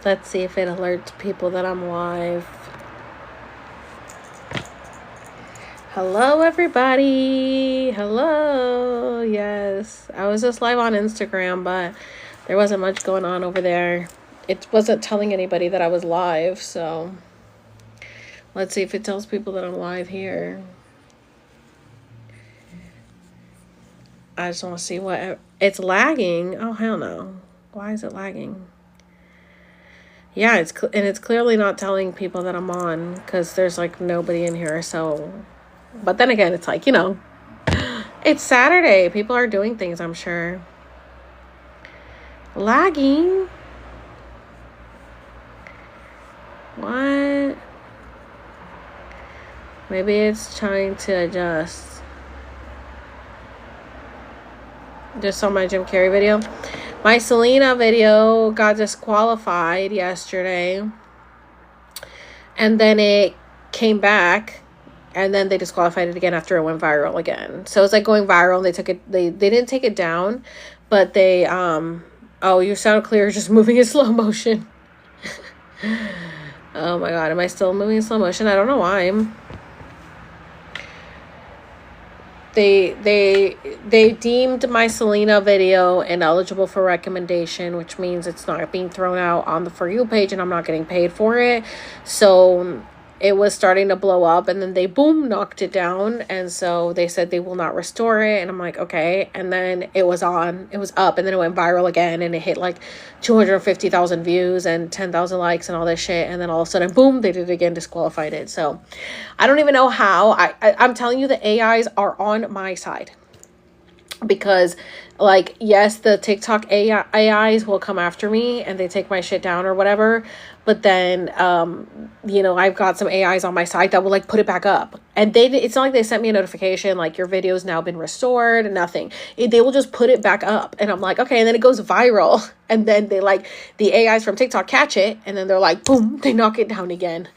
Let's see if it alerts people that I'm live. Hello, everybody. Hello. Yes, I was just live on Instagram, but there wasn't much going on over there. It wasn't telling anybody that I was live, so let's see if it tells people that I'm live here. I just want to see what... It's lagging. Oh, hell no. Why is it lagging? Yeah, it's clearly not telling people that I'm on because there's like nobody in here. So, but then again, it's like, you know, it's Saturday. People are doing things, I'm sure. Lagging? What? Maybe it's trying to adjust. Just saw my Jim Carrey video. My Selena video got disqualified yesterday. And then it came back. And then they disqualified it again after it went viral again. So it's like going viral. They took it. They didn't take it down. But they, oh, you sound clear just moving in slow motion. Oh my God. Am I still moving in slow motion? I don't know why. They deemed my Selena video ineligible for recommendation, which means it's not being thrown out on the For You page and I'm not getting paid for it. So it was starting to blow up and then they boom knocked it down, and so they said they will not restore it, and I'm like, okay. And then it was up, and then it went viral again, and it hit like 250,000 views and 10,000 likes and all this shit, and then all of a sudden boom, they did it again, disqualified it. So I don't even know how. I'm telling you, the AIs are on my side. Because, like, yes, the TikTok AIs will come after me and they take my shit down or whatever. But then, you know, I've got some AIs on my side that will, like, put it back up. And it's not like they sent me a notification, like, your video's now been restored and nothing. They will just put it back up. And I'm like, okay. And then it goes viral. And then they, like, the AIs from TikTok catch it. And then they're like, boom, they knock it down again.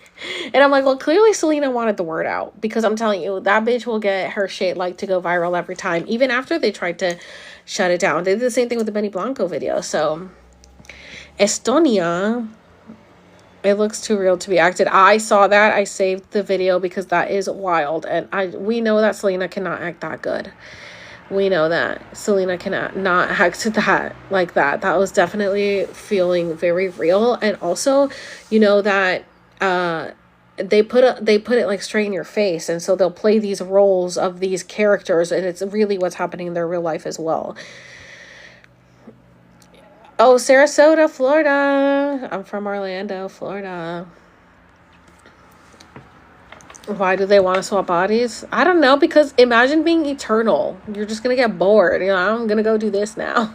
And I'm like, well, clearly Selena wanted the word out, because I'm telling you, that bitch will get her shit like to go viral every time, even after they tried to shut it down. They did the same thing with the Benny Blanco video. So Estonia, it looks too real to be acted. I saw that. I saved the video because that is wild. And we know that Selena cannot act that good. We know that Selena cannot not act that like that. That was definitely feeling very real. And also, you know, that they put it like straight in your face, and so they'll play these roles of these characters, and it's really what's happening in their real life as well. Oh, Sarasota, Florida. I'm from Orlando, Florida. Why do they want to swap bodies? I don't know, because imagine being eternal. You're just gonna get bored. You know, I'm gonna go do this now.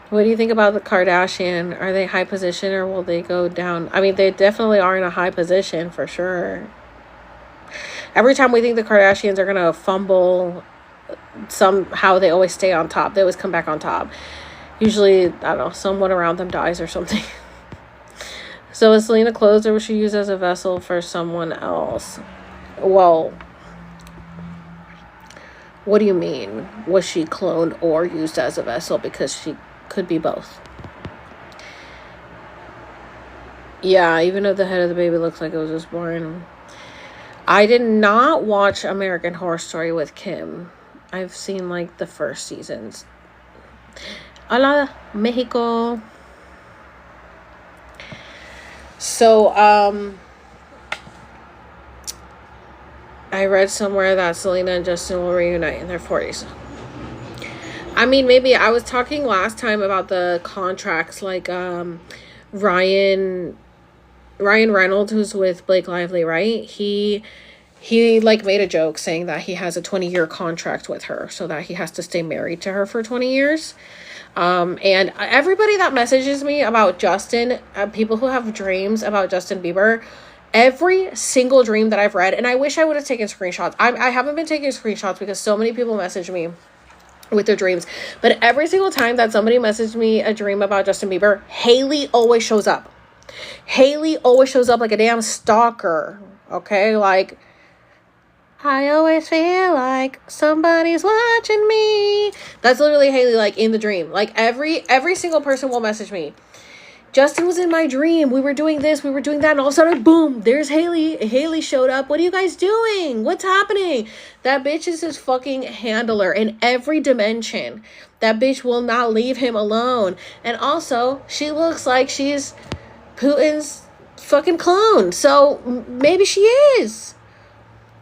What do you think about the Kardashian? Are they high position or will they go down? I mean, they definitely are in a high position for sure. Every time we think the Kardashians are going to fumble, somehow they always stay on top. They always come back on top. Usually, I don't know, someone around them dies or something. So is Selena closed, or was she used as a vessel for someone else? Well, what do you mean? Was she cloned or used as a vessel? Because she could be both. Yeah, even though the head of the baby looks like it was just born. I did not watch American Horror Story with Kim. I've seen like the first seasons. Hola, Mexico. So, I read somewhere that Selena and Justin will reunite in their 40s. I mean, maybe I was talking last time about the contracts, like Ryan Reynolds, who's with Blake Lively, right? He like made a joke saying that he has a 20-year contract with her, so that he has to stay married to her for 20 years. And everybody that messages me about Justin, people who have dreams about Justin Bieber, every single dream that I've read, and I wish I would have taken screenshots. I haven't been taking screenshots because so many people message me with their dreams. But every single time that somebody messaged me a dream about Justin Bieber, Haley always shows up. Haley always shows up like a damn stalker. Okay? Like, I always feel like somebody's watching me. That's literally Haley, like, in the dream. Like, every single person will message me. Justin was in my dream. We were doing this, we were doing that, and all of a sudden, boom, there's Haley. Haley showed up. What are you guys doing? What's happening? That bitch is his fucking handler in every dimension. That bitch will not leave him alone. And also, she looks like she's Putin's fucking clone. So maybe she is.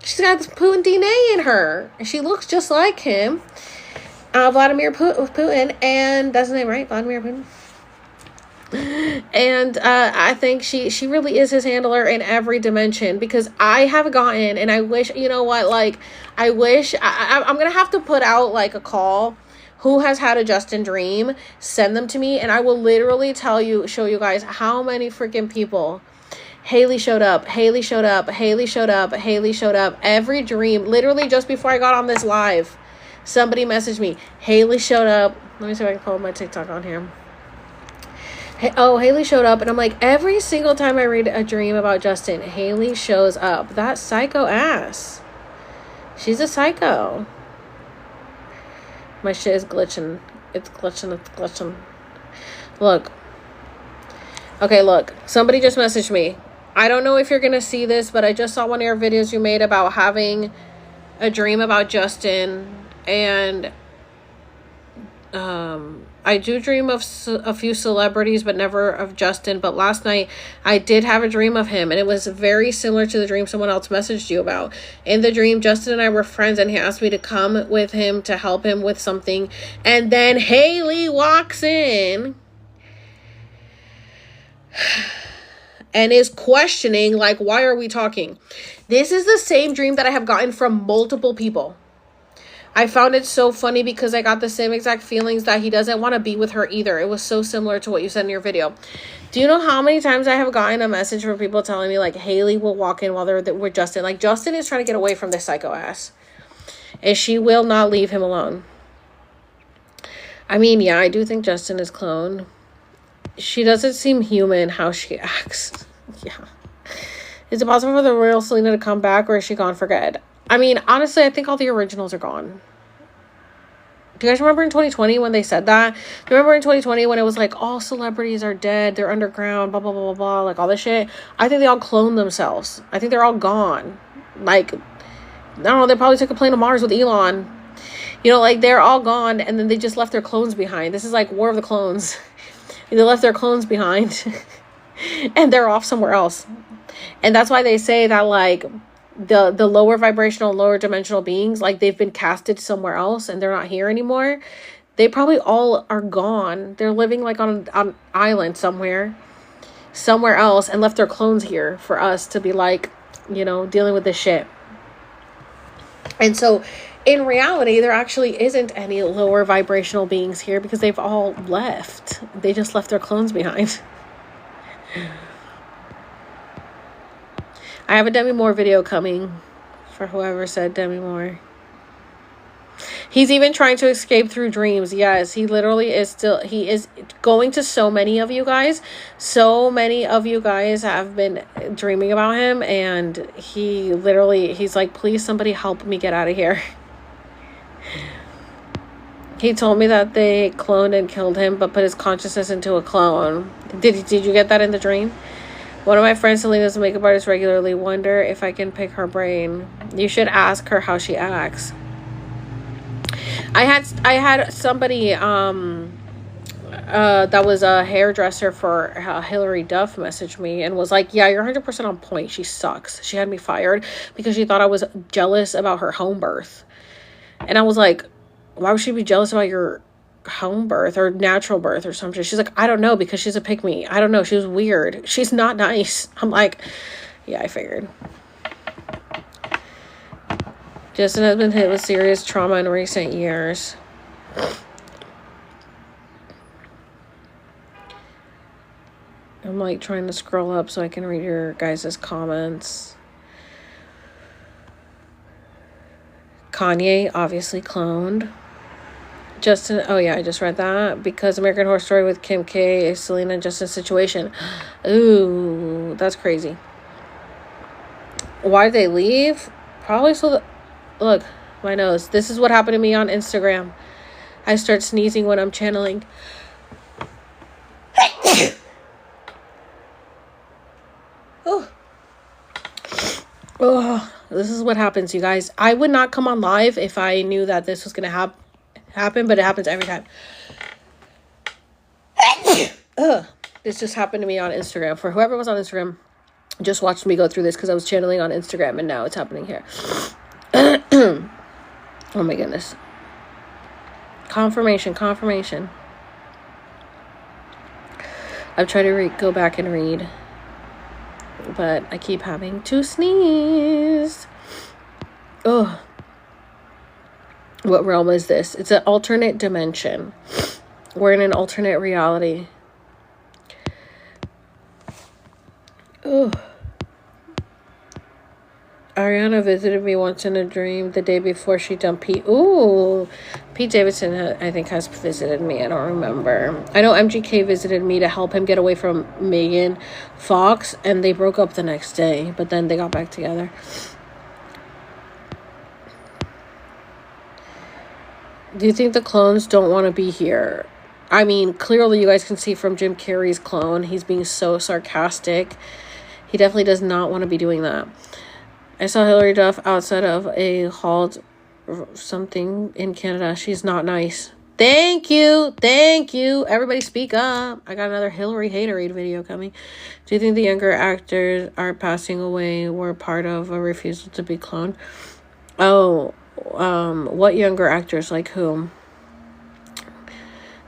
She's got Putin DNA in her. She looks just like him. Vladimir Putin. And that's his name, right? Vladimir Putin. And I think she really is his handler in every dimension, because I have gotten, and I wish, you know what, like, I wish, I'm gonna have to put out like a call. Who has had a Justin dream? Send them to me, and I will literally show you guys how many freaking people. Haley showed up, Haley showed up, Haley showed up, Haley showed up. Every dream, literally just before I got on this live, somebody messaged me, Haley showed up. Let me see if I can pull my TikTok on here. Oh, Haley showed up, and I'm like, every single time I read a dream about Justin, Haley shows up. That psycho ass. She's a psycho. My shit is glitching. It's glitching. Look. Okay, look. Somebody just messaged me. I don't know if you're going to see this, but I just saw one of your videos you made about having a dream about Justin, and I do dream of a few celebrities, but never of Justin. But last night I did have a dream of him, and it was very similar to the dream someone else messaged you about. In the dream, Justin and I were friends, and he asked me to come with him to help him with something. And then Haley walks in and is questioning, like, why are we talking? This is the same dream that I have gotten from multiple people. I found it so funny because I got the same exact feelings that he doesn't want to be with her either. It was so similar to what you said in your video. Do you know how many times I have gotten a message from people telling me, like, Haley will walk in while they're with Justin? Like, Justin is trying to get away from this psycho ass, and she will not leave him alone. I mean, yeah, I do think Justin is cloned. She doesn't seem human how she acts. Yeah. Is it possible for the real Selena to come back, or is she gone for good? I mean, honestly, I think all the originals are gone. Do you guys remember in 2020 when they said that? Do you remember in 2020 when it was like, all celebrities are dead, they're underground, blah, blah, blah, blah, blah, like all this shit? I think they all cloned themselves. I think they're all gone. Like, I don't know, they probably took a plane to Mars with Elon. You know, like, they're all gone, and then they just left their clones behind. This is like War of the Clones. They left their clones behind, and they're off somewhere else. And that's why they say that, like, the lower vibrational, lower dimensional beings, like, they've been casted somewhere else and they're not here anymore. They probably all are gone. They're living like on an island somewhere else, and left their clones here for us to be like, you know, dealing with this shit. And so in reality, there actually isn't any lower vibrational beings here, because they've all left. They just left their clones behind. I have a Demi Moore video coming for whoever said Demi Moore. He's even trying to escape through dreams. Yes, he literally is still, he is going to so many of you guys. So many of you guys have been dreaming about him, and he literally, he's like, please somebody help me get out of here. He told me that they cloned and killed him, but put his consciousness into a clone. Did you get that in the dream? One of my friends, Selena's a makeup artist, regularly. Wonder if I can pick her brain. You should ask her how she acts. I had somebody that was a hairdresser for Hillary Duff message me and was like, yeah, you're 100% on point. She sucks. She had me fired because she thought I was jealous about her home birth. And I was like, why would she be jealous about your home birth or natural birth or something? She's like, I don't know, because she's a pick me. I don't know. She was weird. She's not nice. I'm like, yeah, I figured. Justin has been hit with serious trauma in recent years. I'm like trying to scroll up so I can read your guys' comments. Kanye obviously cloned. Justin, oh yeah, I just read that. Because American Horror Story with Kim K, Selena and Justin situation. Ooh, that's crazy. Why did they leave? Probably so that, look, my nose. This is what happened to me on Instagram. I start sneezing when I'm channeling. Oh. Oh, this is what happens, you guys. I would not come on live if I knew that this was going to happen, but it happens every time. This just happened to me on Instagram. For whoever was on Instagram, just watched me go through this because I was channeling on Instagram, and now it's happening here. Oh my goodness. Confirmation. I've tried to go back and read, but I keep having to sneeze. Oh. What realm is this? It's an alternate dimension. We're in an alternate reality. Oh. Ariana visited me once in a dream the day before she dumped Pete. Ooh. Pete Davidson, I think, has visited me. I don't remember. I know MGK visited me to help him get away from Megan Fox, and they broke up the next day, but then they got back together. Do you think the clones don't want to be here? I mean, clearly you guys can see from Jim Carrey's clone, he's being so sarcastic. He definitely does not want to be doing that. I saw Hilary Duff outside of a halt something in Canada. She's not nice. Thank you. Everybody speak up. I got another Hillary Haterade video coming. Do you think the younger actors are passing away were part of a refusal to be cloned? Oh, what younger actors? Like whom?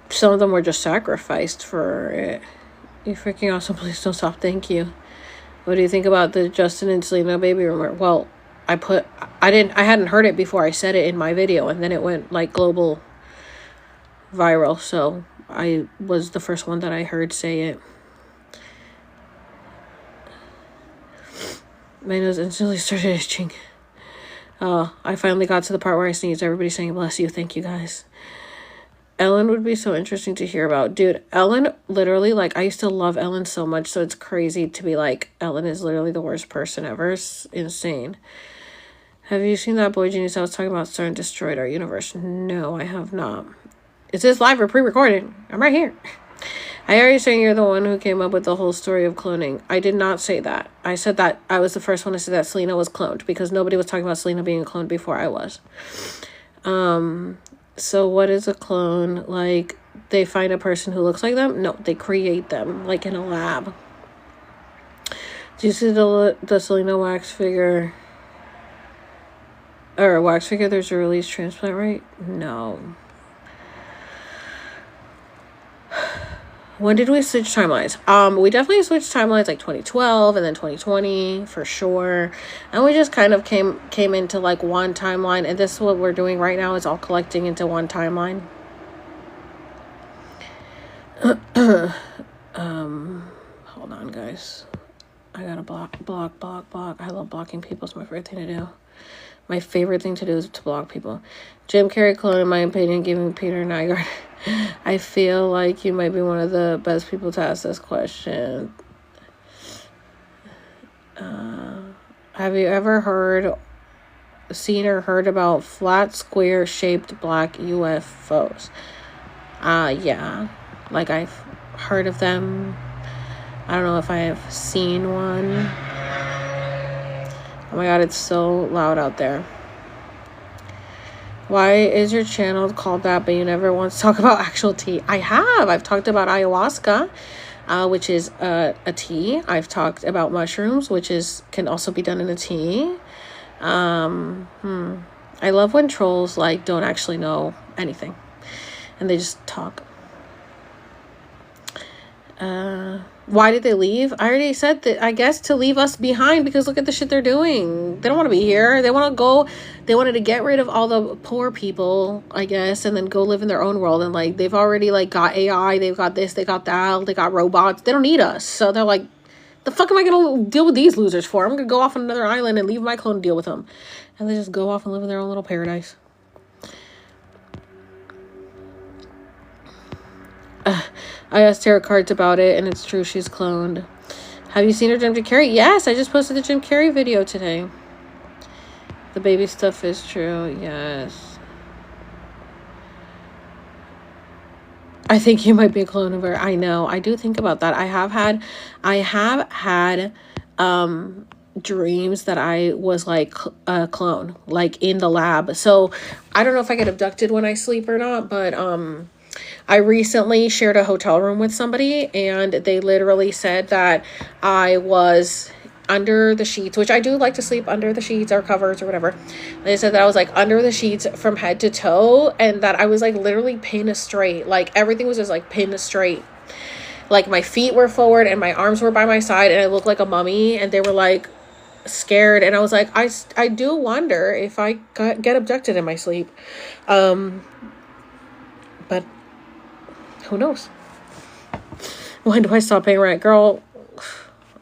Some of them were just sacrificed for it. You're freaking awesome. Please don't stop. Thank you. What do you think about the Justin and Selena baby rumor? Well, I hadn't heard it before I said it in my video, and then it went like global viral. So I was the first one that I heard say it. My nose instantly started itching. I finally got to the part where I sneezed. Everybody saying bless you. Thank you guys. Ellen would be so interesting to hear about. Dude, Ellen, literally, like, I used to love Ellen so much, so it's crazy to be like, Ellen is literally the worst person ever. It's insane. Have you seen that Boy Genius I was talking about starting destroyed our universe? No, I have not. Is this live or pre-recorded? I'm right here. I already saying you're the one who came up with the whole story of cloning. I did not say that. I said that I was the first one to say that Selena was cloned, because nobody was talking about Selena being cloned before I was. So what is a clone? Like, they find a person who looks like them? No, they create them, like in a lab. Do you see the Selena wax figure? Or wax figure, there's a release transplant, right? No. When did we switch timelines? We definitely switched timelines like 2012 and then 2020 for sure. And we just kind of came into like one timeline. And this is what we're doing right now, is all collecting into one timeline. Hold on, guys. I gotta block. I love blocking people. It's my favorite thing to do. My favorite thing to do is to block people. Jim Carrey clone, in my opinion, giving Peter Nygaard. I feel like you might be one of the best people to ask this question. Have you ever seen or heard about flat, square-shaped black UFOs? Yeah. Like, I've heard of them. I don't know if I have seen one. Oh my god, it's so loud out there. Why is your channel called that, but you never once talk about actual tea? I have. I've talked about ayahuasca, which is a tea. I've talked about mushrooms, which can also be done in a tea. I love when trolls like don't actually know anything, and they just talk. Why did they leave? I already said that, I guess to leave us behind, because look at the shit they're doing. They don't want to be here. They want to go. They wanted to get rid of all the poor people, I guess, and then go live in their own world. And like, they've already like got AI. They've got this. They got that. They got robots. They don't need us. So they're like, the fuck am I going to deal with these losers for? I'm going to go off on another island and leave my clone to deal with them. And they just go off and live in their own little paradise. I asked tarot cards about it, and it's true, she's cloned. Have you seen her Jim Carrey? Yes, I just posted the Jim Carrey video today. The baby stuff is true, yes. I think you might be a clone of her. I know, I do think about that. I have had dreams that I was like a clone, like in the lab. So I don't know if I get abducted when I sleep or not, but I recently shared a hotel room with somebody, and they literally said that I was under the sheets, which I do like to sleep under the sheets or covers or whatever. They said that I was like under the sheets from head to toe, and that I was like literally pinned straight. Like everything was just like pinned straight. Like my feet were forward and my arms were by my side, and I looked like a mummy, and they were like scared. And I was like, I do wonder if I get abducted in my sleep. But who knows? When do I stop paying rent? Girl,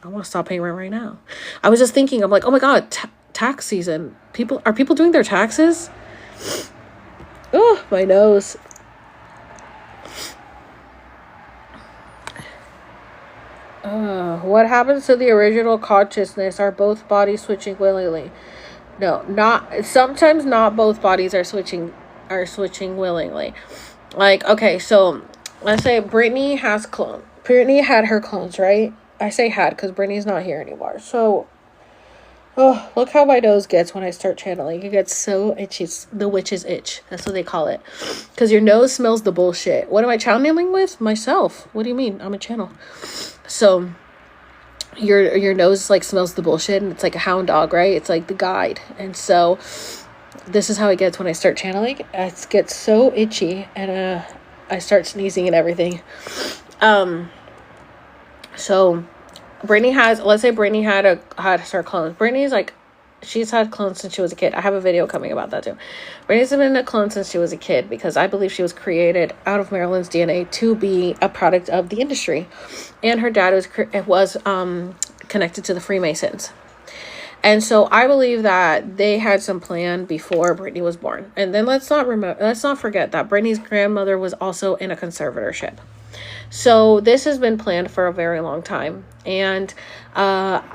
I want to stop paying rent right now. I was just thinking, I'm like, oh my God, tax season. Are people doing their taxes? Oh, my nose. What happens to the original consciousness? Are both bodies switching willingly? No, sometimes not both bodies are switching willingly. Like, okay, so let's say Brittany had her clones, right? I say had because Brittany's not here anymore. So, oh, look how my nose gets when I start channeling. It gets so itchy. It's the witch's itch. That's what they call it. Because your nose smells the bullshit. What am I channeling with? Myself. What do you mean? I'm a channel. So your nose like smells the bullshit, and it's like a hound dog, right? It's like the guide. And so this is how it gets when I start channeling. It gets so itchy, and I start sneezing and everything. So let's say Brittany had her clones. Brittany's like, she's had clones since she was a kid. I have a video coming about that too. Brittany's been a clone since she was a kid, because I believe she was created out of Marilyn's DNA to be a product of the industry. And her dad was connected to the Freemasons. And so I believe that they had some plan before Brittany was born. And then let's not forget that Brittany's grandmother was also in a conservatorship. So this has been planned for a very long time. And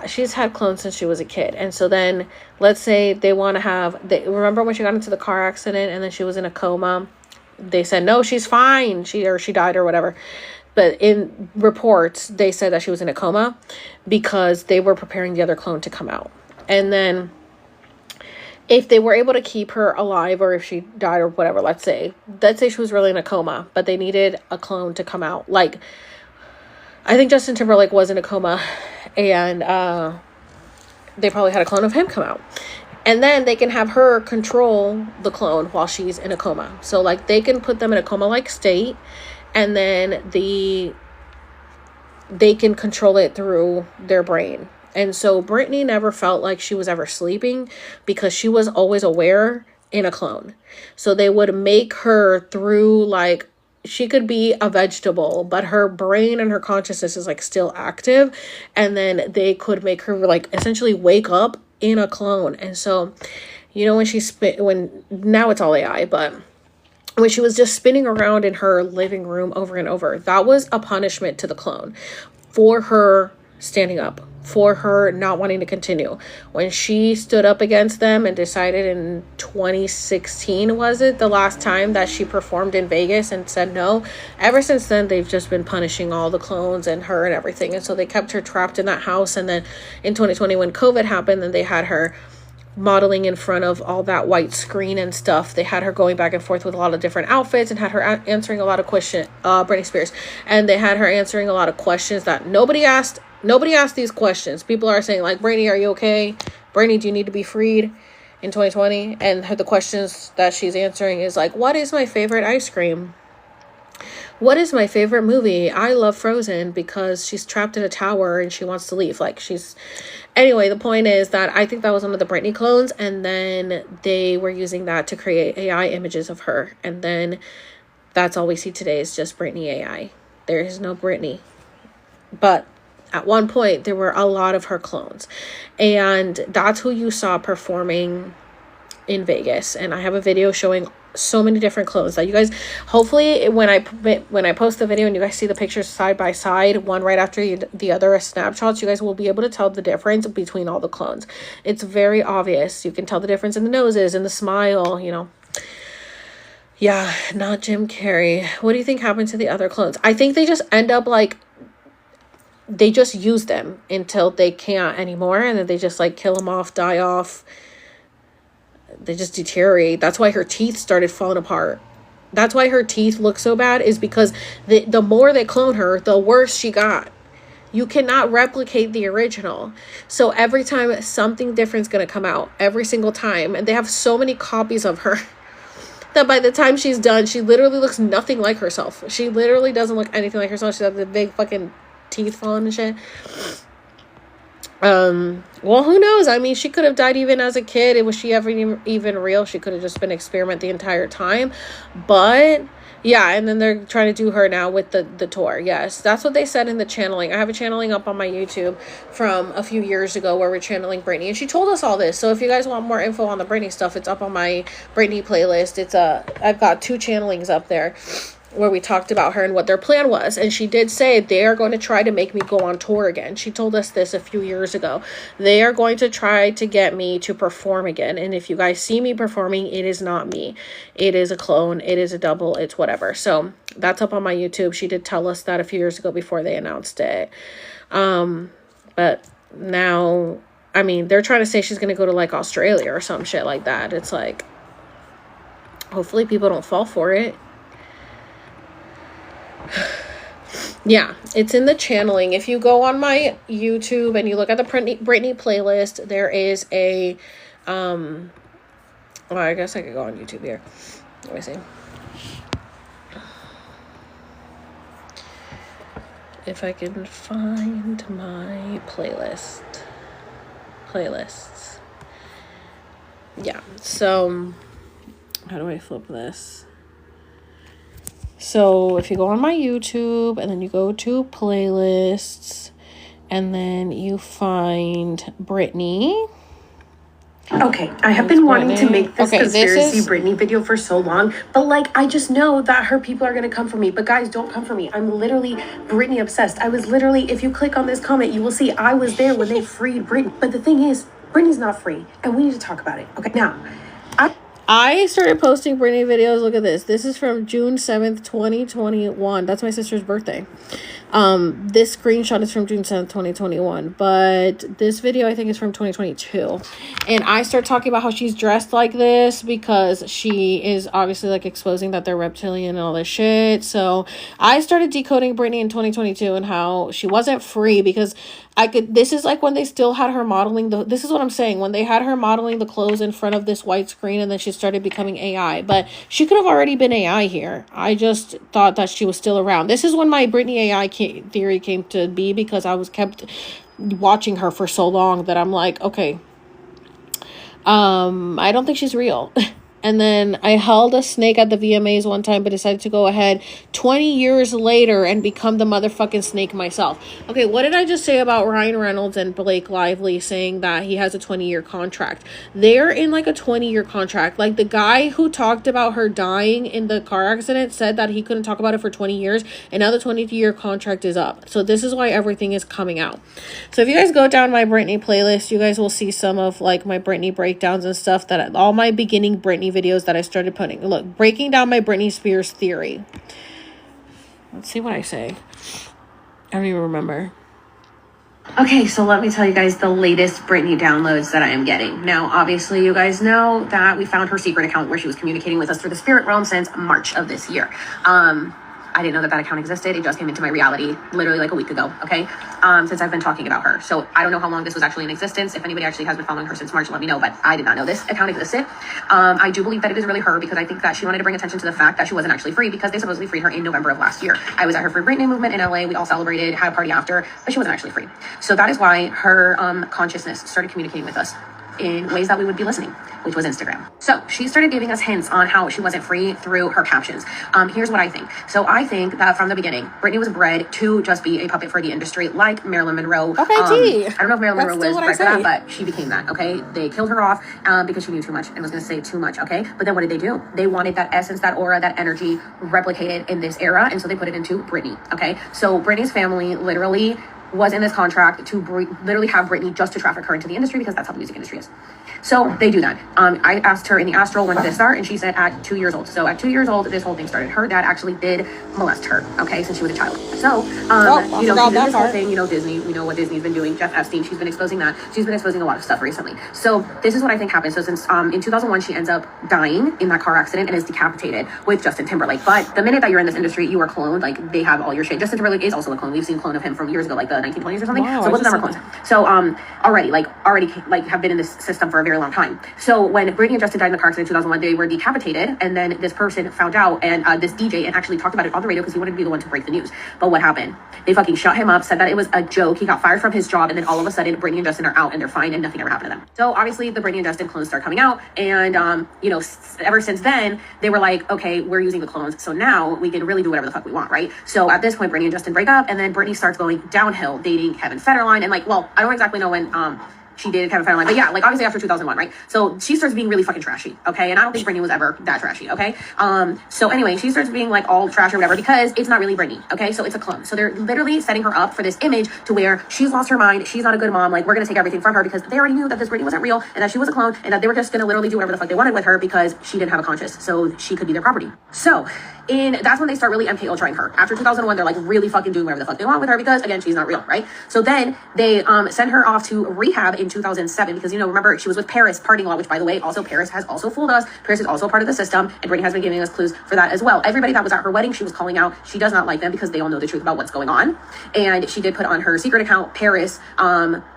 she's had clones since she was a kid. And so then let's say they want to remember when she got into the car accident and then she was in a coma? They said, no, she's fine. She died or whatever. But in reports, they said that she was in a coma because they were preparing the other clone to come out. And then if they were able to keep her alive, or if she died or whatever, let's say she was really in a coma, but they needed a clone to come out. Like, I think Justin Timberlake was in a coma, and they probably had a clone of him come out. And then they can have her control the clone while she's in a coma. So, like, they can put them in a coma-like state, and then they can control it through their brain. And so Brittany never felt like she was ever sleeping because she was always aware in a clone. So they would make her through, like, she could be a vegetable, but her brain and her consciousness is like still active. And then they could make her like essentially wake up in a clone. And so, you know, when now it's all AI, but when she was just spinning around in her living room over and over, that was a punishment to the clone for her standing up, for her not wanting to continue. When she stood up against them and decided in 2016, was it the last time that she performed in Vegas and said no, ever since then they've just been punishing all the clones and her and everything. And so they kept her trapped in that house. And then in 2020 when COVID happened, then they had her modeling in front of all that white screen and stuff. They had her going back and forth with a lot of different outfits and had her answering a lot of questions, Britney Spears, and they had her answering a lot of questions that nobody asked these questions. People are saying like, Brittany, are you okay? Brittany, do you need to be freed in 2020? And the questions that she's answering is like, what is my favorite ice cream? What is my favorite movie? I love Frozen, because she's trapped in a tower and she wants to leave. Anyway, the point is that I think that was one of the Britney clones, and then they were using that to create AI images of her. And then that's all we see today is just Britney AI. There is no Britney. But at one point, there were a lot of her clones. And that's who you saw performing in Vegas. And I have a video showing so many different clones that you guys, hopefully when I post the video and you guys see the pictures side by side, one right after the other as snapshots, you guys will be able to tell the difference between all the clones. It's very obvious. You can tell the difference in the noses and the smile, you know. Yeah, not Jim Carrey. What do you think happened to the other clones? I think they just end up like, they just use them until they can't anymore, and then they just like kill them off, die off. They just deteriorate. That's why her teeth started falling apart. That's why her teeth look so bad, is because the more they clone her, the worse she got. You cannot replicate the original. So every time something different is going to come out, every single time, and they have so many copies of her that by the time she's done, she literally looks nothing like herself. She literally doesn't look anything like herself. She has the big fucking teeth falling and shit. Well, who knows? I mean, she could have died even as a kid. Was she ever even real? She could have just been an experiment the entire time. But yeah, and then they're trying to do her now with the tour. Yes, that's what they said in the channeling. I have a channeling up on my YouTube from a few years ago where we're channeling Britney, and she told us all this. So if you guys want more info on the Britney stuff, it's up on my Britney playlist. I've got 2 channelings up there where we talked about her and what their plan was. And she did say they are going to try to make me go on tour again. She told us this a few years ago. They are going to try to get me to perform again. And if you guys see me performing, it is not me. It is a clone. It is a double. It's whatever. So that's up on my YouTube. She did tell us that a few years ago before they announced it. But now, I mean, they're trying to say she's going to go to like Australia or some shit like that. It's like, hopefully people don't fall for it. Yeah, it's in the channeling. If you go on my YouTube and you look at the Britney playlist, there is a well, I guess I could go on YouTube here. Let me see. If I can find my playlists. Yeah, so how do I flip this? So if you go on my YouTube and then you go to playlists and then you find Britney. Okay, I have been wanting to make this conspiracy Britney video for so long, but like, I just know that her people are going to come for me. But guys, don't come for me. I'm literally Britney obsessed. I was literally, if you click on this comment, you will see I was there when they freed Britney. But the thing is, Britney's not free, and we need to talk about it. Okay, now, I started posting Britney videos. Look at this. This is from June 7th, 2021. That's my sister's birthday. This screenshot is from June 7th, 2021. But this video, I think, is from 2022. And I start talking about how she's dressed like this because she is obviously, like, exposing that they're reptilian and all this shit. So I started decoding Britney in 2022 and how she wasn't free because this is like when they still had her modeling this is what I'm saying, when they had her modeling the clothes in front of this white screen and then she started becoming AI, but she could have already been AI here. I just thought that she was still around. This is when my Britney AI theory came to be because I was kept watching her for so long that I'm like, okay, I don't think she's real. And then I held a snake at the VMAs one time, but decided to go ahead 20 years later and become the motherfucking snake myself. Okay, what did I just say about Ryan Reynolds and Blake Lively saying that he has a 20-year contract? They're in like a 20-year contract. Like the guy who talked about her dying in the car accident said that he couldn't talk about it for 20 years, and now the 20-year contract is up. So this is why everything is coming out. So if you guys go down my Britney playlist, you guys will see some of like my Britney breakdowns and stuff, that all my beginning Britney videos that I started putting. Look, breaking down my Britney Spears theory. Let's see what I say. I don't even remember. Okay, so let me tell you guys the latest Britney downloads that I am getting. Now, obviously, you guys know that we found her secret account where she was communicating with us through the spirit realm since March of this year. I didn't know that account existed. It just came into my reality literally like a week ago, okay? Since I've been talking about her. So I don't know how long this was actually in existence. If anybody actually has been following her since March, let me know, but I did not know this account existed. I do believe that it is really her because I think that she wanted to bring attention to the fact that she wasn't actually free because they supposedly freed her in November of last year. I was at her Free Britney movement in LA. We all celebrated, had a party after, but she wasn't actually free. So that is why her consciousness started communicating with us in ways that we would be listening, which was Instagram. So she started giving us hints on how she wasn't free through her captions. Here's what I think. So I think that from the beginning, Britney was bred to just be a puppet for the industry, like Marilyn Monroe. Okay, I don't know if Marilyn Monroe was bred for that, but she became that, okay? They killed her off because she knew too much and was going to say too much, okay? But then what did they do? They wanted that essence, that aura, that energy replicated in this era, and so they put it into Britney, okay? So Britney's family literally was in this contract to literally have Britney just to traffic her into the industry, because that's how the music industry is. So they do that. I asked her in the astral, when did this start? And she said at 2 years old. So at 2 years old, this whole thing started. Her dad actually did molest her, okay, since she was a child. So, you know, she did this whole thing, you know, Disney, we know what Disney's been doing. Jeff Epstein, she's been exposing that. She's been exposing a lot of stuff recently. So this is what I think happened. So since in 2001, she ends up dying in that car accident and is decapitated with Justin Timberlake. But the minute that you're in this industry, you are cloned. Like, they have all your shit. Justin Timberlake is also a clone. We've seen clone of him from years ago, like the 1920s or something. Wow, so both of them are clones. So already have been in this system for a very long time. So when Britney and Justin died in the car accident in 2001, they were decapitated, and then this person found out, and this DJ, and actually talked about it on the radio because he wanted to be the one to break the news. But what happened? They fucking shut him up, said that it was a joke. He got fired from his job, and then all of a sudden, Britney and Justin are out, and they're fine, and nothing ever happened to them. So obviously, the Britney and Justin clones start coming out, and you know, ever since then, they were like, okay, we're using the clones, so now we can really do whatever the fuck we want, right? So at this point, Britney and Justin break up, and then Britney starts going downhill, dating Kevin Federline, and like, well, I don't exactly know when she dated Kevin Federline, but yeah, like obviously after 2001, right? So she starts being really fucking trashy, okay? And I don't think Britney was ever that trashy, okay? So anyway, she starts being like all trash or whatever because it's not really Britney, okay? So it's a clone. So they're literally setting her up for this image to where she's lost her mind, she's not a good mom, like we're gonna take everything from her, because they already knew that this Britney wasn't real and that she was a clone, and that they were just gonna literally do whatever the fuck they wanted with her because she didn't have a conscience, so she could be their property. So that's when they start really MK Ultraing her. After 2001, they're like really fucking doing whatever the fuck they want with her because, again, she's not real, right? So then they send her off to rehab in 2007 because, you know, remember, she was with Paris partying a lot, which, by the way, also Paris has also fooled us. Paris is also part of the system, and Britney has been giving us clues for that as well. Everybody that was at her wedding, she was calling out. She does not like them because they all know the truth about what's going on. And she did put on her secret account, Paris,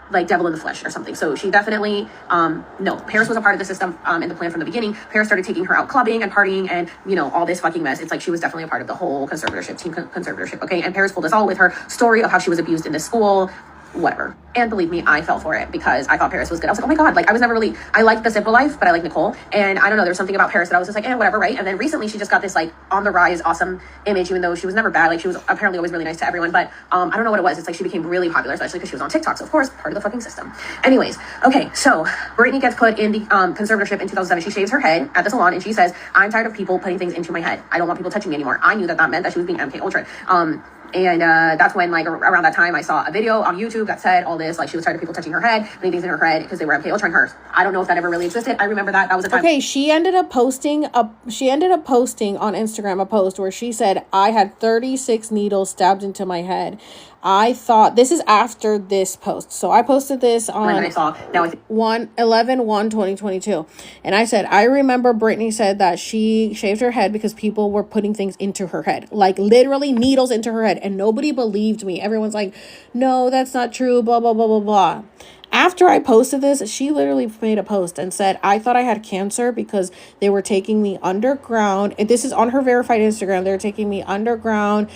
like devil in the flesh or something. So she definitely, no, Paris was a part of the system in the plan from the beginning. Paris started taking her out clubbing and partying and, you know, all this fucking mess. It's like she was definitely a part of the whole conservatorship, team conservatorship, okay? And Paris pulled us all with her story of how she was abused in this school, whatever. And believe me, I fell for it because I thought Paris was good. I was like, oh my God, like I was never really, I liked The Simple Life, but I like Nicole. And I don't know, there's something about Paris that I was just like, whatever, right? And then recently she just got this like on the rise, awesome image, even though she was never bad. Like she was apparently always really nice to everyone, but I don't know what it was. It's like she became really popular, especially because she was on TikTok. So of course, part of the fucking system. Anyways, okay, so Britney gets put in the conservatorship in 2007. She shaves her head at the salon and she says, I'm tired of people putting things into my head. I don't want people touching me anymore. I knew that meant that she was being MK Ultra. And that's when, like, around that time, I saw a video on YouTube that said all this, like, she was tired of people touching her head, putting things in her head, because they were MK Ultraing her. I don't know if that ever really existed. I remember that was a time. Okay, she ended up posting on Instagram a post where she said, I had 36 needles stabbed into my head. I thought, this is after this post. So I posted this on 11/1/2022. And I said, I remember Britney said that she shaved her head because people were putting things into her head. Like literally needles into her head. And nobody believed me. Everyone's like, no, that's not true, blah, blah, blah, blah, blah. After I posted this, she literally made a post and said, I thought I had cancer because they were taking me underground. And this is on her verified Instagram. They're taking me underground.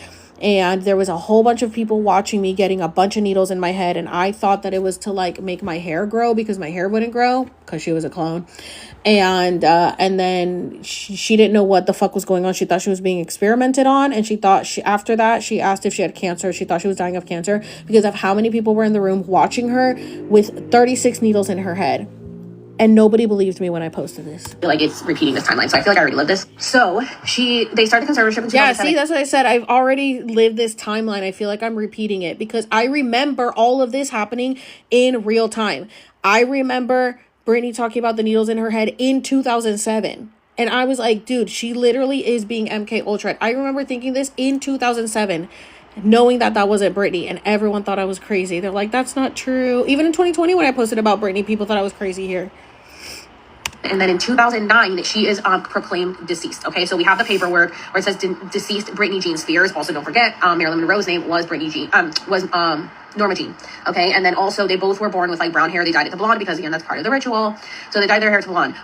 And there was a whole bunch of people watching me getting a bunch of needles in my head. And I thought that it was to like make my hair grow because my hair wouldn't grow because she was a clone. And then she didn't know what the fuck was going on. She thought she was being experimented on. And she thought after that, she asked if she had cancer. She thought she was dying of cancer because of how many people were in the room watching her with 36 needles in her head. And nobody believed me when I posted this. I feel like it's repeating this timeline, so I feel like I already lived this. So they started the conservatorship in 2007. Yeah, see, that's what I said. I've already lived this timeline. I feel like I'm repeating it because I remember all of this happening in real time. I remember Britney talking about the needles in her head in 2007. And I was like, dude, she literally is being MK Ultra. I remember thinking this in 2007. Knowing that wasn't Britney, and everyone thought I was crazy. They're like, that's not true. Even in 2020 when I posted about Britney, people thought I was crazy here. And then in 2009, she is proclaimed deceased. Okay, so we have the paperwork where it says deceased Britney Jean Spears. Also, don't forget, Marilyn Monroe's name was Norma Jean. Okay, and then also they both were born with like brown hair. They dyed it to blonde because again that's part of the ritual. So they dyed their hair to blonde.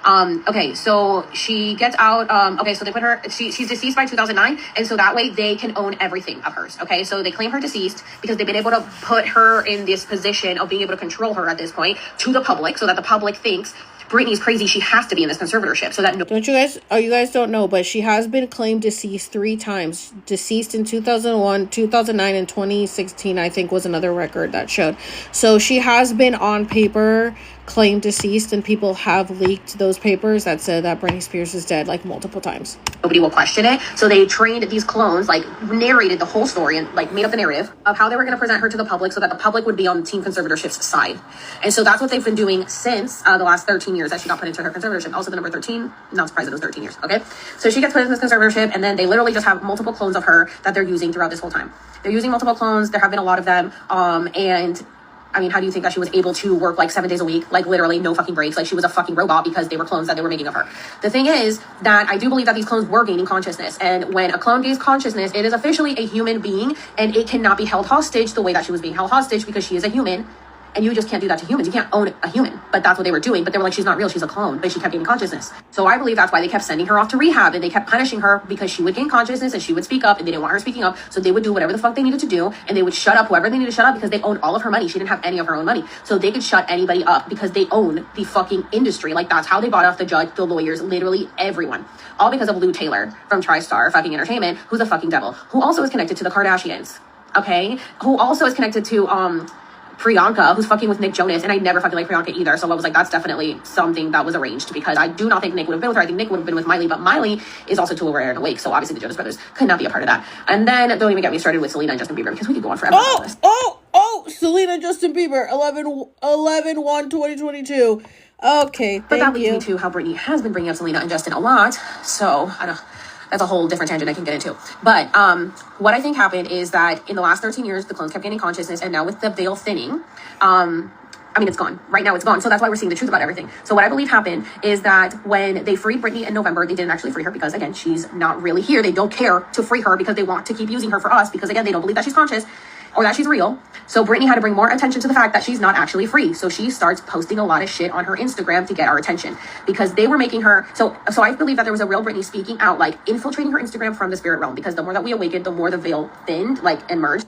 Okay, so she gets out. Okay, so they put her. She's deceased by 2009, and so that way they can own everything of hers. Okay, so they claim her deceased because they've been able to put her in this position of being able to control her at this point to the public, so that the public thinks Britney's crazy. She has to be in this conservatorship so that you guys don't know, but she has been claimed deceased 3 times. Deceased in 2001, 2009, and 2016, I think was another record that showed. So she has been on paper claimed deceased, and people have leaked those papers that said that Britney Spears is dead like multiple times. Nobody will question it. So they trained these clones, like narrated the whole story and like made up the narrative of how they were going to present her to the public so that the public would be on Team Conservatorship's side. And so that's what they've been doing since the last 13 years that she got put into her conservatorship. Also the number 13, not surprised it was 13 years, okay? So she gets put into this conservatorship, and then they literally just have multiple clones of her that they're using throughout this whole time. They're using multiple clones. There have been a lot of them. And I mean, how do you think that she was able to work like 7 days a week? Like literally no fucking breaks. Like she was a fucking robot because they were clones that they were making of her. The thing is that I do believe that these clones were gaining consciousness. And when a clone gains consciousness, it is officially a human being, and it cannot be held hostage the way that she was being held hostage because she is a human. And you just can't do that to humans. You can't own a human. But that's what they were doing. But they were like, she's not real. She's a clone. But she kept gaining consciousness. So I believe that's why they kept sending her off to rehab. And they kept punishing her because she would gain consciousness and she would speak up. And they didn't want her speaking up. So they would do whatever the fuck they needed to do. And they would shut up whoever they needed to shut up because they owned all of her money. She didn't have any of her own money. So they could shut anybody up because they own the fucking industry. Like that's how they bought off the judge, the lawyers, literally everyone. All because of Lou Taylor from TriStar fucking Entertainment, who's a fucking devil. Who also is connected to the Kardashians. Okay? Who also is connected to, Priyanka, who's fucking with Nick Jonas, and I never fucking like Priyanka either, so I was like, that's definitely something that was arranged, because I do not think Nick would have been with her. I think Nick would have been with Miley, but Miley is also too aware and awake, so obviously the Jonas Brothers could not be a part of that. And then don't even get me started with Selena and Justin Bieber, because we could go on forever. Selena and Justin Bieber, 11/1/2022. Okay, but that leads me to how Britney has been bringing up Selena and Justin a lot, so I don't know. That's a whole different tangent I can get into. But what I think happened is that in the last 13 years, the clones kept gaining consciousness, and now with the veil thinning, I mean, it's gone. Right now, it's gone. So that's why we're seeing the truth about everything. So what I believe happened is that when they freed Britney in November, they didn't actually free her because, again, she's not really here. They don't care to free her because they want to keep using her for us because, again, they don't believe that she's conscious or that she's real. So Britney had to bring more attention to the fact that she's not actually free. So she starts posting a lot of shit on her Instagram to get our attention because they were making her. So I believe that there was a real Britney speaking out, like infiltrating her Instagram from the spirit realm, because the more that we awakened, the more the veil thinned, like, and merged.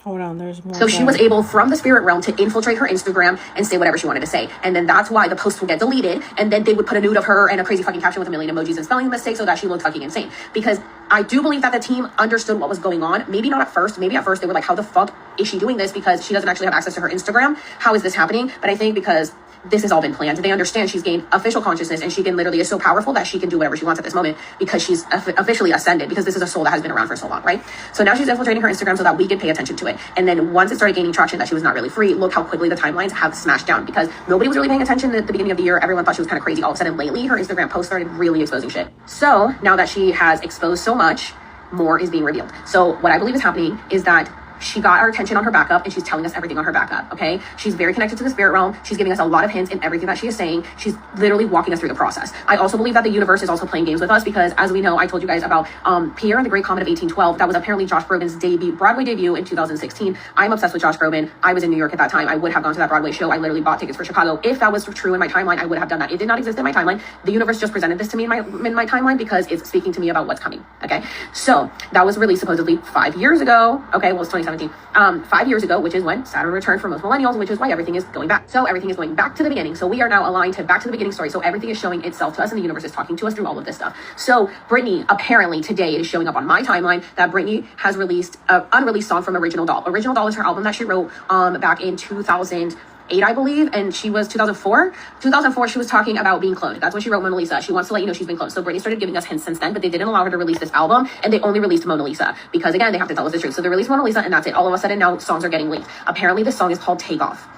Hold on, there's more. So she was able from the spirit realm to infiltrate her Instagram and say whatever she wanted to say. And then that's why the post would get deleted. And then they would put a nude of her and a crazy fucking caption with a million emojis and spelling mistakes so that she looked fucking insane. Because I do believe that the team understood what was going on. Maybe not at first. Maybe at first they were like, how the fuck is she doing this? Because she doesn't actually have access to her Instagram. How is this happening? But I think because this has all been planned, they understand she's gained official consciousness, and she can literally is so powerful that she can do whatever she wants at this moment because she's officially ascended, because this is a soul that has been around for so long, right? So now she's infiltrating her Instagram so that we can pay attention to it. And then once it started gaining traction that she was not really free, look how quickly the timelines have smashed down, because nobody was really paying attention at the beginning of the year. Everyone thought she was kind of crazy. All of a sudden lately, her Instagram posts started really exposing shit. So now that she has exposed so much, more is being revealed. So what I believe is happening is that she got our attention on her backup, and she's telling us everything on her backup, okay? She's very connected to the spirit realm. She's giving us a lot of hints in everything that she is saying. She's literally walking us through the process. I also believe that the universe is also playing games with us, because as we know, I told you guys about Pierre and the Great Comet of 1812. That was apparently Josh Groban's Broadway debut in 2016. I'm obsessed with Josh Groban. I was in New York at that time. I would have gone to that Broadway show. I literally bought tickets for Chicago. If that was true in my timeline, I would have done that. It did not exist in my timeline. The universe just presented this to me in my timeline because it's speaking to me about what's coming, okay? So that was released supposedly 5 years ago. Okay, well, it's 2017. 5 years ago, which is when Saturn returned for most millennials, which is why everything is going back. So everything is going back to the beginning. So we are now aligned to back to the beginning story. So everything is showing itself to us, and the universe is talking to us through all of this stuff. So Britney, apparently today, it is showing up on my timeline that Britney has released an unreleased song from Original Doll. Original Doll is her album that she wrote back in 2008, I believe, and she was 2004. 2004, she was talking about being cloned. That's when she wrote Mona Lisa. She wants to let you know she's been cloned. So Britney started giving us hints since then, but they didn't allow her to release this album, and they only released Mona Lisa because, again, they have to tell us the truth. So they released Mona Lisa, and that's it. All of a sudden, now songs are getting leaked. Apparently, this song is called Takeoff.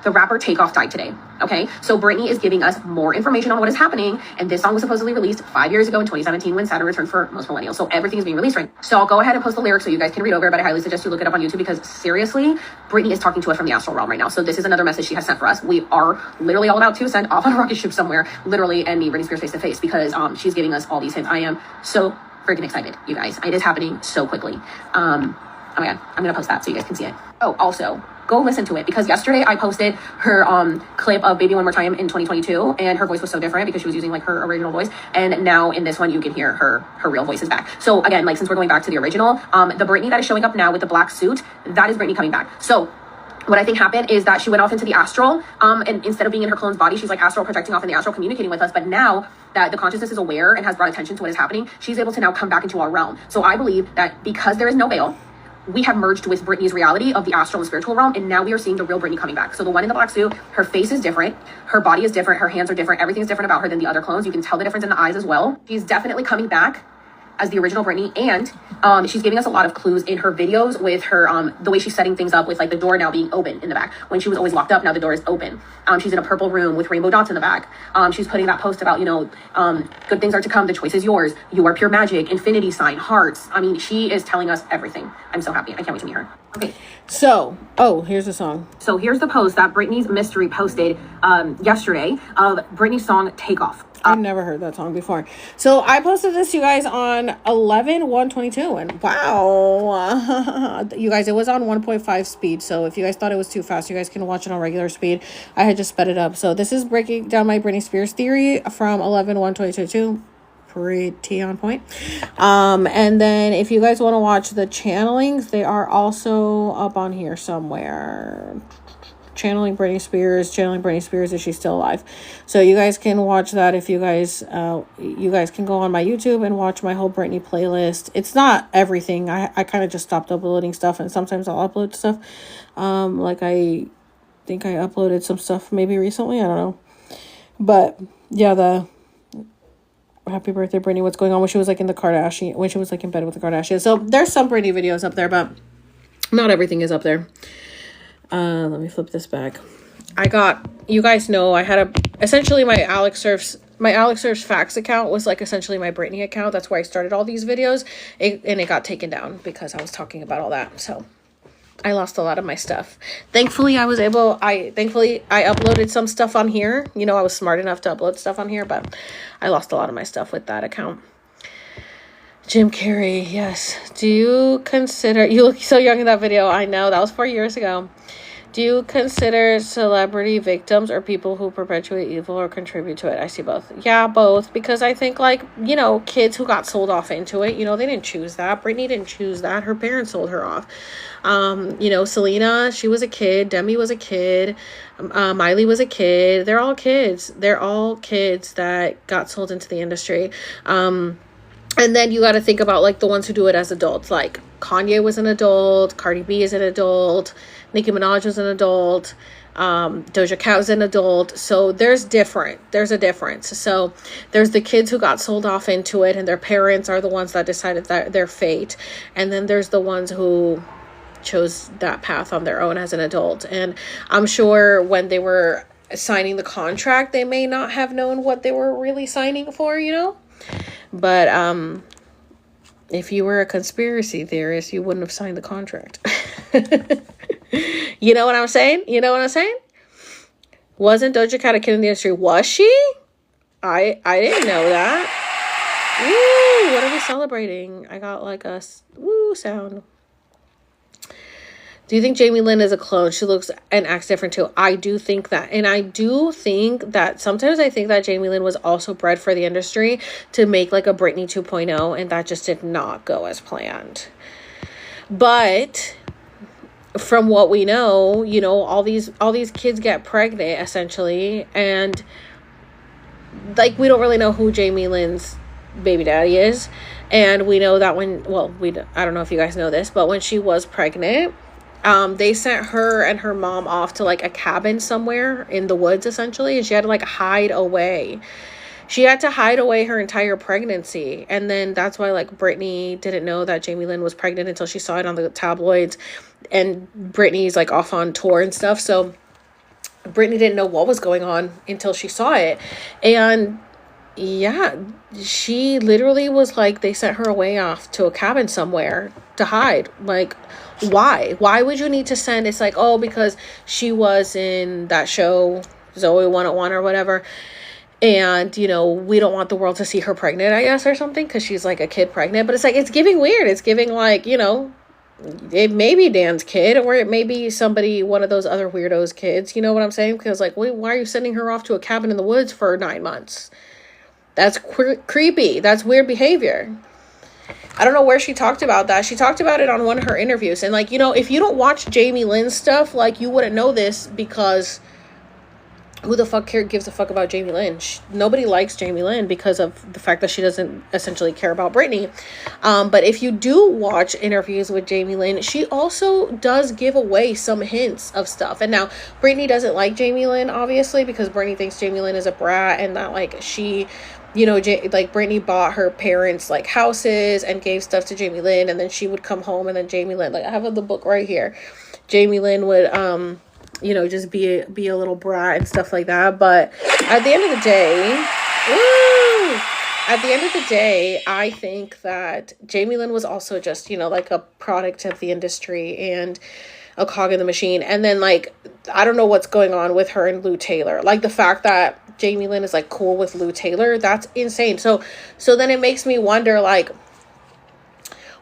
The rapper Takeoff died today, okay? So Britney is giving us more information on what is happening, and this song was supposedly released 5 years ago in 2017 when Saturn returned for most millennials. So everything is being released right now. So I'll go ahead and post the lyrics so you guys can read over it, but I highly suggest you look it up on YouTube, because seriously, Britney is talking to us from the astral realm right now. So this is another message she has sent for us. We are literally all about to send off on a rocket ship somewhere, literally, and meet Britney Spears face to face, because she's giving us all these hints. I am so freaking excited, you guys. It is happening so quickly. Oh my God, I'm gonna post that so you guys can see it. Oh, also, go listen to it, because yesterday I posted her clip of Baby One More Time in 2022, and her voice was so different because she was using like her original voice, and now in this one you can hear her real voice is back. So again, like, since we're going back to the original, the Britney that is showing up now with the black suit, that is Britney coming back. So what I think happened is that she went off into the astral, and instead of being in her clone's body, she's like astral projecting off in the astral, communicating with us. But now that the consciousness is aware and has brought attention to what is happening, she's able to now come back into our realm. So I believe that because there is no veil, we have merged with Britney's reality of the astral and spiritual realm, and now we are seeing the real Britney coming back. So the one in the black suit, her face is different, her body is different, her hands are different, everything's different about her than the other clones. You can tell the difference in the eyes as well. She's definitely coming back as the original Britney, and she's giving us a lot of clues in her videos with her the way she's setting things up with like the door now being open in the back. When she was always locked up, now the door is open. She's in a purple room with rainbow dots in the back. She's putting that post about, good things are to come, the choice is yours, you are pure magic, infinity sign, hearts. I mean, she is telling us everything. I'm so happy. I can't wait to meet her. Okay. So, here's the song. So here's the post that Britney's Mystery posted yesterday of Britney's song Takeoff. I've never heard that song before. So I posted this, you guys, on 11/1/22, and wow, you guys, it was on 1.5 speed. So if you guys thought it was too fast, you guys can watch it on regular speed. I had just sped it up. So this is breaking down my Britney Spears theory from 11/1/22. Pretty on point. And then if you guys want to watch the channelings, they are also up on here somewhere. Channeling Britney Spears, is she still alive? So you guys can watch that if you guys can go on my YouTube and watch my whole Britney playlist. It's not everything. I kind of just stopped uploading stuff, and sometimes I'll upload stuff. Like I think I uploaded some stuff maybe recently, I don't know. But yeah, the Happy Birthday Britney, what's going on when she was like in the Kardashian, when she was like in bed with the Kardashians. So there's some Britney videos up there, but not everything is up there. Let me flip this back. You guys know I had essentially my Alex Surfs Facts account was like essentially my Britney account. That's where I started all these videos, and it got taken down because I was talking about all that. So I lost a lot of my stuff. Thankfully, I uploaded some stuff on here. I was smart enough to upload stuff on here, but I lost a lot of my stuff with that account. Jim Carrey, yes. Do you consider, you look so young in that video. I know, that was 4 years ago. Do you consider celebrity victims or people who perpetuate evil or contribute to it? I see both. Yeah, both. Because I think, kids who got sold off into it, they didn't choose that. Britney didn't choose that. Her parents sold her off. Selena, she was a kid. Demi was a kid. Miley was a kid. They're all kids. They're all kids that got sold into the industry. And then you got to think about, the ones who do it as adults. Like, Kanye was an adult. Cardi B is an adult. Nicki Minaj was an adult. Doja Cat was an adult. So there's a difference. So there's the kids who got sold off into it, and their parents are the ones that decided that their fate. And then there's the ones who chose that path on their own as an adult. And I'm sure when they were signing the contract, they may not have known what they were really signing for, But if you were a conspiracy theorist, you wouldn't have signed the contract. You know what I'm saying? Wasn't Doja Cat a kid in the industry? Was she? I didn't know that. Woo! What are we celebrating? I got a woo sound. Do you think Jamie Lynn is a clone? She looks and acts different too. I do think that. And I do think that sometimes I think that Jamie Lynn was also bred for the industry to make a Britney 2.0, and that just did not go as planned. But from what we know, all these kids get pregnant essentially, and we don't really know who Jamie Lynn's baby daddy is. And we know that I don't know if you guys know this, but when she was pregnant, they sent her and her mom off to a cabin somewhere in the woods essentially, and she had to hide away. She had to hide away her entire pregnancy. And then that's why Britney didn't know that Jamie Lynn was pregnant until she saw it on the tabloids, and Britney's off on tour and stuff. So Britney didn't know what was going on until she saw it. And yeah, she literally was they sent her away off to a cabin somewhere to hide. Why would you need to send? It's because she was in that show Zoe 101 or whatever, and we don't want the world to see her pregnant, I guess, or something, because she's a kid pregnant. But it's giving weird. It's giving it may be Dan's kid, or it may be one of those other weirdos' kids. You know what I'm saying? Because why are you sending her off to a cabin in the woods for 9 months? That's creepy. That's weird behavior. I don't know where she talked about that. She talked about it on one of her interviews. And if you don't watch Jamie Lynn's stuff, you wouldn't know this, because who the fuck gives a fuck about Jamie Lynn? Nobody likes Jamie Lynn because of the fact that she doesn't essentially care about Britney. But if you do watch interviews with Jamie Lynn, she also does give away some hints of stuff. And now Britney doesn't like Jamie Lynn, obviously, because Britney thinks Jamie Lynn is a brat and that like she, you know, like Britney bought her parents like houses and gave stuff to Jamie Lynn, and then she would come home and then Jamie Lynn, like I have the book right here, Jamie Lynn would you know, just be a little brat and stuff like that. But at the end of the day, I think that Jamie Lynn was also just, you know, like a product of the industry and a cog in the machine. And then, like, I don't know what's going on with her and Lou Taylor. Like, the fact that Jamie Lynn is, like, cool with Lou Taylor, that's insane. So then it makes me wonder, like,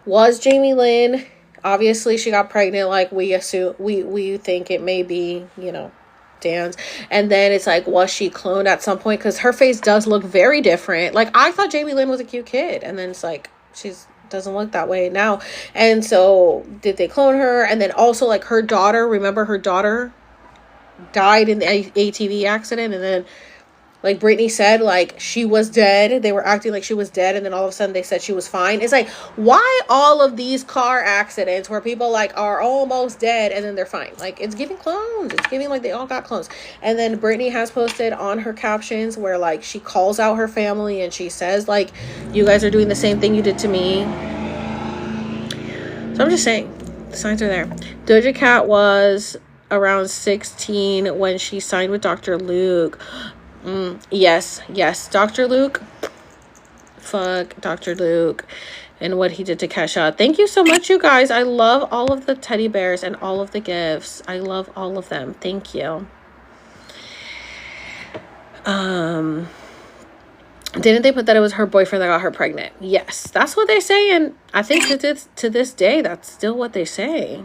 was Jamie Lynn... Obviously, she got pregnant, like, we assume, we think it may be, you know, Dan's. And then it's like, was she cloned at some point? Because her face does look very different. Like, I thought Jamie Lynn was a cute kid. And then it's like, she's doesn't look that way now. And so, did they clone her? And then also, like, her daughter, remember her daughter died in the ATV accident? And then, like Britney said, like, she was dead. They were acting like she was dead, and then all of a sudden they said she was fine. It's like, why all of these car accidents where people, like, are almost dead and then they're fine? Like, it's giving clones. It's giving, like, they all got clones. And then Britney has posted on her captions where, like, she calls out her family and she says, like, you guys are doing the same thing you did to me. So I'm just saying, the signs are there. Doja Cat was around 16 when she signed with Dr. Luke. Yes, Dr. Luke. Fuck Dr. Luke and what he did to Kesha. Thank you so much, you guys. I love all of the teddy bears and all of the gifts. I love all of them. Thank you. Didn't they put that it was her boyfriend that got her pregnant? Yes, that's what they say, and I think to this day, that's still what they say.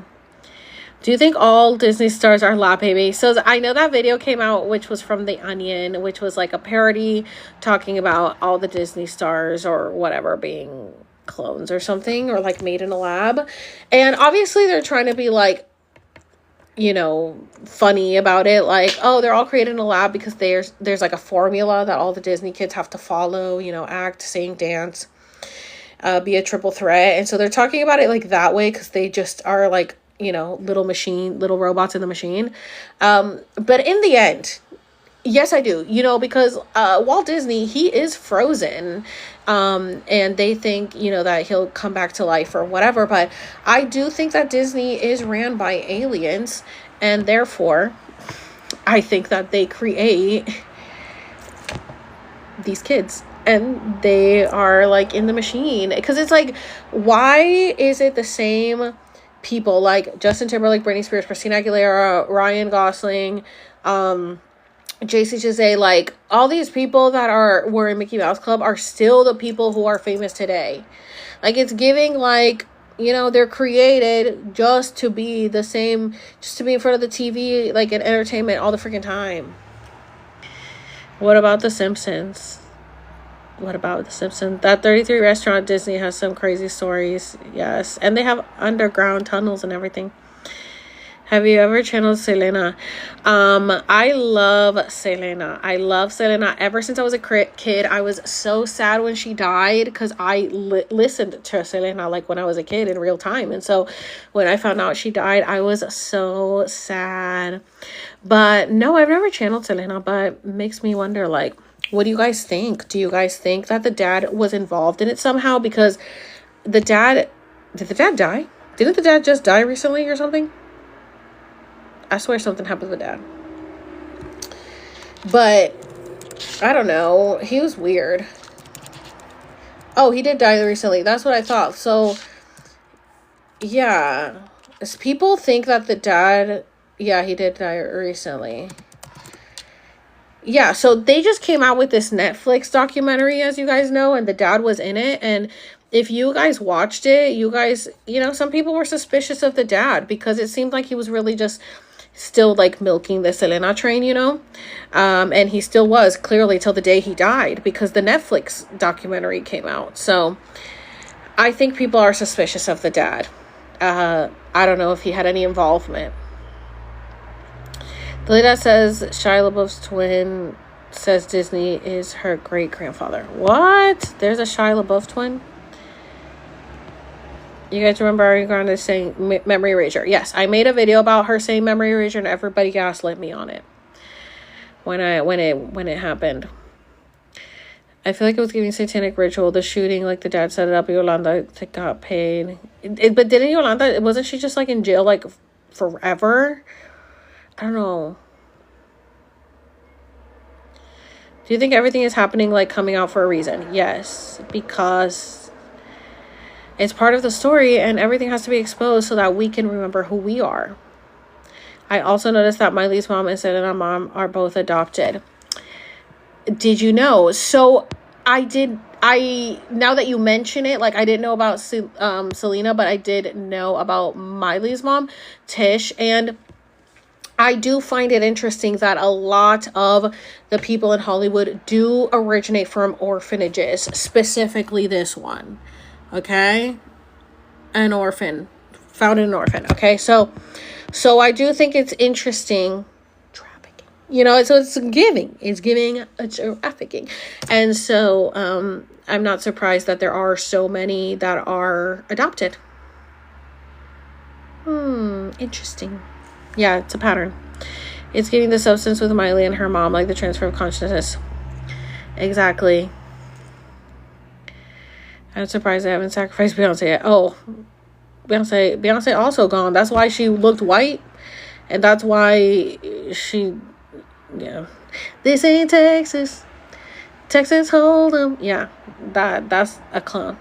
Do you think all Disney stars are lap babies? So I know that video came out, which was from The Onion, which was like a parody talking about all the Disney stars or whatever being clones or something, or like made in a lab. And obviously they're trying to be like, you know, funny about it. Like, oh, they're all created in a lab because there's like a formula that all the Disney kids have to follow, you know, act, sing, dance, be a triple threat. And so they're talking about it like that way because they just are like, you know, little robots in the machine. But in the end, yes, I do, you know, because Walt Disney, he is frozen. And they think, you know, that he'll come back to life or whatever. But I do think that Disney is ran by aliens. And therefore, I think that they create these kids. And they are like in the machine. Because it's like, why is it the same people like Justin Timberlake, Britney Spears, Christina Aguilera, Ryan Gosling, JC Chasez, like all these people that were in Mickey Mouse Club are still the people who are famous today. Like, it's giving like, you know, they're created just to be the same, just to be in front of the TV, like in entertainment all the freaking time. What about The Simpsons? That 33 restaurant Disney has some crazy stories. Yes. And they have underground tunnels and everything. Have you ever channeled Selena? I love Selena. Ever since I was a kid, I was so sad when she died because I listened to Selena like when I was a kid in real time. And so when I found out she died, I was so sad. But no, I've never channeled Selena, but it makes me wonder, like, what do you guys think? Do you guys think that the dad was involved in it somehow? Because did the dad die? Didn't the dad just die recently or something? I swear something happened to the dad. But I don't know. He was weird. Oh, he did die recently. That's what I thought. So, yeah. People think that the dad... Yeah, he did die recently. Yeah, so they just came out with this Netflix documentary, as you guys know, and the dad was in it. And if you guys watched it, you guys, you know, some people were suspicious of the dad because it seemed like he was really just still like milking the Selena train, you know. And he still was, clearly, till the day he died because the Netflix documentary came out. So I think people are suspicious of the dad. I don't know if he had any involvement. The lady that says Shia LaBeouf's twin says Disney is her great-grandfather. What? There's a Shia LaBeouf twin? You guys remember Ariana Grande saying memory erasure? Yes, I made a video about her saying memory erasure and everybody gaslit me on it when it happened. I feel like it was giving satanic ritual. The shooting, like the dad set it up. Yolanda got paid. But didn't Yolanda? Wasn't she just like in jail like forever? I don't know. Do you think everything is happening like coming out for a reason? Yes, because it's part of the story and everything has to be exposed so that we can remember who we are. I also noticed that Miley's mom and Selena mom are both adopted. Did you know? So now that you mention it, like I didn't know about Selena, but I did know about Miley's mom, Tish, and I do find it interesting that a lot of the people in Hollywood do originate from orphanages, specifically this one. Okay? An orphan. Found in an orphan. Okay? So I do think it's interesting. Trafficking. So it's giving a trafficking. And so I'm not surprised that there are so many that are adopted. Interesting. Yeah, it's a pattern. It's giving the substance with Miley and her mom, like the transfer of consciousness. Exactly. I'm surprised they haven't sacrificed Beyonce yet. Oh, Beyonce also gone. That's why she looked white. And that's why this ain't Texas. Texas Hold'em. Yeah, that's a clown.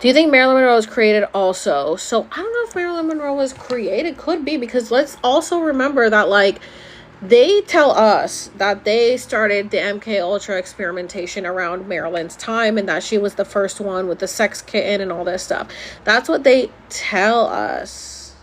Do you think Marilyn Monroe was created also? So I don't know if Marilyn Monroe was created. Could be, because let's also remember that like they tell us that they started the MK Ultra experimentation around Marilyn's time and that she was the first one with the sex kitten and all this stuff. That's what they tell us.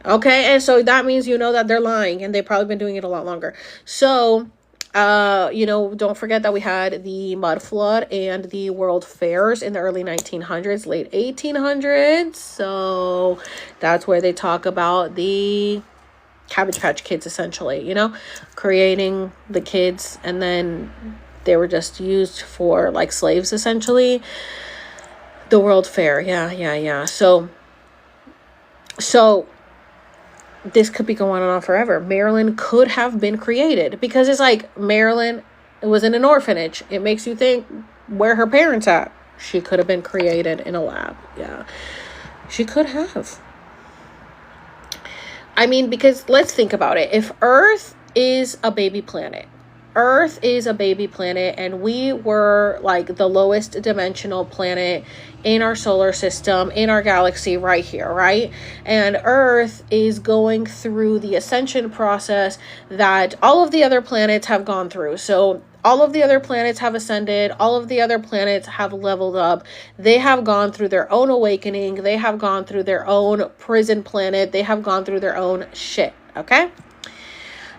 Okay, and so that means that they're lying and they've probably been doing it a lot longer. So don't forget that we had the mud flood and the world fairs in the early 1900s, late 1800s. So that's where they talk about the Cabbage Patch Kids, essentially, creating the kids, and then they were just used for like slaves, essentially. The world fair. Yeah. So this could be going on forever. Marilyn could have been created because it's like Marilyn was in an orphanage. It makes you think, where her parents at? She could have been created in a lab. Yeah, she could have. I mean, because let's think about it. If Earth is a baby planet, and we were like the lowest dimensional planet in our solar system, in our galaxy right here, right? And Earth is going through the ascension process that all of the other planets have gone through. So all of the other planets have ascended. All of the other planets have leveled up. They have gone through their own awakening. They have gone through their own prison planet. They have gone through their own shit, okay?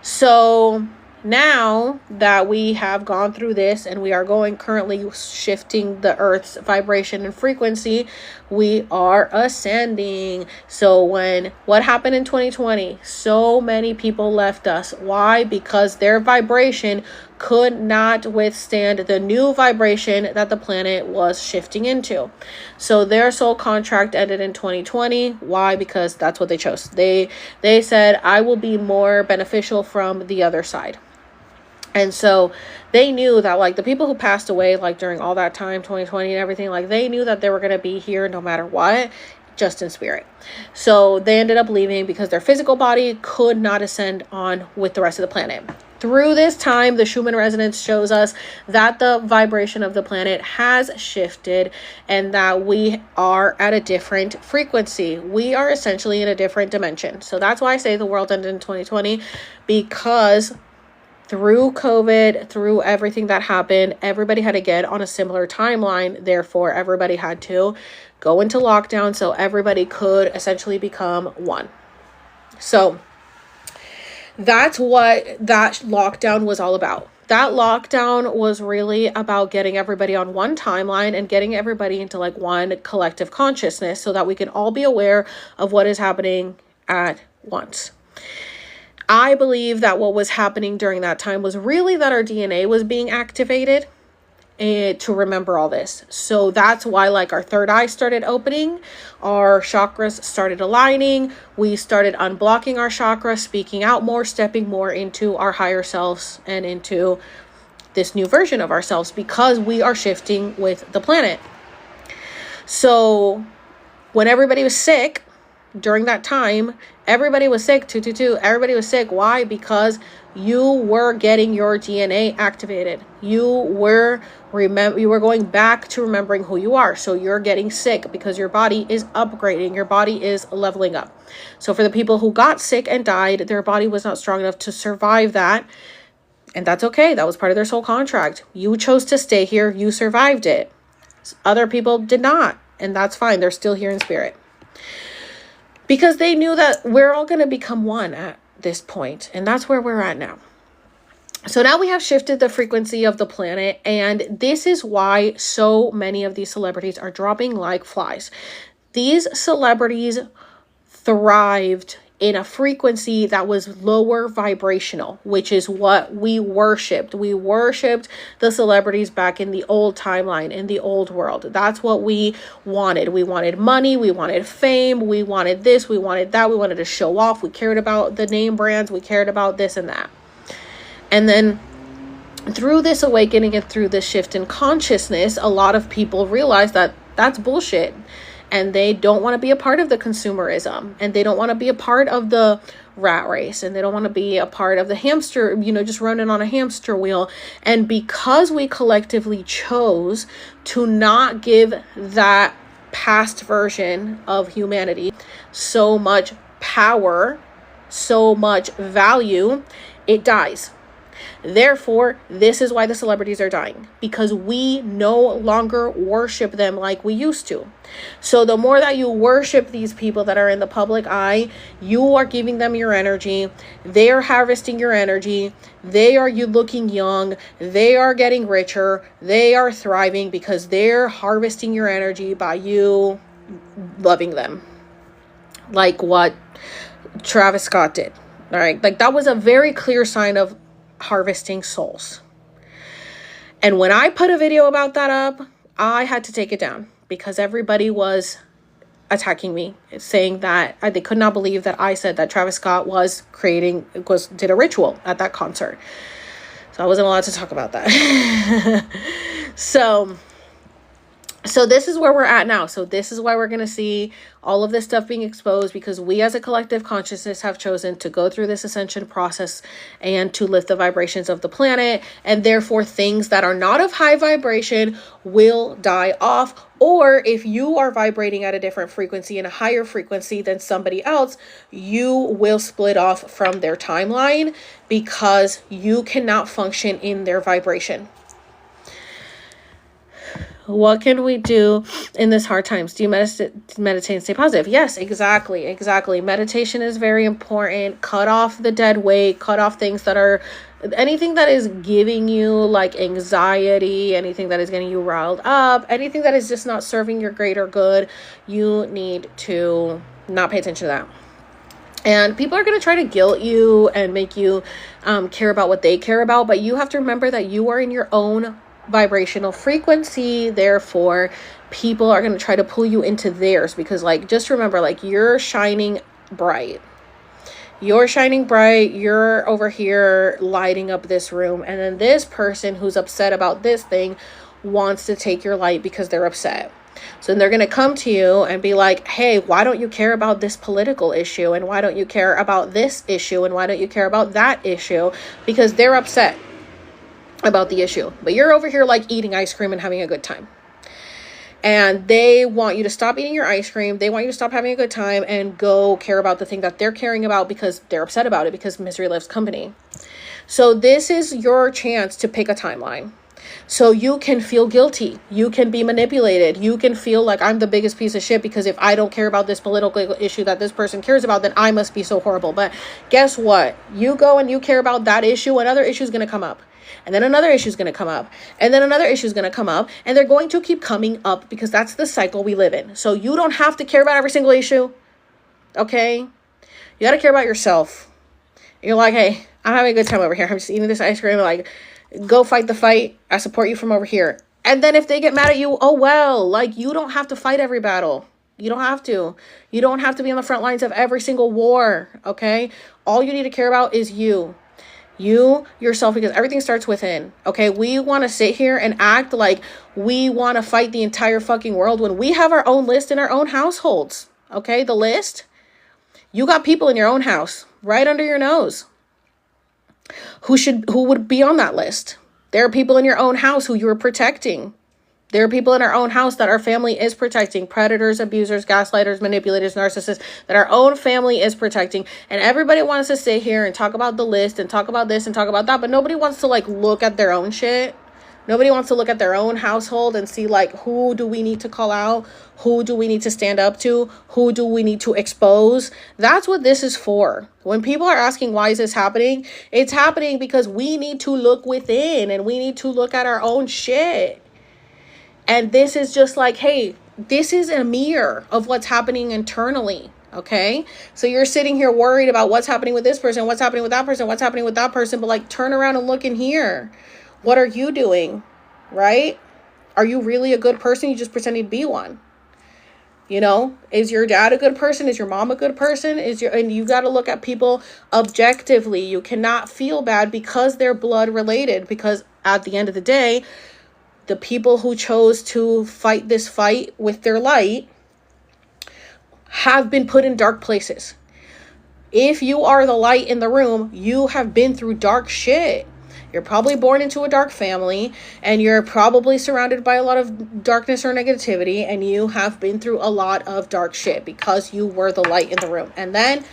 So now that we have gone through this and we are currently shifting the Earth's vibration and frequency, we are ascending. So what happened in 2020? So many people left us. Why? Because their vibration could not withstand the new vibration that the planet was shifting into. So their soul contract ended in 2020. Why? Because that's what they chose. They said, I will be more beneficial from the other side. And so they knew that like the people who passed away like during all that time, 2020 and everything, like they knew that they were going to be here no matter what, just in spirit. So they ended up leaving because their physical body could not ascend on with the rest of the planet. Through this time, the Schumann resonance shows us that the vibration of the planet has shifted and that we are at a different frequency. We are essentially in a different dimension. So that's why I say the world ended in 2020, because through COVID, through everything that happened, everybody had to get on a similar timeline. Therefore, everybody had to go into lockdown so everybody could essentially become one. So that's what that lockdown was all about. That lockdown was really about getting everybody on one timeline and getting everybody into like one collective consciousness so that we can all be aware of what is happening at once. I believe that what was happening during that time was really that our DNA was being activated to remember all this. So that's why like our third eye started opening, our chakras started aligning, we started unblocking our chakras, speaking out more, stepping more into our higher selves and into this new version of ourselves, because we are shifting with the planet. So when everybody was sick during that time, everybody was sick. 222. Everybody was sick. Why? Because you were getting your DNA activated. You were going back to remembering who you are. So you're getting sick because your body is upgrading. Your body is leveling up. So for the people who got sick and died, their body was not strong enough to survive that. And that's okay. That was part of their soul contract. You chose to stay here. You survived it. Other people did not. And that's fine. They're still here in spirit. Because they knew that we're all going to become one at this point. And that's where we're at now. So now we have shifted the frequency of the planet. And this is why so many of these celebrities are dropping like flies. These celebrities thrived in a frequency that was lower vibrational, which is what we worshipped. We worshipped the celebrities back in the old timeline, in the old world. That's what we wanted. We wanted money, we wanted fame, we wanted this, we wanted that, we wanted to show off, we cared about the name brands, we cared about this and that. And then through this awakening and through this shift in consciousness, a lot of people realize that that's bullshit. And they don't want to be a part of the consumerism, and they don't want to be a part of the rat race, and they don't want to be a part of the hamster, just running on a hamster wheel. And because we collectively chose to not give that past version of humanity so much power, so much value, it dies. Therefore, this is why the celebrities are dying, because we no longer worship them like we used to. So the more that you worship these people that are in the public eye, you are giving them your energy. They are harvesting your energy. You looking young. They are getting richer. They are thriving because they're harvesting your energy by you loving them. Like what Travis Scott did. All right. Like that was a very clear sign of harvesting souls. And when I put a video about that up, I had to take it down because everybody was attacking me, saying that they could not believe that I said that Travis Scott did a ritual at that concert. So I wasn't allowed to talk about that. So this is where we're at now. So this is why we're going to see all of this stuff being exposed, because we as a collective consciousness have chosen to go through this ascension process and to lift the vibrations of the planet. And therefore things that are not of high vibration will die off. Or if you are vibrating at a different frequency and a higher frequency than somebody else, you will split off from their timeline because you cannot function in their vibration. What can we do in this hard times? Do you meditate and stay positive? Yes, exactly. Meditation is very important. Cut off the dead weight. Cut off anything that is giving you like anxiety, anything that is getting you riled up, anything that is just not serving your greater good. You need to not pay attention to that. And people are going to try to guilt you and make you care about what they care about. But you have to remember that you are in your own vibrational frequency. Therefore, people are going to try to pull you into theirs because just remember, you're shining bright. You're shining bright. You're over here lighting up this room. And then this person who's upset about this thing wants to take your light because they're upset. So they're going to come to you and be like, hey, why don't you care about this political issue? And why don't you care about this issue? And why don't you care about that issue? Because they're upset about the issue, but you're over here eating ice cream and having a good time, and they want you to stop eating your ice cream. They want you to stop having a good time and go care about the thing that they're caring about because they're upset about it, because misery loves company. So this is your chance to pick a timeline so you can feel guilty. You can be manipulated. You can feel like I'm the biggest piece of shit because if I don't care about this political issue that this person cares about, then I must be so horrible. But guess what? You go and you care about that issue, another issue is going to come up. And then another issue is going to come up. And then another issue is going to come up. And they're going to keep coming up because that's the cycle we live in. So you don't have to care about every single issue. Okay? You got to care about yourself. You're like, hey, I'm having a good time over here. I'm just eating this ice cream. Like, go fight the fight. I support you from over here. And then if they get mad at you, oh, well, like, you don't have to fight every battle. You don't have to. You don't have to be on the front lines of every single war, okay? All you need to care about is you. You, yourself, because everything starts within, okay? We want to sit here and act like we want to fight the entire fucking world when we have our own list in our own households, okay? The list, you got people in your own house right under your nose who would be on that list. There are people in your own house who you are protecting. There are people in our own house that our family is protecting. Predators, abusers, gaslighters, manipulators, narcissists that our own family is protecting. And everybody wants to sit here and talk about the list and talk about this and talk about that. But nobody wants to like look at their own shit. Nobody wants to look at their own household and see like, who do we need to call out? Who do we need to stand up to? Who do we need to expose? That's what this is for. When people are asking, why is this happening? It's happening because we need to look within and we need to look at our own shit. And this is just like, hey, this is a mirror of what's happening internally, okay? So you're sitting here worried about what's happening with this person, what's happening with that person, what's happening with that person, but like turn around and look in here. What are you doing, right? Are you really a good person? You just pretending to be one. You know, is your dad a good person? Is your mom a good person? And you got to look at people objectively. You cannot feel bad because they're blood related, because at the end of the day, the people who chose to fight this fight with their light have been put in dark places. If you are the light in the room, you have been through dark shit. You're probably born into a dark family and you're probably surrounded by a lot of darkness or negativity, and you have been through a lot of dark shit because you were the light in the room. And then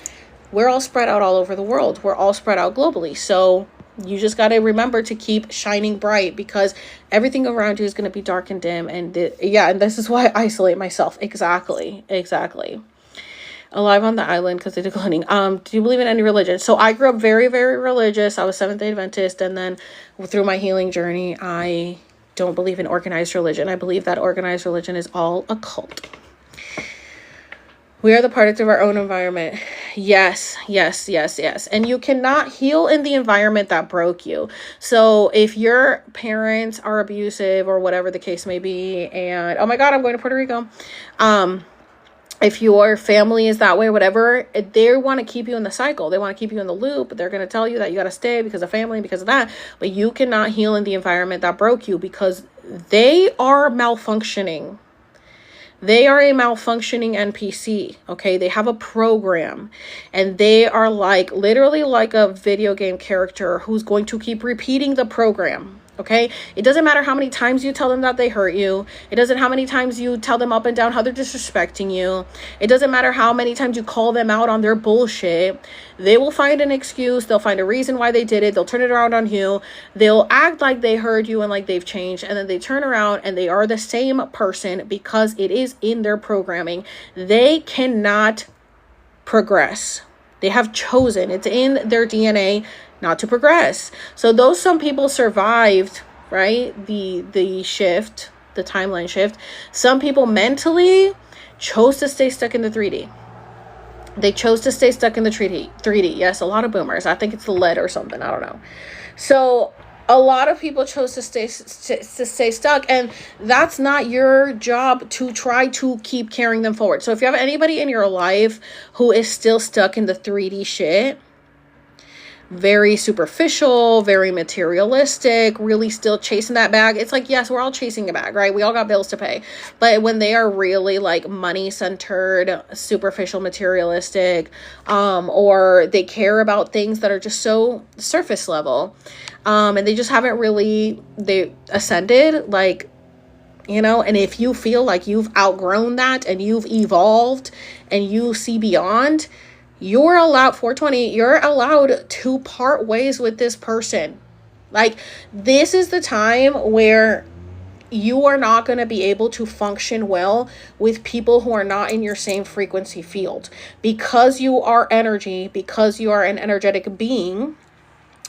we're all spread out all over the world. We're all spread out globally. So you just got to remember to keep shining bright, because everything around you is going to be dark and dim. And and this is why I isolate myself. Exactly. Alive on the island because they're declining. Do you believe in any religion? So I grew up very, very religious. I was Seventh-day Adventist. And then through my healing journey, I don't believe in organized religion. I believe that organized religion is all a cult. We are the product of our own environment. Yes. And you cannot heal in the environment that broke you. So if your parents are abusive or whatever the case may be, and oh my God, I'm going to Puerto Rico. If your family is that way or whatever, they want to keep you in the cycle. They want to keep you in the loop. They're going to tell you that you got to stay because of family, because of that. But you cannot heal in the environment that broke you, because they are malfunctioning. They are a malfunctioning NPC, okay? They have a program, and they are like literally like a video game character who's going to keep repeating the program, okay? It doesn't matter how many times you tell them that they hurt you. It doesn't how many times you tell them up and down how they're disrespecting you. It doesn't matter how many times you call them out on their bullshit. They will find an excuse. They'll find a reason why they did it. They'll turn it around on you. They'll act like they heard you and like they've changed. And then they turn around and they are the same person because it is in their programming. They cannot progress. They have chosen. It's in their DNA not to progress. So those some people survived, right? The shift, the timeline shift. Some people mentally chose to stay stuck in the 3D. They chose to stay stuck in the 3D. Yes, a lot of boomers. I think it's the lead or something. I don't know. So a lot of people chose to stay stuck, and that's not your job to try to keep carrying them forward. So if you have anybody in your life who is still stuck in the 3D shit, very superficial, very materialistic, really still chasing that bag. It's like, yes, we're all chasing a bag, right? We all got bills to pay. But when they are really like money centered, superficial, materialistic, or they care about things that are just so surface level, and they just haven't really, they ascended, like, you know, and if you feel like you've outgrown that and you've evolved and you see beyond, you're allowed, 420, you're allowed to part ways with this person. Like, this is the time where you are not going to be able to function well with people who are not in your same frequency field. Because you are energy, because you are an energetic being,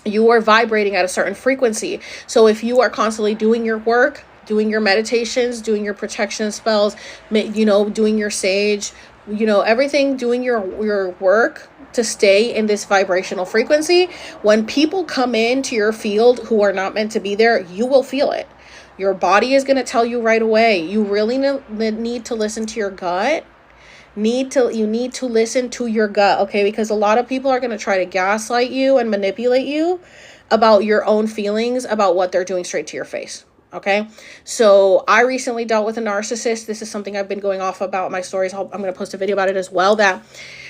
you are vibrating at a certain frequency. So if you are constantly doing your work, doing your meditations, doing your protection spells, you know, doing your sage, you know, everything, doing your work to stay in this vibrational frequency. When people come into your field who are not meant to be there, you will feel it. Your body is going to tell you right away. You really need to listen to your gut. You need to listen to your gut, okay? Because a lot of people are going to try to gaslight you and manipulate you about your own feelings, about what they're doing straight to your face. Okay. So I recently dealt with a narcissist. This is something I've been going off about in my stories. I'm going to post a video about it as well, that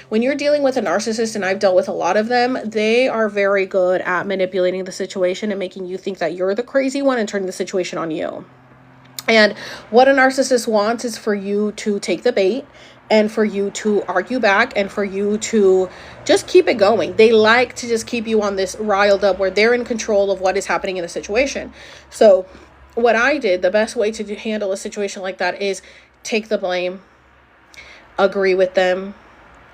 when you're dealing with a narcissist, and I've dealt with a lot of them, they are very good at manipulating the situation and making you think that you're the crazy one and turning the situation on you. And what a narcissist wants is for you to take the bait and for you to argue back and for you to just keep it going. They like to just keep you on this riled up where they're in control of what is happening in the situation. So what I did, the best way to handle a situation like that is take the blame, agree with them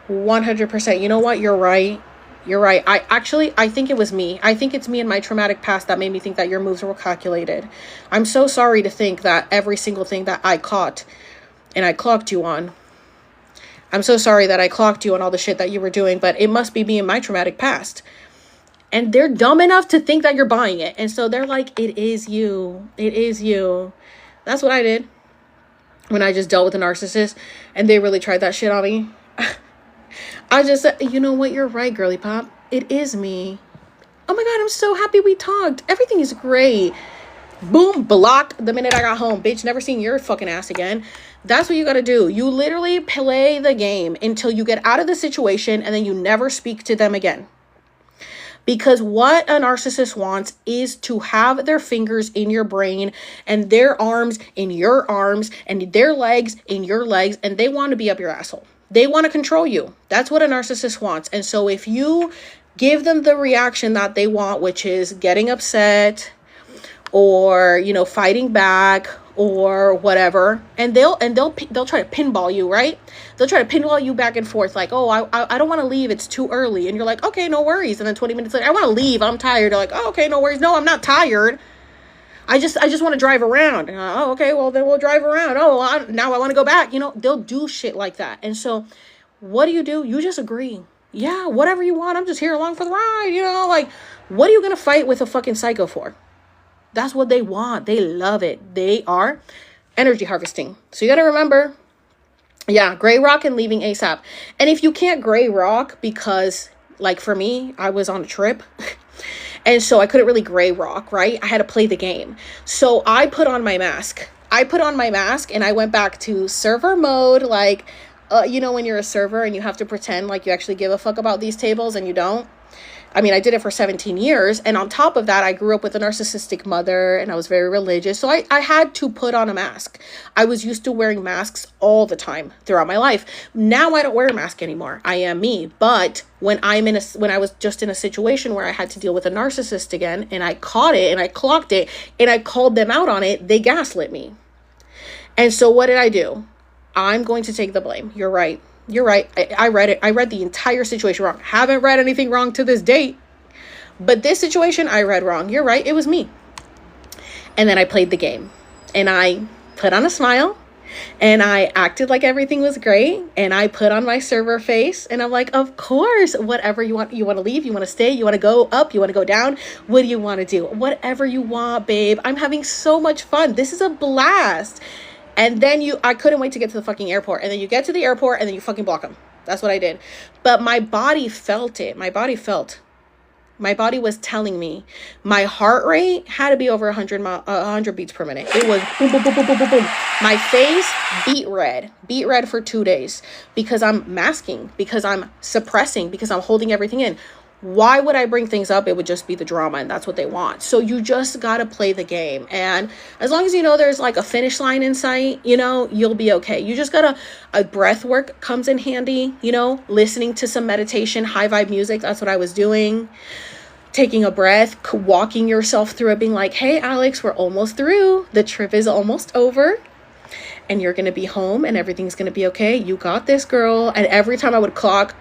100%. You know what? You're right. You're right. I think it was me. I think it's me and my traumatic past that made me think that your moves were calculated. I'm so sorry to think that every single thing that I caught and I clocked you on. I'm so sorry that I clocked you on all the shit that you were doing, but it must be me and my traumatic past. And they're dumb enough to think that you're buying it. And so they're like, it is you. It is you. That's what I did when I just dealt with a narcissist and they really tried that shit on me. I just said, you know what? You're right, girly pop. It is me. Oh my God, I'm so happy we talked. Everything is great. Boom, blocked the minute I got home. Bitch, never seen your fucking ass again. That's what you got to do. You literally play the game until you get out of the situation and then you never speak to them again. Because what a narcissist wants is to have their fingers in your brain and their arms in your arms and their legs in your legs, and they want to be up your asshole. They want to control you. That's what a narcissist wants. And so if you give them the reaction that they want, which is getting upset or, you know, fighting back or whatever, and they'll try to pinball you, right? They'll try to pinball you back and forth like, oh, I don't want to leave, it's too early. And you're like, okay, no worries. And then 20 minutes later, I want to leave, I'm tired. They're like, oh, okay, no worries. No, I'm not tired. I just want to drive around. Oh, okay, well then we'll drive around. Oh, well, now I want to go back. You know, they'll do shit like that. And so what do? You just agree. Yeah, whatever you want. I'm just here along for the ride. You know, like, what are you going to fight with a fucking psycho for? That's what they want. They love it. They are energy harvesting. So you got to remember, yeah, gray rock and leaving ASAP. And if you can't gray rock because, like for me, I was on a trip and so I couldn't really gray rock, right? I had to play the game. So I put on my mask. And I went back to server mode. Like, you know, when you're a server and you have to pretend like you actually give a fuck about these tables and you don't. I mean, I did it for 17 years. And on top of that, I grew up with a narcissistic mother and I was very religious. So I had to put on a mask. I was used to wearing masks all the time throughout my life. Now I don't wear a mask anymore. I am me. But when I was just in a situation where I had to deal with a narcissist again and I caught it and I clocked it and I called them out on it, they gaslit me. And so what did I do? I'm going to take the blame. You're right. You're right. I read it. I read the entire situation wrong. Haven't read anything wrong to this date. But this situation I read wrong. You're right. It was me. And then I played the game. And I put on a smile. And I acted like everything was great. And I put on my server face. And I'm like, of course, whatever you want. You want to leave? You want to stay? You want to go up? You want to go down? What do you want to do? Whatever you want, babe. I'm having so much fun. This is a blast. And then I couldn't wait to get to the fucking airport. And then you get to the airport and then you fucking block them. That's what I did. But my body felt it. My body was telling me. My heart rate had to be over 100 beats per minute. It was boom, boom, boom, boom, boom, boom, boom. My face beat red for 2 days because I'm masking, because I'm suppressing, because I'm holding everything in. Why would I bring things up? It would just be the drama, and that's what they want. So you just got to play the game. And as long as you know there's like a finish line in sight, you know, you'll be okay. You just got a breath work comes in handy, you know, listening to some meditation, high vibe music. That's what I was doing. Taking a breath, walking yourself through it, being like, hey, Alex, we're almost through. The trip is almost over. And you're going to be home and everything's going to be okay. You got this, girl. And every time I would clock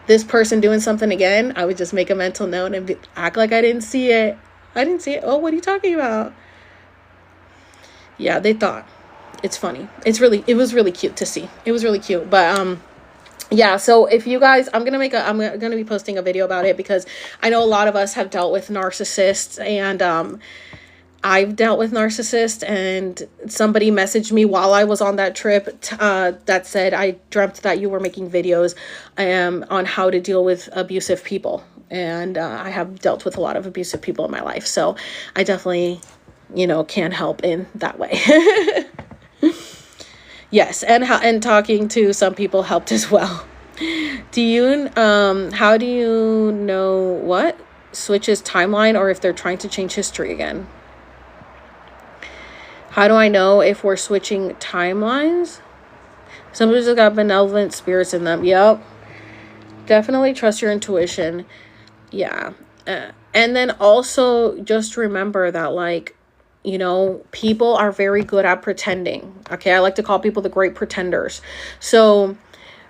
this person doing something again, I would just make a mental note and act like I didn't see it. I didn't see it. Oh, what are you talking about? Yeah, they thought. It's funny. It was really cute to see. It was really cute. But yeah, so if you guys, I'm gonna be posting a video about it, because I know a lot of us have dealt with narcissists, and I've dealt with narcissists, and somebody messaged me while I was on that trip that said, I dreamt that you were making videos on how to deal with abusive people. And I have dealt with a lot of abusive people in my life. So I definitely, can help in that way. Yes, and talking to some people helped as well. How do you know what switches timeline, or if they're trying to change history again? How do I know if we're switching timelines? Somebody's got benevolent spirits in them. Yep. Definitely trust your intuition. Yeah. And then also just remember that, people are very good at pretending. Okay. I like to call people the great pretenders. So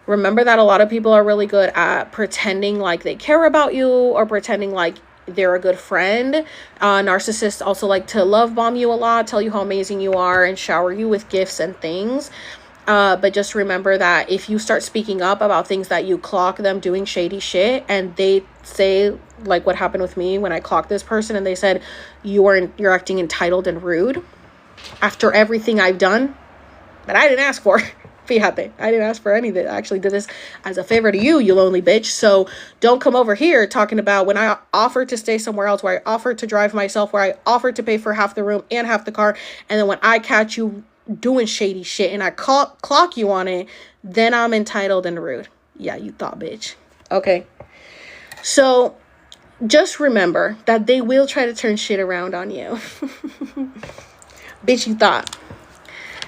remember that a lot of people are really good at pretending like they care about you, or pretending like they're a good friend. Narcissists also like to love bomb you a lot, tell you how amazing you are, and shower you with gifts and things. But just remember that if you start speaking up about things that you clock them doing shady shit, and they say, like what happened with me when I clocked this person, and they said, you're acting entitled and rude after everything I've done that I didn't ask for. Fíjate, I didn't ask for anything. I actually did this as a favor to you, you lonely bitch. So don't come over here talking about when I offered to stay somewhere else, where I offered to drive myself, where I offered to pay for half the room and half the car. And then when I catch you doing shady shit and I clock you on it, then I'm entitled and rude. Yeah, you thought, bitch. Okay. So just remember that they will try to turn shit around on you. Bitch, you thought.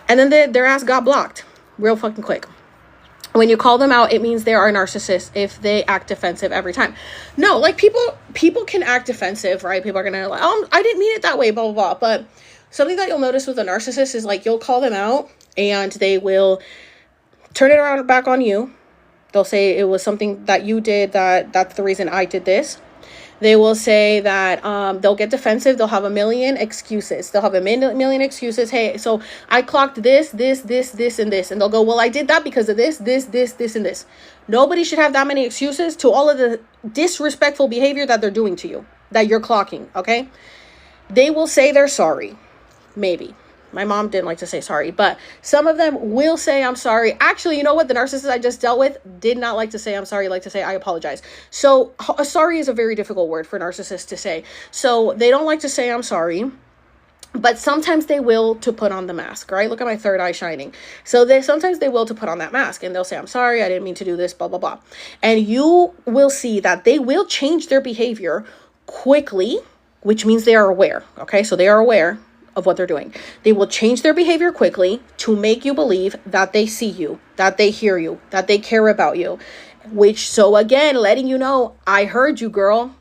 And then their ass got blocked real fucking quick. When you call them out, it means they are a narcissist if they act defensive every time. No, like people can act defensive, right? People are gonna I didn't mean it that way, blah, blah, blah. But something that you'll notice with a narcissist is you'll call them out and they will turn it around back on you. They'll say it was something that you did, that's the reason I did this. They will say that they'll get defensive. They'll have a million excuses. They'll have a million excuses. Hey, so I clocked this, and this. And they'll go, well, I did that because of this, and this. Nobody should have that many excuses to all of the disrespectful behavior that they're doing to you, that you're clocking, okay? They will say they're sorry. Maybe. My mom didn't like to say sorry, but some of them will say, I'm sorry. Actually, you know what? The narcissist I just dealt with did not like to say, I'm sorry, like to say, I apologize. So sorry is a very difficult word for narcissists to say. So they don't like to say, I'm sorry, but sometimes they will to put on the mask, right? Look at my third eye shining. So sometimes they will to put on that mask, and they'll say, I'm sorry, I didn't mean to do this, blah, blah, blah. And you will see that they will change their behavior quickly, which means they are aware. Okay. So they are aware of what they're doing. They will change their behavior quickly to make you believe that they see you, that they hear you, that they care about you, so again, letting you know, I heard you, girl.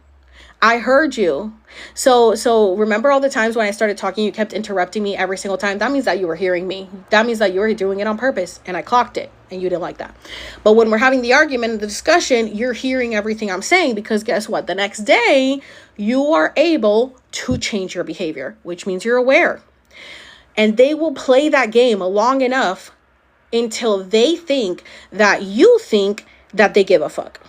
I heard you. So remember all the times when I started talking, you kept interrupting me every single time. That means that you were hearing me. That means that you were doing it on purpose, and I clocked it, and you didn't like that. But when we're having the argument and the discussion, you're hearing everything I'm saying, because guess what? The next day, you are able to change your behavior, which means you're aware. And they will play that game long enough until they think that you think that they give a fuck.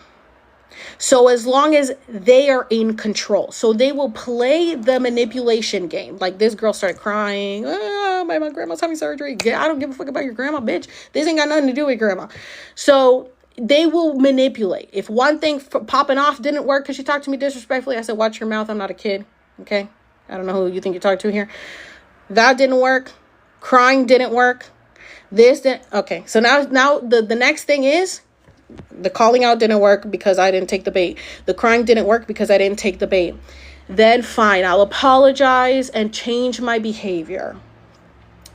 So as long as they are in control, so they will play the manipulation game. Like this girl started crying. Oh, my grandma's having surgery. Yeah, I don't give a fuck about your grandma, bitch. This ain't got nothing to do with grandma. So they will manipulate. If one thing popping off didn't work because she talked to me disrespectfully, I said, watch your mouth. I'm not a kid. Okay. I don't know who you think you're talking to here. That didn't work. Crying didn't work. This didn't. Okay. So now the next thing is, the calling out didn't work because I didn't take the bait. The crying didn't work because I didn't take the bait. Then fine, I'll apologize and change my behavior.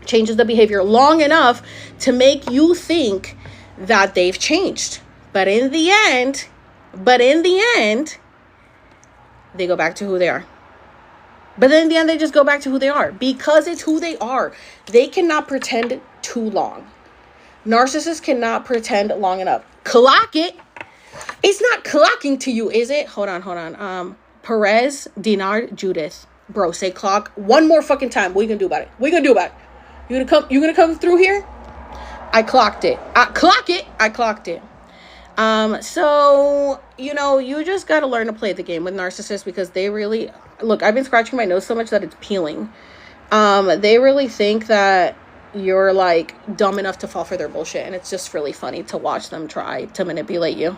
Changes the behavior long enough to make you think that they've changed. But in the end, they go back to who they are. But then in the end, they just go back to who they are because it's who they are. They cannot pretend too long. Narcissists cannot pretend long enough. Clock it. It's not clocking to you, is it? Hold on. Perez, Dinar, Judith. Bro, say clock one more fucking time. What are you gonna do about it? You gonna come through here? I clocked it. I clocked it. So, you know, you just got to learn to play the game with narcissists because they really, look, I've been scratching my nose so much that it's peeling. They really think that you're like dumb enough to fall for their bullshit. And it's just really funny to watch them try to manipulate you.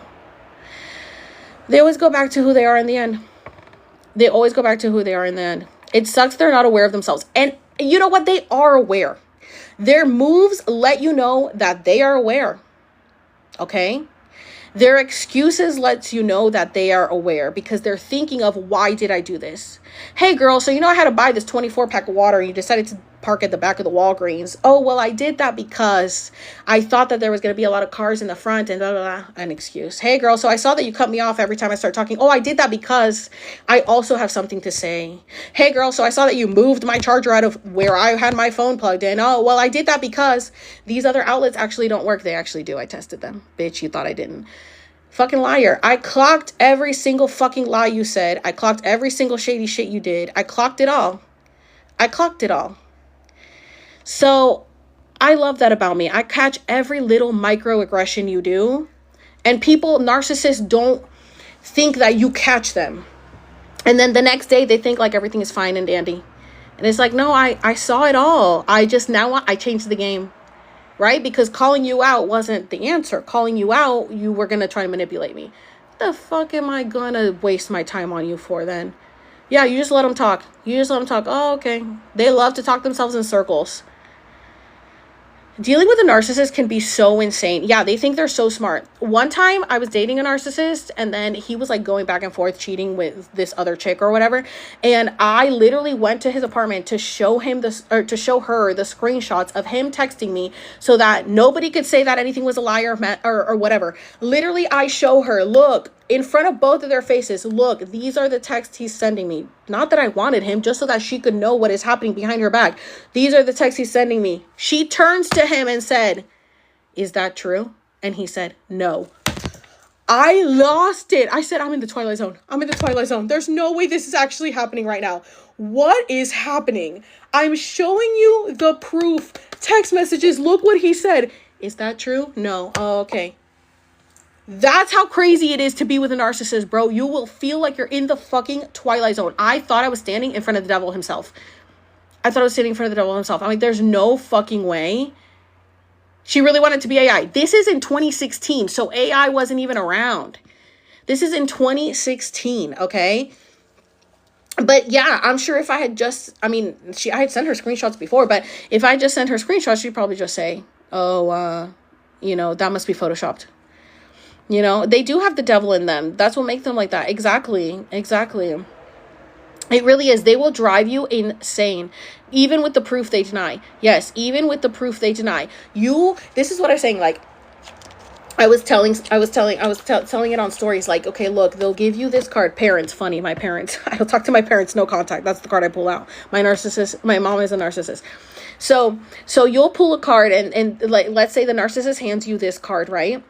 They always go back to who they are in the end. They always go back to who they are in the end. It sucks they're not aware of themselves. And you know what? They are aware. Their moves let you know that they are aware. Okay? Their excuses lets you know that they are aware because they're thinking of, why did I do this? Hey girl, so you know I had to buy this 24-pack of water and you decided to park at the back of the Walgreens. Oh, well, I did that because I thought that there was going to be a lot of cars in the front and blah, blah, blah. An excuse. Hey girl, so I saw that you cut me off every time I start talking. Oh, I did that because I also have something to say. Hey girl, so I saw that you moved my charger out of where I had my phone plugged in. Oh, well, I did that because these other outlets actually don't work. They actually do. I tested them. Bitch, you thought I didn't. Fucking liar. I clocked every single fucking lie you said. I clocked every single shady shit you did. I clocked it all. I clocked it all. So I love that about me. I catch every little microaggression you do. And people, narcissists, don't think that you catch them. And then the next day they think like everything is fine and dandy. And it's like, no, I saw it all. I changed the game. Right? Because calling you out wasn't the answer. Calling you out, you were going to try to manipulate me. The fuck am I going to waste my time on you for then? Yeah, you just let them talk. You just let them talk. Oh, okay. They love to talk themselves in circles. Dealing with a narcissist can be so insane. Yeah, they think they're so smart. One time I was dating a narcissist and then he was like going back and forth cheating with this other chick or whatever. And I literally went to his apartment to show him this, or to show her the screenshots of him texting me so that nobody could say that anything was a lie or whatever. Literally, I show her, look, in front of both of their faces, look, these are the texts he's sending me. Not that I wanted him, just so that she could know what is happening behind her back. These are the texts he's sending me. She turns to him and said, is that true? And he said, no. I lost it. I said, I'm in the Twilight Zone. I'm in the Twilight Zone. There's no way this is actually happening right now. What is happening? I'm showing you the proof. Text messages. Look what he said. Is that true? No. Oh, okay. That's how crazy it is to be with a narcissist, bro. You will feel like you're in the fucking Twilight Zone. I thought I was standing in front of the devil himself. I'm like, there's no fucking way. She really wanted to be AI. This is in 2016, so AI wasn't even around. This is in 2016, okay? But yeah, I'm sure if I had just, I had sent her screenshots before, but if I just sent her screenshots, she'd probably just say, oh, that must be photoshopped. You know, they do have the devil in them. That's what makes them like that. Exactly. It really is. They will drive you insane, even with the proof they deny. Yes, even with the proof they deny. This is what I'm saying. Like, I was telling it on stories. Like, okay, look, they'll give you this card. Parents, funny, my parents. I'll talk to my parents, no contact. That's the card I pull out. My mom is a narcissist. So you'll pull a card and like, let's say the narcissist hands you this card, right?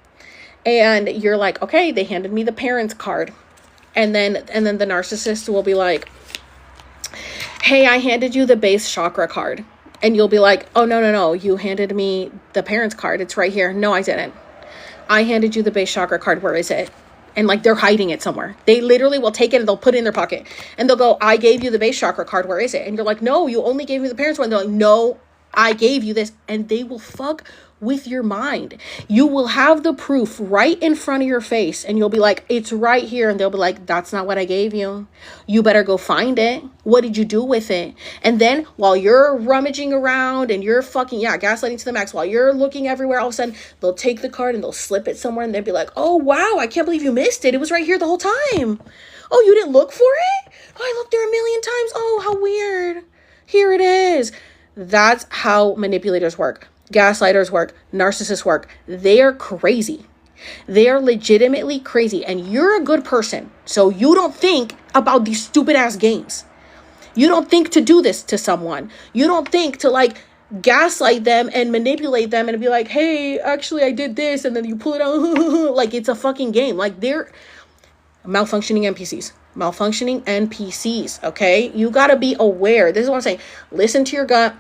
And you're like, okay, they handed me the parents card. And then the narcissist will be like, hey, I handed you the base chakra card. And you'll be like, oh, no, you handed me the parents card. It's right here. No, I didn't. I handed you the base chakra card. Where is it? And like, they're hiding it somewhere. They literally will take it and they'll put it in their pocket. And they'll go, I gave you the base chakra card. Where is it? And you're like, no, you only gave me the parents one. They're like, no, I gave you this. And they will fuck with your mind. You will have the proof right in front of your face and you'll be like, it's right here. And they'll be like, that's not what I gave you. You better go find it. What did you do with it? And then while you're rummaging around and you're gaslighting to the max, while you're looking everywhere, all of a sudden they'll take the card and they'll slip it somewhere and they'll be like, oh wow, I can't believe you missed it. It was right here the whole time. Oh, you didn't look for it? Oh, I looked there a million times. Oh, how weird. Here it is. That's how manipulators work. Gaslighters work, narcissists work. They are crazy. They are legitimately crazy. And you're a good person. So you don't think about these stupid ass games. You don't think to do this to someone. You don't think to like gaslight them and manipulate them and be like, hey, actually I did this. And then you pull it out like it's a fucking game. Like they're malfunctioning NPCs. Okay. You got to be aware. This is what I'm saying. Listen to your gut.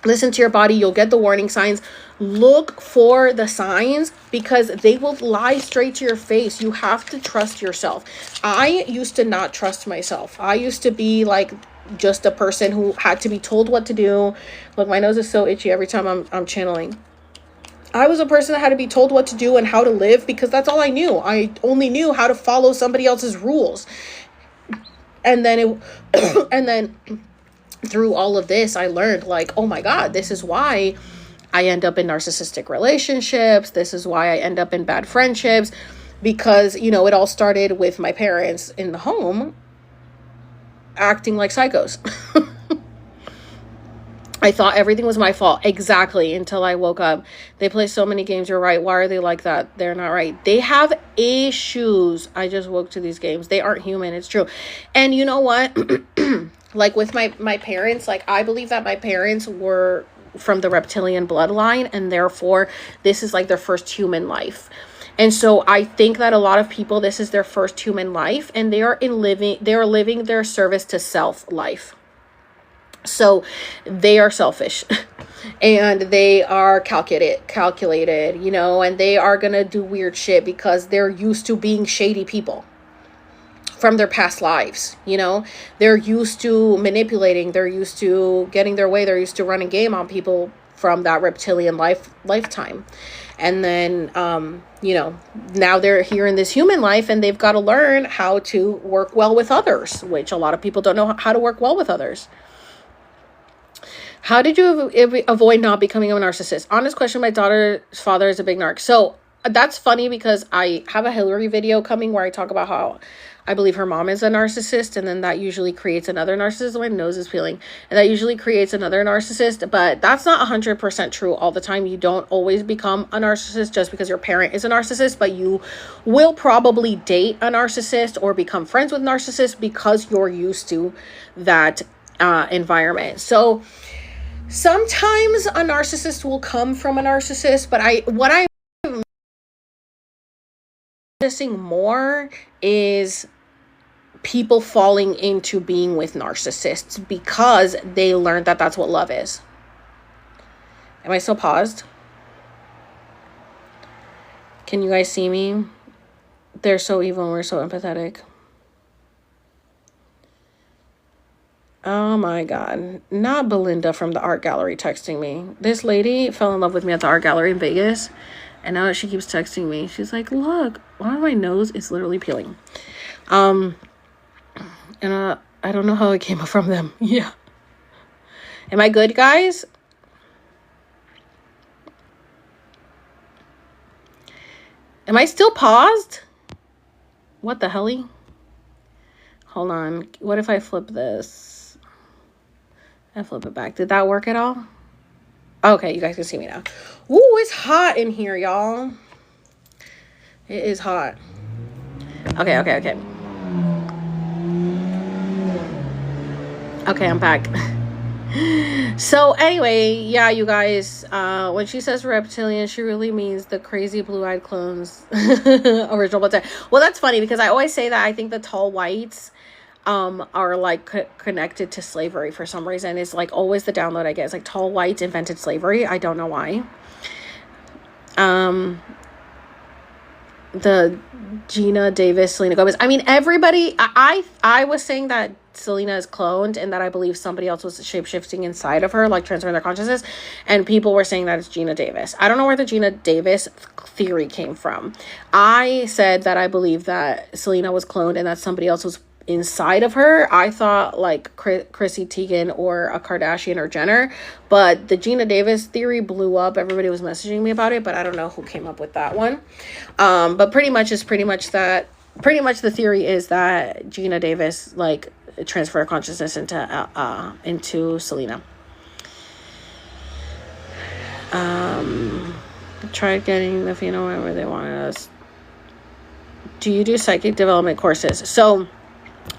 Listen to your body. You'll get the warning signs. Look for the signs because they will lie straight to your face. You have to trust yourself. I used to not trust myself. I used to be like just a person who had to be told what to do. Look, my nose is so itchy every time I'm channeling. I was a person that had to be told what to do and how to live because that's all I knew. I only knew how to follow somebody else's rules. And then through all of this, I learned like, oh my God, this is why I end up in narcissistic relationships. This is why I end up in bad friendships because, it all started with my parents in the home acting like psychos. I thought everything was my fault. Exactly. Until I woke up. They play so many games. You're right. Why are they like that? They're not right. They have issues. I just woke to these games. They aren't human. It's true. And you know what? Like with my parents, like I believe that my parents were from the reptilian bloodline. And therefore, this is like their first human life. And so I think that a lot of people, this is their first human life. And they are living their service to self life. So they are selfish and they are calculated, and they are going to do weird shit because they're used to being shady people from their past lives. They're used to manipulating. They're used to getting their way. They're used to running game on people from that reptilian lifetime. And then, now they're here in this human life and they've got to learn how to work well with others, which a lot of people don't know how to work well with others. How did you avoid not becoming a narcissist? Honest question, my daughter's father is a big narc. So that's funny because I have a Hillary video coming where I talk about how I believe her mom is a narcissist. And then that usually creates another narcissist. My nose is peeling. And that usually creates another narcissist. But that's not 100% true all the time. You don't always become a narcissist just because your parent is a narcissist. But you will probably date a narcissist or become friends with narcissists because you're used to that environment. So sometimes a narcissist will come from a narcissist, but what I'm noticing more is people falling into being with narcissists because they learned that that's what love is. Am I still paused? Can you guys see me? They're so evil and we're so empathetic. Oh my God. Not Belinda from the art gallery texting me. This lady fell in love with me at the art gallery in Vegas. And now she keeps texting me. She's like, look, one of my nose is literally peeling. And I don't know how it came from them. Yeah. Am I good, guys? Am I still paused? What the helly? Hold on. What if I flip this? I flip it back. Did that work at all? Okay, you guys can see me now. Ooh, it's hot in here, y'all. It is hot. Okay. Okay, I'm back. So anyway, yeah, you guys, when she says reptilian, she really means the crazy blue-eyed clones original blood type. Well, that's funny because I always say that I think the tall whites are like connected to slavery for some reason. It's like always the download I get. It's like tall whites invented slavery. I don't know why. The Gina Davis, Selena Gomez. I mean, everybody, I was saying that Selena is cloned and that I believe somebody else was shape-shifting inside of her, like transferring their consciousness. And people were saying that it's Gina Davis. I don't know where the Gina Davis theory came from. I said that I believe that Selena was cloned and that somebody else was inside of her. I thought like Chrissy Teigen or a Kardashian or Jenner, but the Gina Davis theory blew up. Everybody was messaging me about it, but I don't know who came up with that one. But pretty much the theory is that Gina Davis like transferred consciousness into Selena. Tried getting the pheno wherever they wanted us. Do you do psychic development courses? So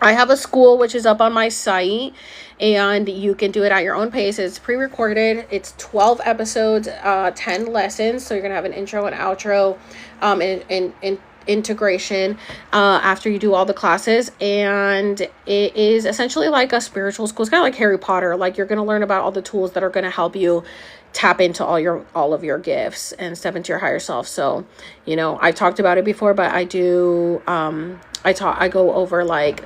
I have a school which is up on my site and you can do it at your own pace. It's pre-recorded. It's 12 episodes, 10 lessons. So you're going to have an intro and outro, and integration after you do all the classes, and it is essentially like a spiritual school. It's kind of like Harry Potter. Like, you're going to learn about all the tools that are going to help you tap into all of your gifts and step into your higher self. So, you know, I talked about it before, but I do I go over like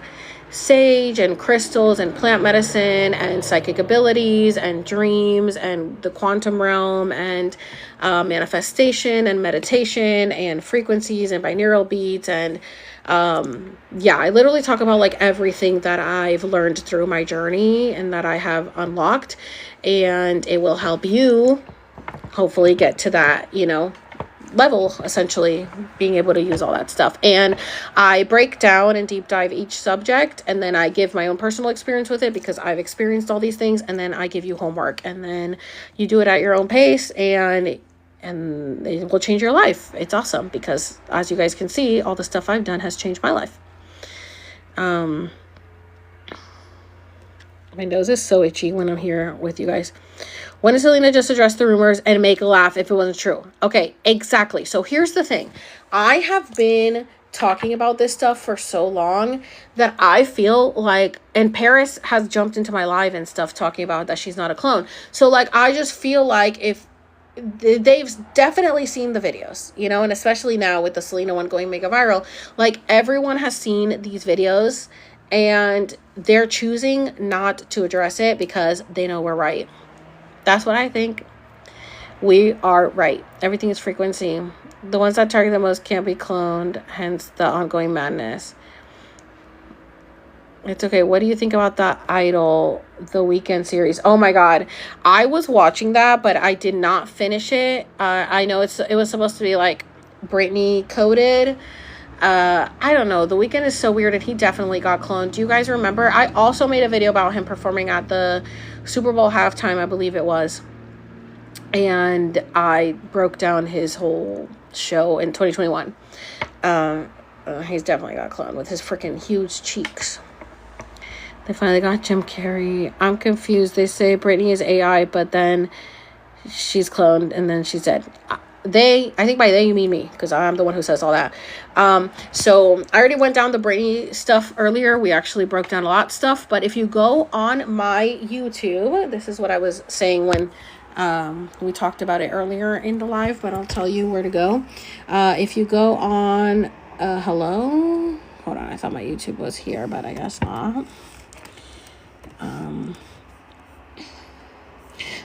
sage and crystals and plant medicine and psychic abilities and dreams and the quantum realm and manifestation and meditation and frequencies and binaural beats. And yeah, I literally talk about like everything that I've learned through my journey and that I have unlocked, and it will help you hopefully get to that, you know, level, essentially being able to use all that stuff. And I break down and deep dive each subject, and then I give my own personal experience with it because I've experienced all these things, and then I give you homework, and then you do it at your own pace, and it will change your life. It's awesome because, as you guys can see, all the stuff I've done has changed my life. My nose is so itchy when I'm here with you guys. When did Selena just address the rumors and make a laugh if it wasn't true? Okay, exactly. So here's the thing. I have been talking about this stuff for so long that I feel like, and Paris has jumped into my live and stuff talking about that she's not a clone. So like, I just feel like if they've definitely seen the videos, you know, and especially now with the Selena one going mega viral, like everyone has seen these videos and they're choosing not to address it because they know we're right. That's what I think. We are right. Everything is frequency. The ones that target the most can't be cloned, hence the ongoing madness. It's okay. What do you think about the Idol, the Weekend series? Oh my God. I was watching that, but I did not finish it. I know it was supposed to be like Britney coded. I don't know. The Weeknd is so weird, and he definitely got cloned. Do you guys remember? I also made a video about him performing at the Super Bowl halftime, I believe it was. And I broke down his whole show in 2021. He's definitely got cloned with his freaking huge cheeks. They finally got Jim Carrey. I'm confused. They say Britney is AI, but then she's cloned and then she's dead. I think by they you mean me, because I'm the one who says all that. So I already went down the Britney stuff earlier. We actually broke down a lot of stuff. But if you go on my YouTube, this is what I was saying when we talked about it earlier in the live, but I'll tell you where to go. If you go on, hello, hold on, I thought my YouTube was here, but I guess not.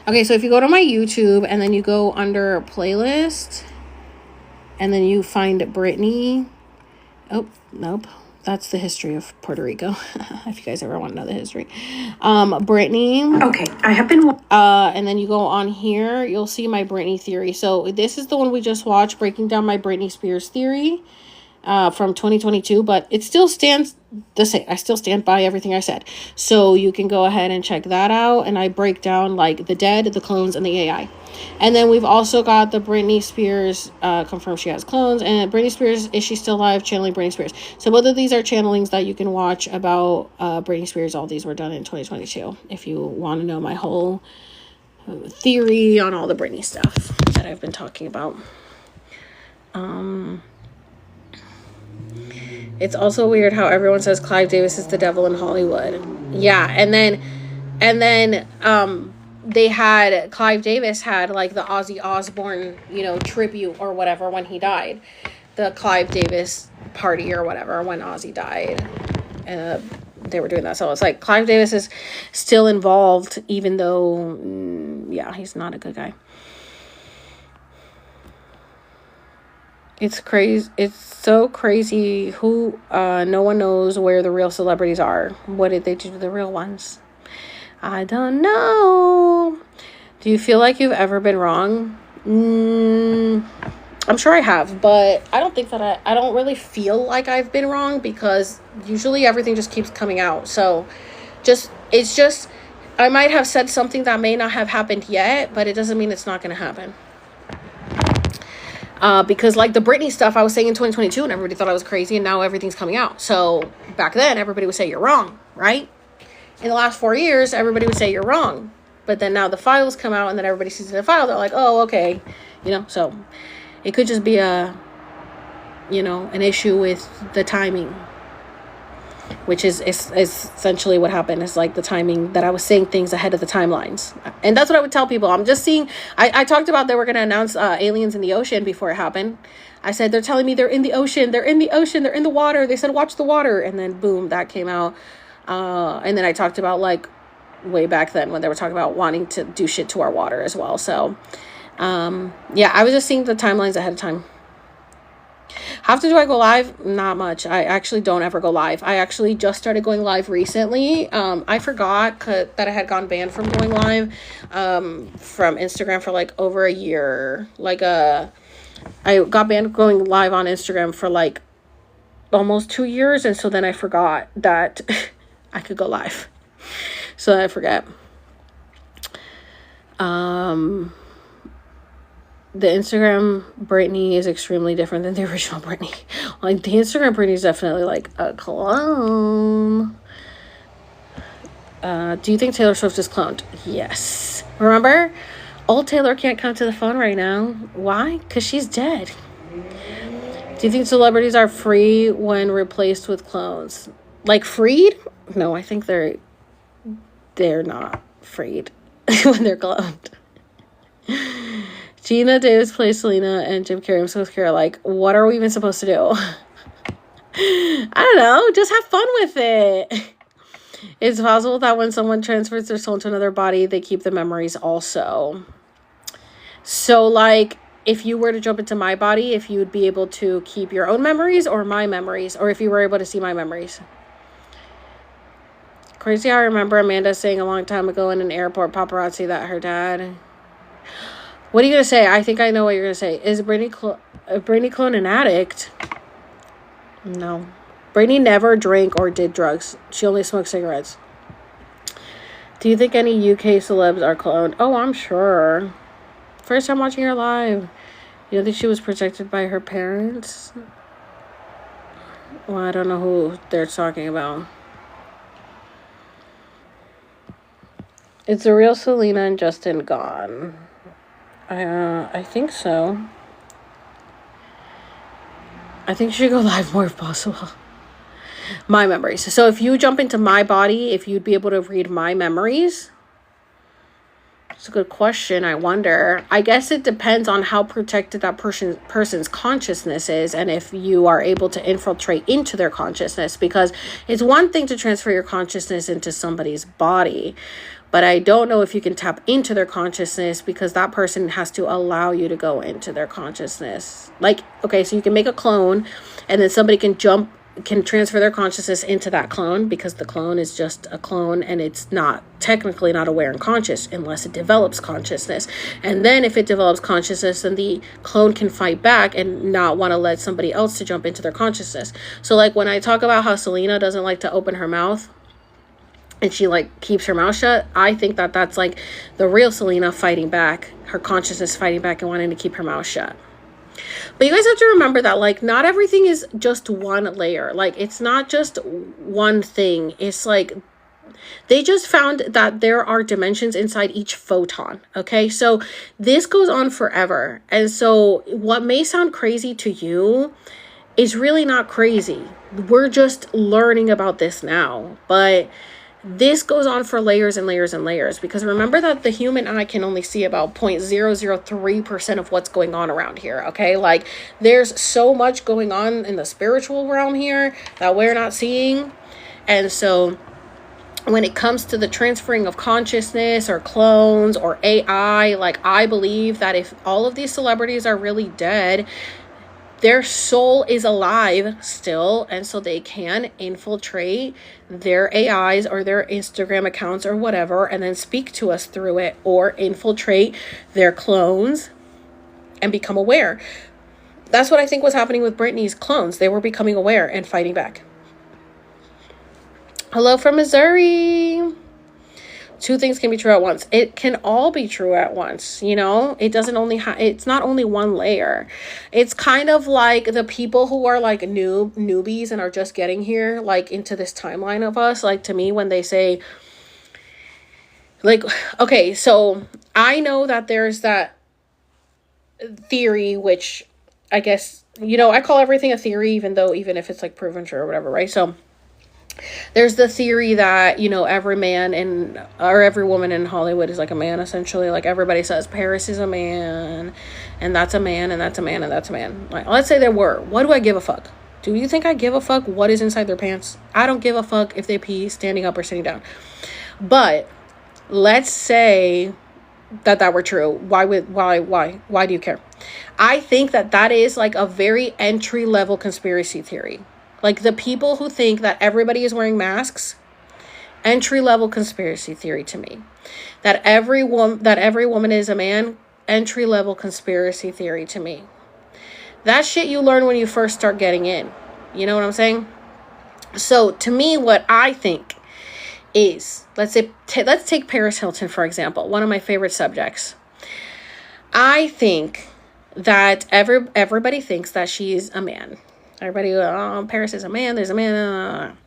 Okay, so if you go to my YouTube and then you go under playlist and then you find Britney. Oh, nope. That's the history of Puerto Rico. If you guys ever want to know the history. Britney. Okay, I have been... and then you go on here, you'll see my Britney theory. So this is the one we just watched, breaking down my Britney Spears theory from 2022, but it still stands the same. I still stand by everything I said. So you can go ahead and check that out. And I break down like the dead, the clones, and the AI. And then we've also got the Britney Spears, confirmed she has clones. And Britney Spears, is she still alive? Channeling Britney Spears. So both of these are channelings that you can watch about Britney Spears. All these were done in 2022. If you want to know my whole theory on all the Britney stuff that I've been talking about. It's also weird how everyone says Clive Davis is the devil in Hollywood. Yeah, and then they had Clive Davis had like the Ozzy Osbourne, you know, tribute or whatever when he died. The Clive Davis party or whatever when Ozzy died. They were doing that. So it's like Clive Davis is still involved, even though yeah, he's not a good guy. It's crazy. It's so crazy who no one knows where the real celebrities are. What did they do to the real ones? I don't know. Do you feel like you've ever been wrong? I'm sure I have, but I don't think that I don't really feel like I've been wrong because usually everything just keeps coming out. So it's just I might have said something that may not have happened yet, but it doesn't mean it's not going to happen. Because like the Britney stuff I was saying in 2022 and everybody thought I was crazy, and now everything's coming out. So back then everybody would say you're wrong, right? In the last 4 years, everybody would say you're wrong. But then now the files come out and then everybody sees the file. They're like, oh, okay. You know, so it could just be a an issue with the timing, which is essentially what happened. Is like the timing that I was saying things ahead of the timelines. And that's what I would tell people. I'm just seeing, I talked about they were going to announce aliens in the ocean before it happened. I said, they're telling me they're in the ocean, they're in the ocean, they're in the water. They said, watch the water. And then boom, that came out. And then I talked about like way back then when they were talking about wanting to do shit to our water as well. So yeah, I was just seeing the timelines ahead of time. How often do I go live? Not much. I actually don't ever go live. I actually just started going live recently. I forgot that I had gone banned from going live from Instagram for like over a year. I got banned going live on Instagram for like almost 2 years, and so then I forgot that I could go live. So I forget. The Instagram Britney is extremely different than the original Britney. Like, the Instagram Britney is definitely like a clone. Do you think Taylor Swift is cloned? Yes. Remember? Old Taylor can't come to the phone right now. Why? Because she's dead. Do you think celebrities are free when replaced with clones? Like, freed? No, I think they're not freed when they're cloned. Gina Davis plays Selena and Jim Carrey. I'm so scared. Like, what are we even supposed to do? I don't know. Just have fun with it. It's possible that when someone transfers their soul into another body, they keep the memories also. So, like, if you were to jump into my body, if you would be able to keep your own memories or my memories, or if you were able to see my memories. Crazy how I remember Amanda saying a long time ago in an airport paparazzi that her dad... What are you going to say? I think I know what you're going to say. Is Britney clone an addict? No. Britney never drank or did drugs. She only smoked cigarettes. Do you think any UK celebs are cloned? Oh, I'm sure. First time watching her live. You don't think she was protected by her parents? Well, I don't know who they're talking about. Is the real Selena and Justin gone? I think so. I think she should go live more if possible. My memories. So if you jump into my body, if you'd be able to read my memories... It's a good question. I wonder. I guess it depends on how protected that person's consciousness is, and if you are able to infiltrate into their consciousness, because it's one thing to transfer your consciousness into somebody's body, but I don't know if you can tap into their consciousness, because that person has to allow you to go into their consciousness. Like, okay, so you can make a clone, and then somebody can transfer their consciousness into that clone, because the clone is just a clone and it's not technically not aware and conscious unless it develops consciousness. And then if it develops consciousness, then the clone can fight back and not want to let somebody else to jump into their consciousness. So like when I talk about how Selena doesn't like to open her mouth and she like keeps her mouth shut, I think that that's like the real Selena fighting back, her consciousness fighting back and wanting to keep her mouth shut. But you guys have to remember that, like, not everything is just one layer. Like, it's not just one thing. It's like, they just found that there are dimensions inside each photon, okay? So, this goes on forever. And so, what may sound crazy to you is really not crazy. We're just learning about this now. But... this goes on for layers and layers and layers, because remember that the human eye can only see about 0.003% of what's going on around here, okay? Like, there's so much going on in the spiritual realm here that we're not seeing. And so when it comes to the transferring of consciousness or clones or AI, like, I believe that if all of these celebrities are really dead, their soul is alive still, and so they can infiltrate their AIs or their Instagram accounts or whatever, and then speak to us through it, or infiltrate their clones and become aware. That's what I think was happening with Britney's clones. They were becoming aware and fighting back. Hello from Missouri. Two things can be true at once. It can all be true at once, you know? It doesn't only it's not only one layer. It's kind of like the people who are like newbies and are just getting here, like into this timeline of us. Like, to me, when they say, like, okay, so I know that there's that theory, which I guess I call everything a theory, even if it's like proven true or whatever, right? So there's the theory that, every man or every woman in Hollywood is like a man, essentially. Like, everybody says Paris is a man, and that's a man, and that's a man, and that's a man. Like, let's say there were. What do I give a fuck? Do you think I give a fuck what is inside their pants? I don't give a fuck if they pee standing up or sitting down. But let's say that were true. Why do you care? I think that is like a very entry level conspiracy theory. Like, the people who think that everybody is wearing masks, entry level conspiracy theory to me. That every woman is a man, entry level conspiracy theory to me. That shit you learn when you first start getting in. You know what I'm saying? So to me, what I think is, let's take Paris Hilton, for example, one of my favorite subjects. I think that everybody thinks that she's a man. Everybody, Paris is a man, there's a man.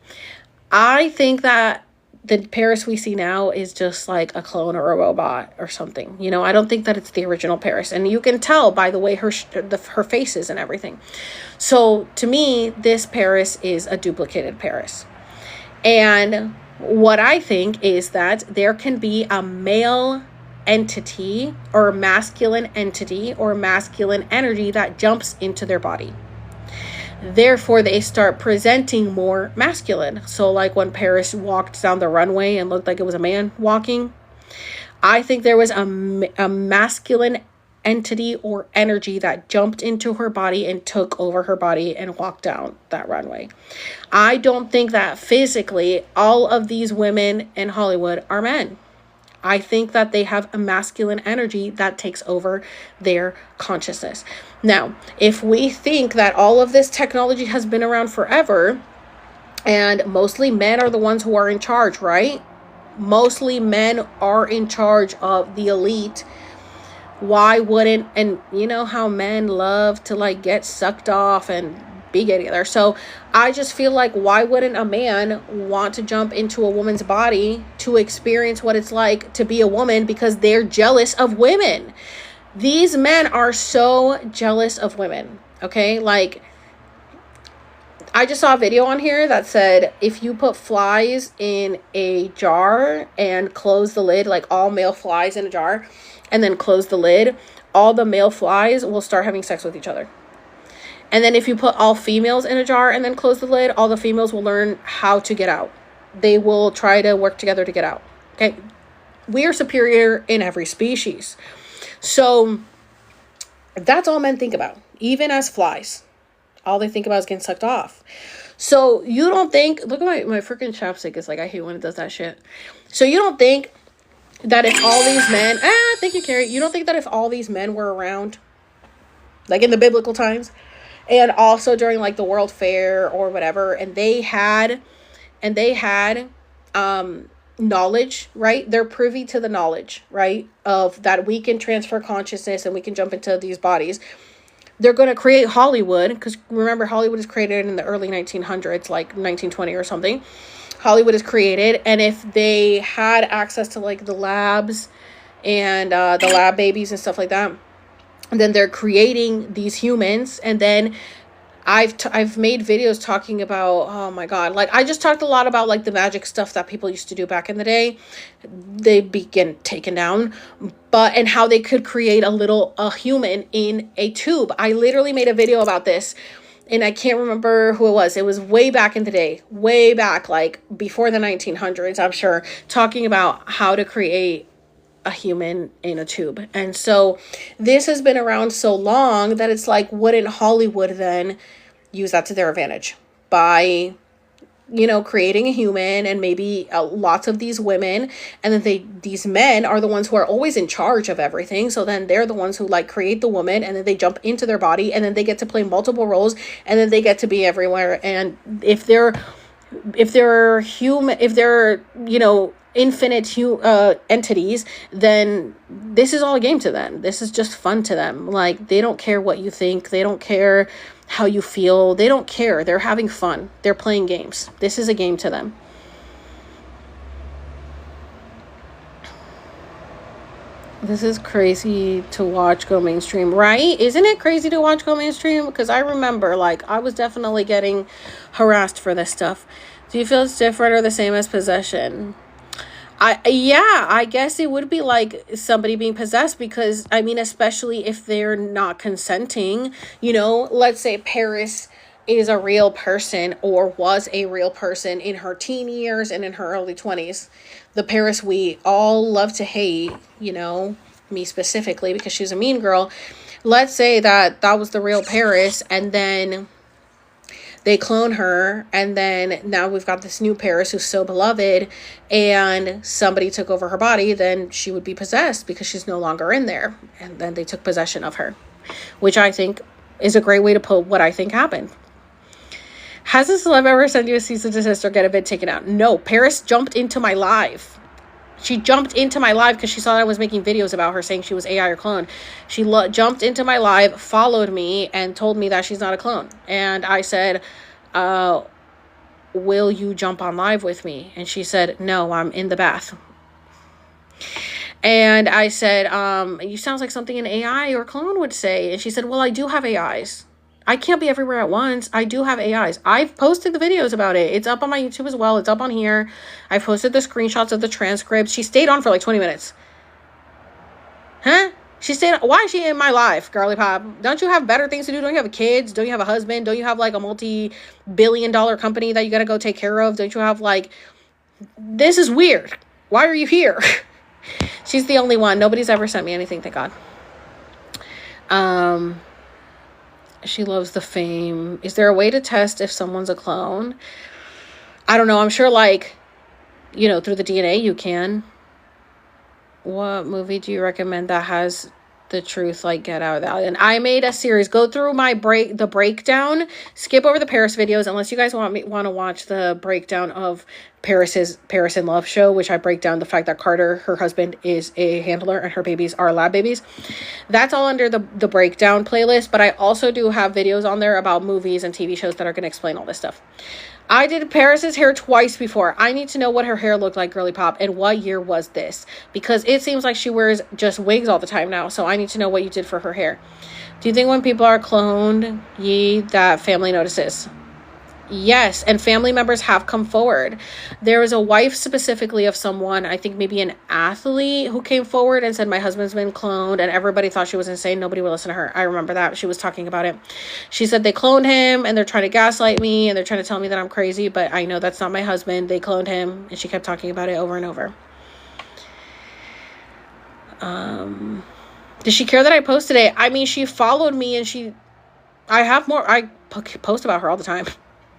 I think that the Paris we see now is just like a clone or a robot or something. I don't think that it's the original Paris. And you can tell by the way her face is and everything. So to me, this Paris is a duplicated Paris. And what I think is that there can be a male entity or masculine entity or masculine energy that jumps into their body. Therefore, they start presenting more masculine. So like when Paris walked down the runway and looked like it was a man walking, I think there was a masculine entity or energy that jumped into her body and took over her body and walked down that runway. I don't think that physically all of these women in Hollywood are men. I think that they have a masculine energy that takes over their consciousness. Now, if we think that all of this technology has been around forever, and mostly men are the ones who are in charge, right? Mostly men are in charge of the elite. Why wouldn't, and you know how men love to like get sucked off and be together. So I just feel like, why wouldn't a man want to jump into a woman's body to experience what it's like to be a woman, because they're jealous of women. These men are so jealous of women. Okay. Like, I just saw a video on here that said, if you put flies in a jar and close the lid, like all male flies in a jar, and then close the lid, all the male flies will start having sex with each other. And then if you put all females in a jar and then close the lid, all the females will learn how to get out. They will try to work together to get out. Okay. We are superior in every species. So that's all men think about. Even as flies, all they think about is getting sucked off. So you don't think, look at my freaking chapstick. It's like, I hate when it does that shit. So you don't think that if all these men, thank you, Carrie. You don't think that if all these men were around, like in the biblical times, and also during like the World Fair or whatever, and they had knowledge, right? They're privy to the knowledge, right? Of that we can transfer consciousness and we can jump into these bodies. They're going to create Hollywood, because remember, Hollywood is created in the early 1900s, like 1920 or something. Hollywood is created, and if they had access to like the labs and the lab babies and stuff like that, and then they're creating these humans. And then I've made videos talking about, oh my God, like I just talked a lot about like the magic stuff that people used to do back in the day. They begin taken down, and how they could create a human in a tube. I literally made a video about this, and I can't remember who it was. It was way back in the day, way back, like before the 1900s, I'm sure, talking about how to create a human in a tube. And so this has been around so long that it's like, wouldn't Hollywood then use that to their advantage by, creating a human and maybe lots of these women, and then these men are the ones who are always in charge of everything. So then they're the ones who like create the woman, and then they jump into their body, and then they get to play multiple roles, and then they get to be everywhere. And if they're human, if they're, infinite entities, then this is all a game to them. This is just fun to them. Like, they don't care what you think. They don't care how you feel. They don't care. They're having fun. They're playing games. This is a game to them. This is crazy to watch go mainstream, right? Isn't it crazy to watch go mainstream? Because I remember, like, I was definitely getting harassed for this stuff. Do you feel it's different or the same as possession? I guess it would be like somebody being possessed, because I mean, especially if they're not consenting, let's say Paris is a real person or was a real person in her teen years and in her early 20s. The Paris we all love to hate, me specifically because she's a mean girl. Let's say that was the real Paris, and then they clone her, and then now we've got this new Paris who's so beloved, and somebody took over her body. Then she would be possessed because she's no longer in there, and then they took possession of her, which I think is a great way to put what I think happened. Has a celeb ever sent you a cease and desist or get a vid taken out? No. Paris jumped into my live. She jumped into my live because she saw that I was making videos about her saying she was AI or clone. She jumped into my live, followed me, and told me that she's not a clone. And I said, will you jump on live with me? And she said, no, I'm in the bath. And I said, you sounds like something an AI or clone would say. And she said, well, I do have AIs. I can't be everywhere at once. I do have AIs. I've posted the videos about it. It's up on my YouTube as well. It's up on here. I posted the screenshots of the transcripts. She stayed on for like 20 minutes. Huh? Why is she in my life, girly pop? Don't you have better things to do? Don't you have kids? Don't you have a husband? Don't you have like a multi-billion-dollar company that you got to go take care of? Don't you have this is weird. Why are you here? She's the only one. Nobody's ever sent me anything, thank God. She loves the fame. Is there a way to test if someone's a clone? I don't know. I'm sure through the DNA you can. What movie do you recommend that has the truth like Get Out? And I made a series. Go through the breakdown. Skip over the Paris videos unless you guys want to watch the breakdown of Paris in Love show, which I break down the fact that Carter, her husband, is a handler and her babies are lab babies. That's all under the breakdown playlist, but I also do have videos on there about movies and TV shows that are going to explain all this stuff. I did Paris's hair twice before. I need to know what her hair looked like, girly pop, and what year was this? Because it seems like she wears just wigs all the time now, so I need to know what you did for her hair. Do you think when people are cloned, that family notices? Yes, and family members have come forward. There was a wife specifically of someone, I think maybe an athlete, who came forward and said, my husband's been cloned, and everybody thought she was insane. Nobody would listen to her. I remember that. She was talking about it. She said they cloned him, and they're trying to gaslight me, and they're trying to tell me that I'm crazy, but I know that's not my husband. They cloned him, and she kept talking about it over and over. Does she care that I posted it? I mean, she followed me, and I post about her all the time.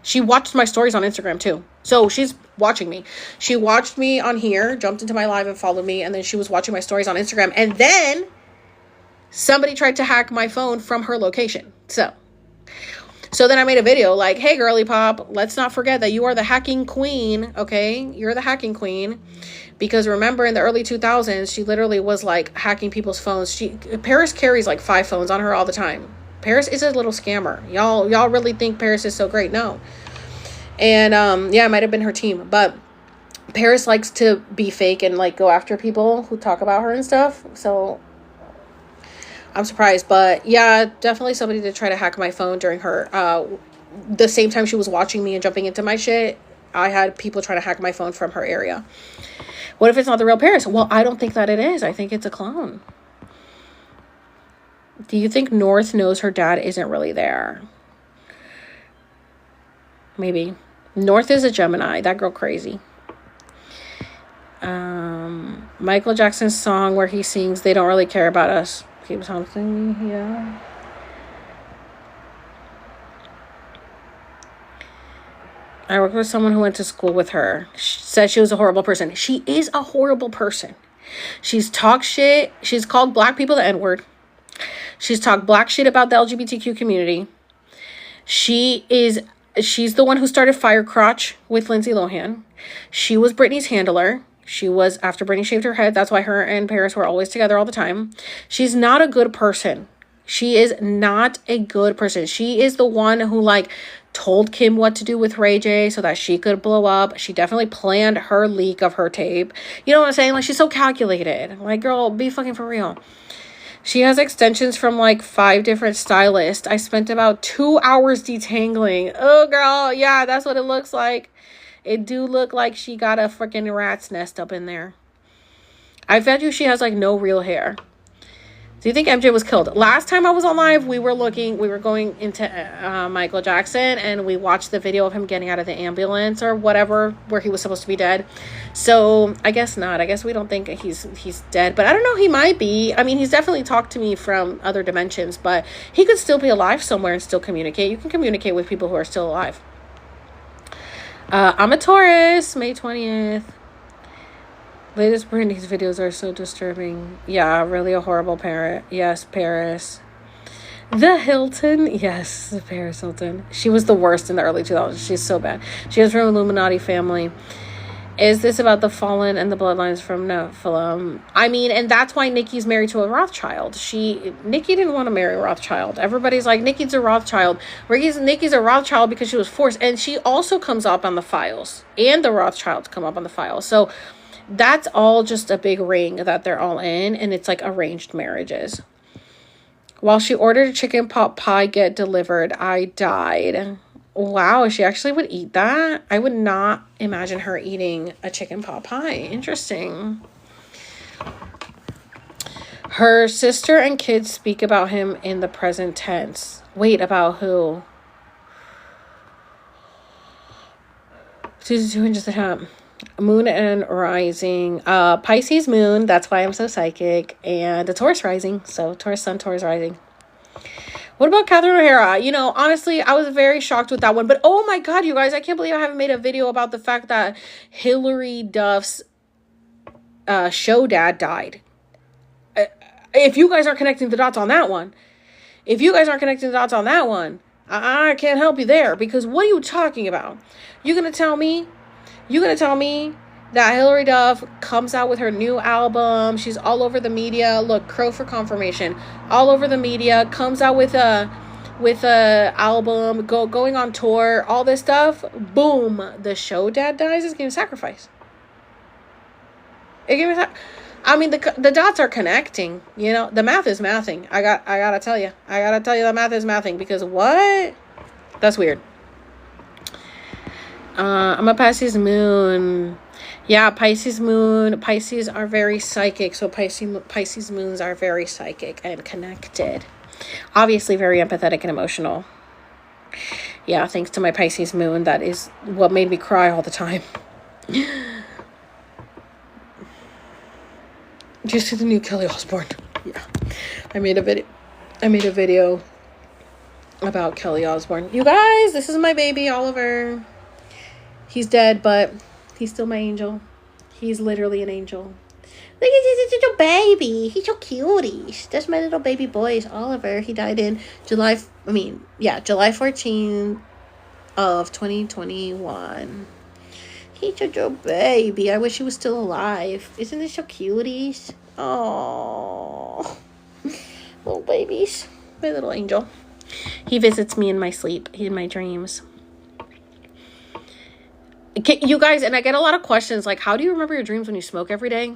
She watched my stories on Instagram too. So she's watching me. She watched me on here, jumped into my live and followed me. And then she was watching my stories on Instagram. And then somebody tried to hack my phone from her location. So then I made a video like, hey, girly pop, let's not forget that you are the hacking queen. Okay. You're the hacking queen. Because remember in the early 2000s, she literally was like hacking people's phones. Paris carries like 5 phones on her all the time. Paris is a little scammer. Y'all really think Paris is so great? No. And it might have been her team, but Paris likes to be fake and go after people who talk about her and stuff. So I'm surprised, but yeah, definitely somebody did try to hack my phone during her the same time she was watching me and jumping into my shit. I had people trying to hack my phone from her area. What if it's not the real Paris? Well, I don't think that it is. I think it's a clone. Do you think North knows her dad isn't really there? Maybe. North is a Gemini. That girl crazy. Michael Jackson's song where he sings, they don't really care about us. Keep something, yeah. I worked with someone who went to school with her. She said she was a horrible person. She is a horrible person. She's talked shit. She's called black people the N-word. She's talked black shit about the LGBTQ community. She's the one who started Firecrotch with Lindsay Lohan. She was Britney's handler. She was, after Britney shaved her head, that's why her and Paris were always together all the time. She's not a good person. She is not a good person. She is the one who told Kim what to do with Ray J so that she could blow up. She definitely planned her leak of her tape. You know what I'm saying? Like, she's so calculated. Like, girl, be fucking for real. She has extensions from like 5 different stylists. I spent about 2 hours detangling. Oh, girl. Yeah, that's what it looks like. It do look like she got a freaking rat's nest up in there. I bet you she has like no real hair. Do you think MJ was killed? Last time I was on live, we were going into Michael Jackson, and we watched the video of him getting out of the ambulance or whatever, where he was supposed to be dead. So I guess not. I guess we don't think he's dead, but I don't know. He might be. I mean, he's definitely talked to me from other dimensions, but he could still be alive somewhere and still communicate. You can communicate with people who are still alive. I'm a Taurus, May 20th. Latest Britney's videos are so disturbing. Yeah, really a horrible parent. Yes, Paris. The Hilton. Yes, Paris Hilton. She was the worst in the early 2000s. She's so bad. She is from Illuminati family. Is this about the fallen and the bloodlines from Nephilim? I mean, and that's why Nikki's married to a Rothschild. Nikki didn't want to marry a Rothschild. Everybody's like, Nikki's a Rothschild. Nikki's a Rothschild because she was forced. And she also comes up on the files. And the Rothschilds come up on the files. So that's all just a big ring that they're all in, and it's like arranged marriages. While she ordered a chicken pot pie get delivered, I died. Wow, she actually would eat that? I would not imagine her eating a chicken pot pie. Interesting. Her sister and kids speak about him in the present tense. Wait, about who? 2 inches of top. Moon and rising. Pisces moon. That's why I'm so psychic. And a Taurus rising. So Taurus sun, Taurus rising. What about Catherine O'Hara? You know, honestly, I was very shocked with that one. But oh my God, you guys, I can't believe I haven't made a video about the fact that Hillary Duff's show dad died. If you guys aren't connecting the dots on that one. I can't help you there. Because what are you talking about? You're going to tell me that Hillary Duff comes out with her new album. She's all over the media. Look, Crow for confirmation. All over the media. Comes out with a album. Going on tour. All this stuff. Boom. The show dad dies. It's getting sacrificed. I mean, the dots are connecting. You know, the math is mathing. I gotta tell you. The math is mathing. Because what? That's weird. I'm a Pisces moon. Yeah, Pisces moon. Pisces are very psychic. So Pisces moons are very psychic and connected. Obviously very empathetic and emotional. Yeah, thanks to my Pisces moon. That is what made me cry all the time. Just to the new Kelly Osbourne. Yeah. I made a video about Kelly Osbourne. You guys, this is my baby, Oliver. He's dead, but he's still my angel. He's literally an angel. Look at this little baby. He's so cutie. That's my little baby boy, is Oliver. He died in July 14th of 2021. He's a little baby. I wish he was still alive. Isn't this so cuties? Oh, little babies. My little angel. He visits me in my sleep, in my dreams. You guys, and I get a lot of questions like, how do you remember your dreams when you smoke every day?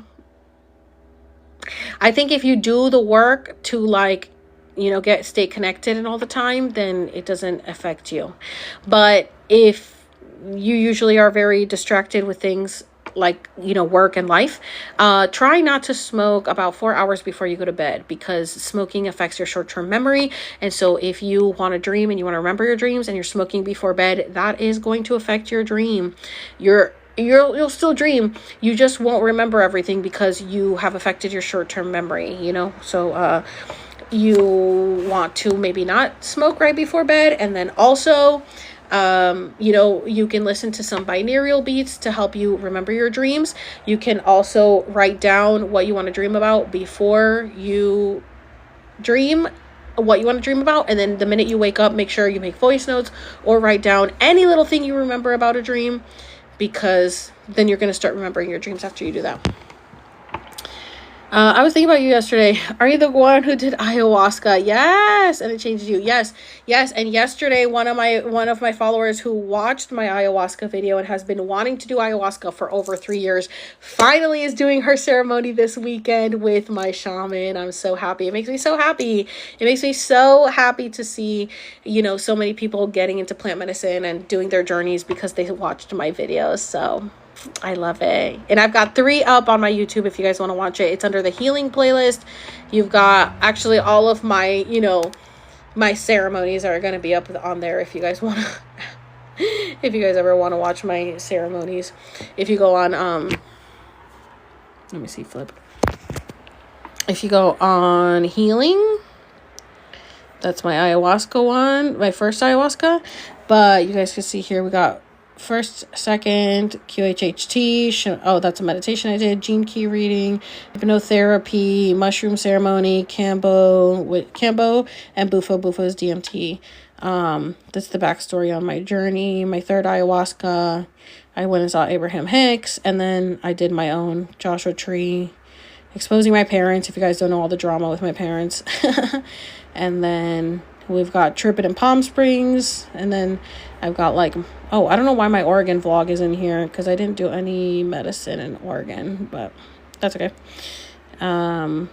I think if you do the work to, like, you know, stay connected and all the time, then it doesn't affect you. But if you usually are very distracted with things like, you know, work and life, try not to smoke about 4 hours before you go to bed, because smoking affects your short-term memory. And so if you want to dream and you want to remember your dreams and you're smoking before bed, that is going to affect your dream. You'll still dream, you just won't remember everything because you have affected your short-term memory, you know. So you want to maybe not smoke right before bed. And then also you know, you can listen to some binaural beats to help you remember your dreams. You can also write down what you want to dream about before you dream what you want to dream about. And then the minute you wake up, make sure you make voice notes or write down any little thing you remember about a dream, because then you're going to start remembering your dreams after you do that. I was thinking about you yesterday. Are you the one who did ayahuasca? Yes, and it changed you. Yes, yes. And yesterday, one of my followers who watched my ayahuasca video and has been wanting to do ayahuasca for over 3 years, finally is doing her ceremony this weekend with my shaman. I'm so happy. It makes me so happy. It makes me so happy to see, so many people getting into plant medicine and doing their journeys because they watched my videos. So I love it. And I've got 3 up on my YouTube if you guys want to watch it. It's under the healing playlist. You've got actually all of my, my ceremonies are going to be up on there if you guys want to, if you guys ever want to watch my ceremonies. If you go on, let me see, flip. If you go on healing, that's my ayahuasca one, my first ayahuasca. But you guys can see here, we got first, second, QHHT. Oh, that's a meditation I did. Gene key reading, hypnotherapy, mushroom ceremony, Cambo, and Bufo. Bufo is DMT. That's the backstory on my journey. My third ayahuasca, I went and saw Abraham Hicks, and then I did my own Joshua Tree, exposing my parents. If you guys don't know all the drama with my parents, and then we've got Trippin' in Palm Springs, and then I've got I don't know why my Oregon vlog is in here, because I didn't do any medicine in Oregon, but that's okay. And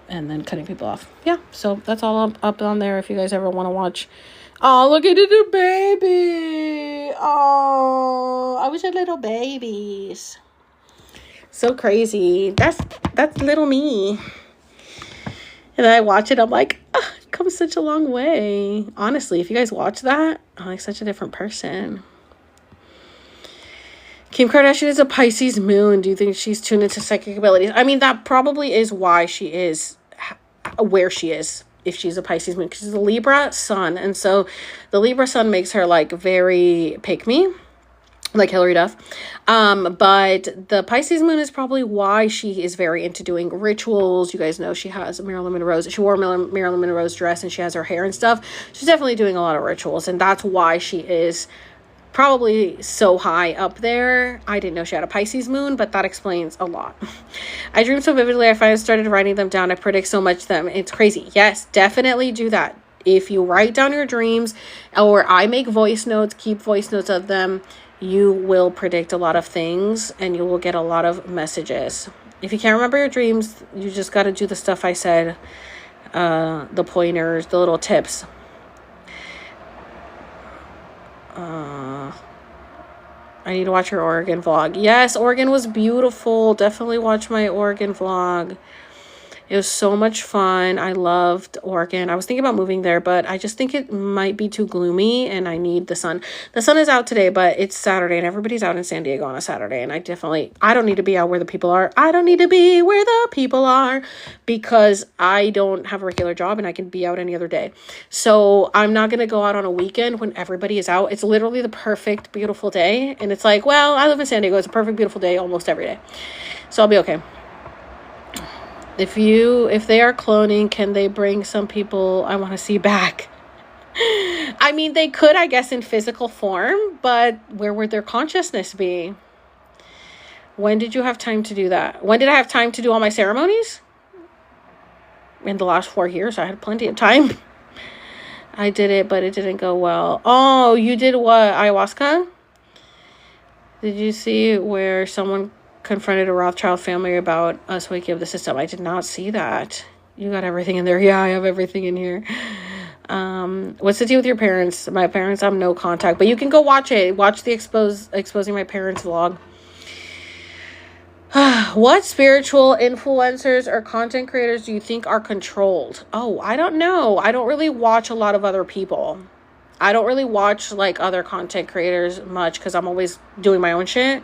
then cutting people off. Yeah, so that's all up on there if you guys ever want to watch. Oh, look at the baby. Oh, I wish I had little babies. So crazy. That's little me. And then I watch it, I'm like, I've come such a long way. Honestly, if you guys watch that, I'm like such a different person. Kim Kardashian is a Pisces moon. Do you think she's tuned into psychic abilities? I mean, that probably is why she is where she is, if she's a Pisces moon, because she's a Libra sun. And so the Libra sun makes her very pick me, like Hillary Duff. But the Pisces moon is probably why she is very into doing rituals. You guys know she has Marilyn Monroe's. She wore Marilyn Monroe's dress, and she has her hair and stuff. She's definitely doing a lot of rituals, and that's why she is probably so high up there. I didn't know she had a Pisces moon, but that explains a lot. I dream so vividly, I finally started writing them down. I predict so much them. It's crazy. Yes, definitely do that. If you write down your dreams, or I make voice notes, keep voice notes of them, you will predict a lot of things, and you will get a lot of messages. If you can't remember your dreams, you just got to do the stuff I said, the pointers, the little tips. I need to watch your Oregon vlog. Yes, Oregon was beautiful. Definitely watch my Oregon vlog. It was so much fun. I loved Oregon. I was thinking about moving there, but I just think it might be too gloomy, and I need the sun. The sun is out today, but it's Saturday, and everybody's out in San Diego on a Saturday, and I don't need to be out where the people are. I don't need to be where the people are, because I don't have a regular job, and I can be out any other day. So I'm not going to go out on a weekend when everybody is out. It's literally the perfect, beautiful day, and it's like, well, I live in San Diego. It's a perfect, beautiful day almost every day. So I'll be okay. If they are cloning, can they bring some people I want to see back? I mean, they could, I guess, in physical form, but where would their consciousness be? When did you have time to do that? When did I have time to do all my ceremonies? In the last 4 years, I had plenty of time. I did it, but it didn't go well. Oh, you did what? Ayahuasca? Did you see where someone confronted a Rothschild family about us waking up the system? I did not see that. You got everything in there. Yeah, I have everything in here. What's the deal with your parents? My parents have no contact, but you can go watch it. Watch the exposing my parents vlog. What spiritual influencers or content creators do you think are controlled? Oh, I don't know. I don't really watch a lot of other people. I don't really watch other content creators much, because I'm always doing my own shit.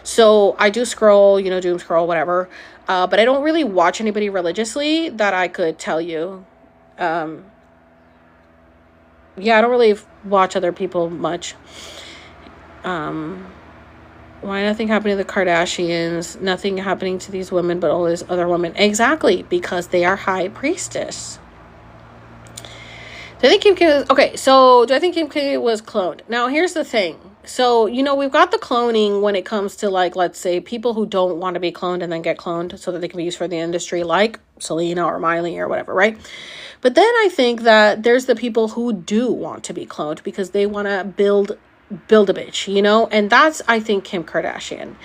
So I do scroll, doom scroll, whatever. But I don't really watch anybody religiously that I could tell you. Yeah, I don't really watch other people much. Why nothing happening to the Kardashians? Nothing happening to these women, but all these other women. Exactly, because they are high priestess. Do I think Kim K was cloned? Now, here's the thing. So, we've got the cloning when it comes to, like, let's say people who don't want to be cloned and then get cloned so that they can be used for the industry, like Selena or Miley or whatever, right? But then I think that there's the people who do want to be cloned because they want to build a bitch, and that's, I think, Kim Kardashian.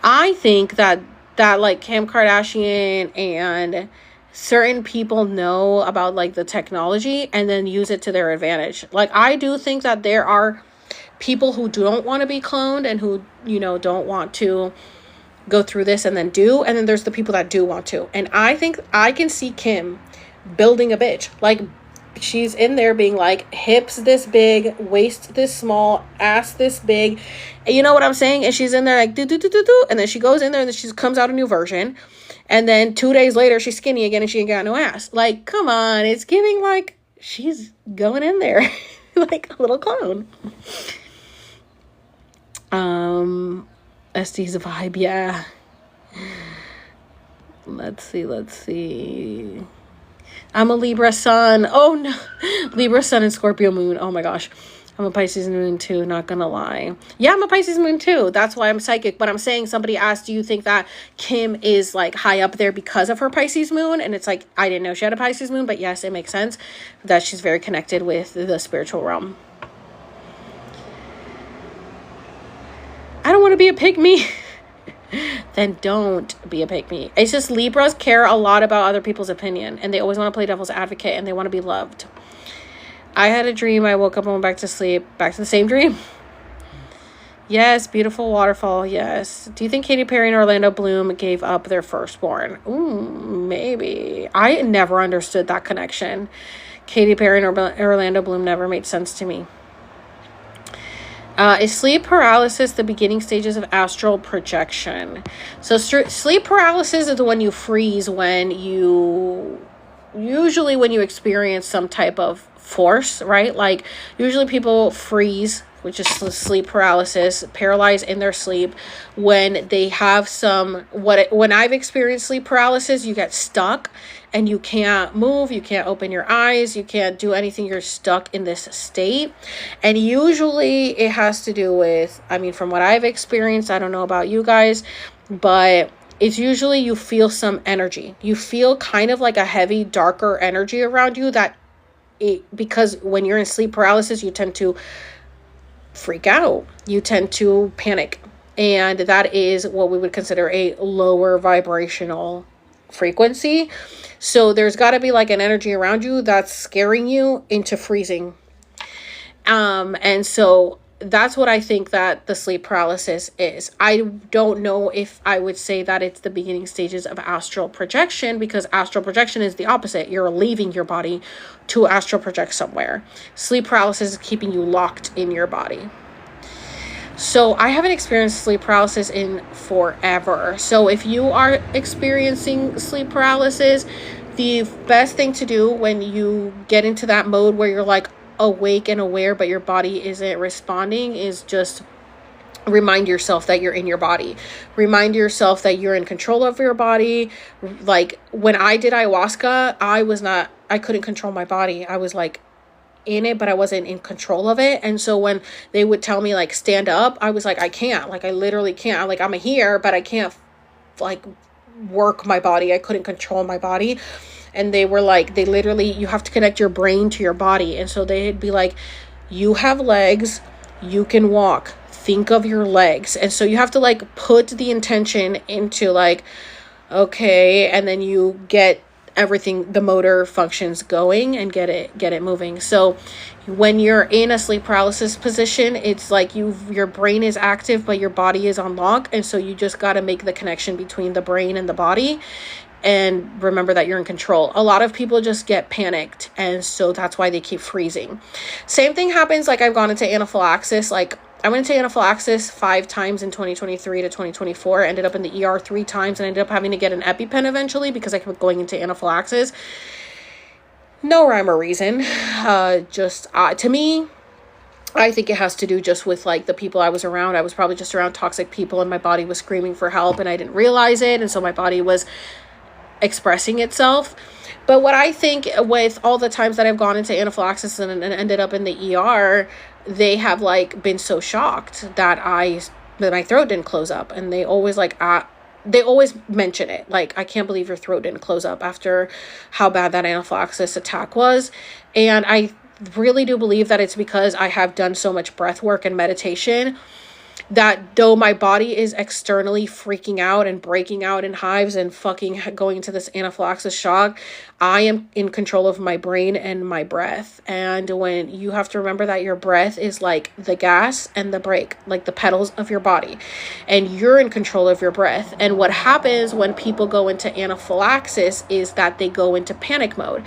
I think that like Kim Kardashian and certain people know about, like, the technology and then use it to their advantage. Like, I do think that there are people who don't want to be cloned and who, don't want to go through this and then there's the people that do want to. And I think I can see Kim building a bitch. Like, she's in there being like, hips this big, waist this small, ass this big. And you know what I'm saying? And she's in there like, do. And then she goes in there and then she comes out a new version. And then 2 days later, she's skinny again and she ain't got no ass. Like, come on. It's giving like she's going in there like a little clone. SD's a vibe, yeah. Let's see. I'm a Libra sun. Oh no. Libra sun and Scorpio moon. Oh my gosh. I'm a Pisces moon too, not gonna lie. Yeah, I'm a Pisces moon too. That's why I'm psychic. But I'm saying, somebody asked, do you think that Kim is like high up there because of her Pisces moon? And it's like, I didn't know she had a Pisces moon, but yes, it makes sense that she's very connected with the spiritual realm. I don't want to be a pygmy. Then don't be a pygmy. It's just Libras care a lot about other people's opinion, and they always want to play devil's advocate, and they want to be loved. I had a dream. I woke up and went back to sleep. Back to the same dream. Yes, beautiful waterfall. Yes. Do you think Katy Perry and Orlando Bloom gave up their firstborn? Ooh, maybe. I never understood that connection. Katy Perry and Orlando Bloom never made sense to me. Is sleep paralysis the beginning stages of astral projection? So sleep paralysis is when you freeze usually when you experience some type of force, right? Like, usually people freeze, which is sleep paralysis, paralyzed in their sleep when they have when I've experienced sleep paralysis, you get stuck and you can't move, you can't open your eyes, you can't do anything, you're stuck in this state. And usually it has to do with, from what I've experienced, I don't know about you guys, but it's usually you feel some energy. You feel kind of like a heavy, darker energy around you because when you're in sleep paralysis, you tend to freak out. You tend to panic. And that is what we would consider a lower vibrational frequency. So there's got to be like an energy around you that's scaring you into freezing. And so that's what I think that the sleep paralysis is. I don't know if I would say that it's the beginning stages of astral projection, because astral projection is the opposite. You're leaving your body to astral project somewhere. Sleep paralysis is keeping you locked in your body. So I haven't experienced sleep paralysis in forever. So if you are experiencing sleep paralysis, the best thing to do when you get into that mode where you're like awake and aware but your body isn't responding is just remind yourself that you're in your body. Remind yourself that you're in control of your body. Like, when I did ayahuasca, I couldn't control my body. I was like in it, but I wasn't in control of it. And so when they would tell me like stand up, I was like, I can't. Like, I literally can't. I'm here, but I can't like work my body. I couldn't control my body. And they were like, you have to connect your brain to your body. And so they'd be like, you have legs, you can walk, think of your legs. And so you have to like put the intention into like, okay, and then you get everything, the motor functions going and get it moving. So when you're in a sleep paralysis position, it's like your brain is active, but your body is on lock. And so you just got to make the connection between the brain and the body. And remember that you're in control. A lot of people just get panicked, and so that's why they keep freezing. Same thing happens, like I've gone into anaphylaxis. Like, I went into anaphylaxis 5 times in 2023 to 2024. Ended up in the ER 3 times, and ended up having to get an EpiPen eventually because I kept going into anaphylaxis. No rhyme or reason. To me, I think it has to do just with like the people I was around. I was probably just around toxic people, and my body was screaming for help, and I didn't realize it. And so my body was expressing itself. But what I think with all the times that I've gone into anaphylaxis and ended up in the ER, they have like been so shocked that my throat didn't close up, and they always they always mention it. Like, I can't believe your throat didn't close up after how bad that anaphylaxis attack was. And I really do believe that it's because I have done so much breath work and meditation that though my body is externally freaking out and breaking out in hives and fucking going into this anaphylaxis shock, I am in control of my brain and my breath. And when you have to remember that your breath is like the gas and the brake, like the pedals of your body, and you're in control of your breath. And what happens when people go into anaphylaxis is that they go into panic mode.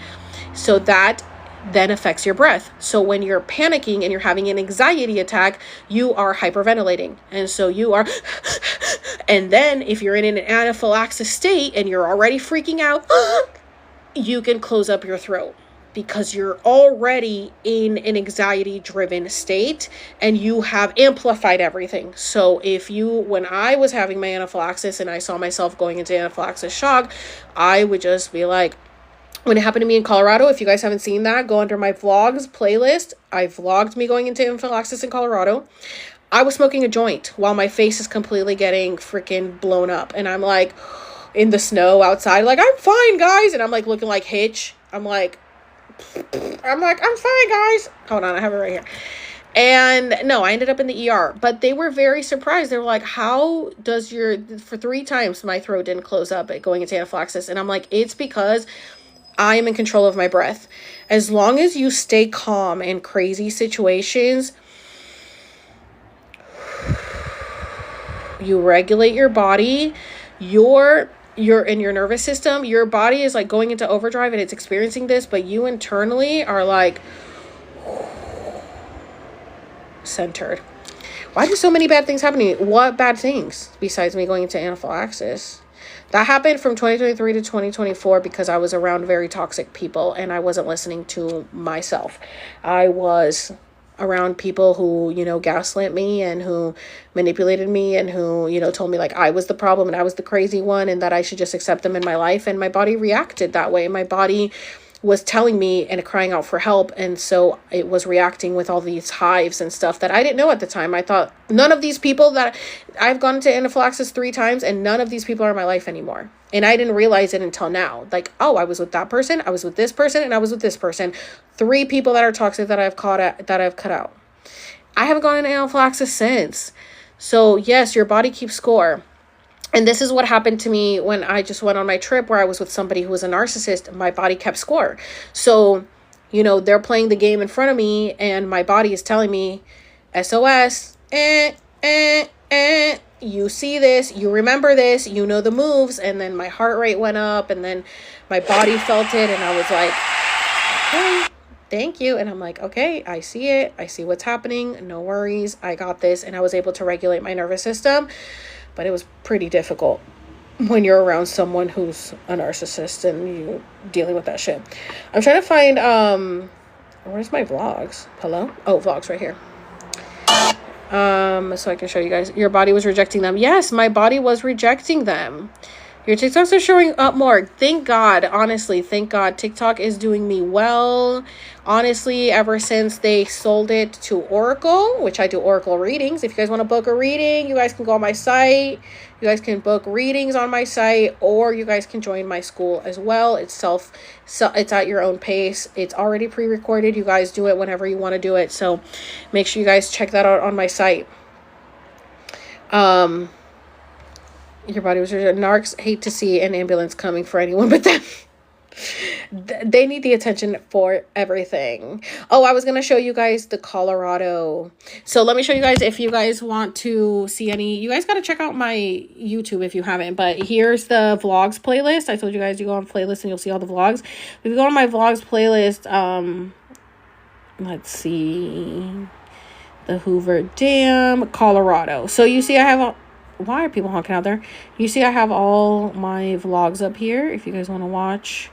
So that then affects your breath. So when you're panicking and you're having an anxiety attack, you are hyperventilating. And so you are, and then if you're in an anaphylaxis state and you're already freaking out, you can close up your throat because you're already in an anxiety driven state and you have amplified everything. So when I was having my anaphylaxis and I saw myself going into anaphylaxis shock, I would just be like, when it happened to me in Colorado, if you guys haven't seen that, go under my vlogs playlist. I vlogged me going into anaphylaxis in Colorado. I was smoking a joint while my face is completely getting freaking blown up. And I'm like in the snow outside, like, I'm fine, guys. And I'm like looking like Hitch. I'm like, I'm fine, guys. Hold on, I have it right here. And no, I ended up in the ER, but they were very surprised. They were like, how does for 3 times my throat didn't close up at going into anaphylaxis? And I'm like, it's because I am in control of my breath. As long as you stay calm in crazy situations, you regulate your body, you're in your nervous system, your body is like going into overdrive and it's experiencing this, but you internally are like centered. Why do so many bad things happen to me? What bad things besides me going into anaphylaxis? That happened from 2023 to 2024 because I was around very toxic people and I wasn't listening to myself. I was around people who, gaslit me and who manipulated me and who, told me like I was the problem and I was the crazy one and that I should just accept them in my life. And my body reacted that way. My body was telling me and crying out for help. And so it was reacting with all these hives and stuff that I didn't know at the time. I thought none of these people that I've gone into anaphylaxis 3 times and none of these people are in my life anymore. And I didn't realize it until now. Like, oh, I was with that person, I was with this person, and I was with this person. 3 people that are toxic that I've cut out. I haven't gone into anaphylaxis since. So yes, your body keeps score. And this is what happened to me when I just went on my trip where I was with somebody who was a narcissist. My body kept score. So, they're playing the game in front of me and my body is telling me, SOS, you see this, you remember this, you know the moves. And then my heart rate went up and then my body felt it. And I was like, okay, thank you. And I'm like, okay, I see it. I see what's happening. No worries. I got this. And I was able to regulate my nervous system. But it was pretty difficult when you're around someone who's a narcissist and you dealing with that shit. I'm trying to find, where's my vlogs? Hello? Oh, vlogs right here. So I can show you guys. Your body was rejecting them. Yes, my body was rejecting them. Your TikToks are showing up more. Thank God. Honestly, thank God. TikTok is doing me well. Honestly, ever since they sold it to Oracle, which I do Oracle readings. If you guys want to book a reading, you guys can go on my site. You guys can book readings on my site, or you guys can join my school as well. It's at your own pace. It's already pre-recorded. You guys do it whenever you want to do it. So make sure you guys check that out on my site. Your body was rejected. Narcs hate to see an ambulance coming for anyone but them. They need the attention for everything. Oh, I was going to show you guys the Colorado. So let me show you guys, if you guys want to see any, you guys got to check out my YouTube if you haven't, but here's the vlogs playlist. I told you guys you go on playlist and you'll see all the vlogs. If you go on my vlogs playlist, let's see, the Hoover Dam, Colorado. So you see I have why are people honking out there? You see I have all my vlogs up here if you guys want to watch.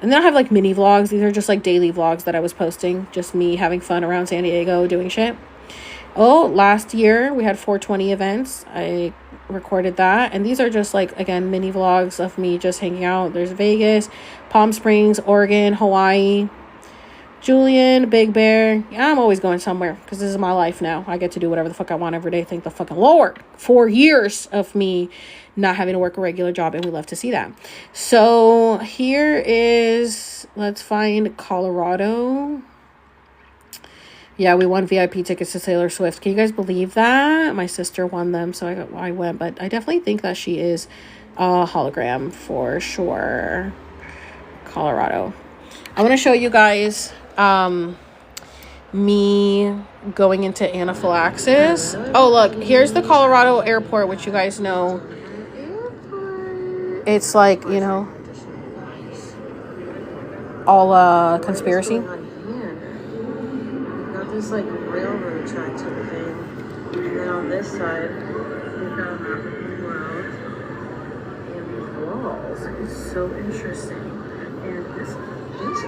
And then I have like mini vlogs. These are just like daily vlogs that I was posting. Just me having fun around San Diego doing shit. Oh, last year we had 420 events. I recorded that. And these are just like, again, mini vlogs of me just hanging out. There's Vegas, Palm Springs, Oregon, Hawaii, Julian, Big Bear. Yeah, I'm always going somewhere because this is my life now. I get to do whatever the fuck I want every day. Thank the fucking Lord. 4 years of me not having to work a regular job, and we love to see that. So here is, let's find Colorado. Yeah, we won VIP tickets to Taylor Swift. Can you guys believe that? My sister won them, so I went. But I definitely think that she is a hologram for sure. Colorado. I want to show you guys me going into anaphylaxis. Oh, look. Here's the Colorado airport, which you guys know. It's like, you know, all conspiracy. This like railroad track type of thing, and then on this side we've got a map of the world and these walls. It's so interesting, and this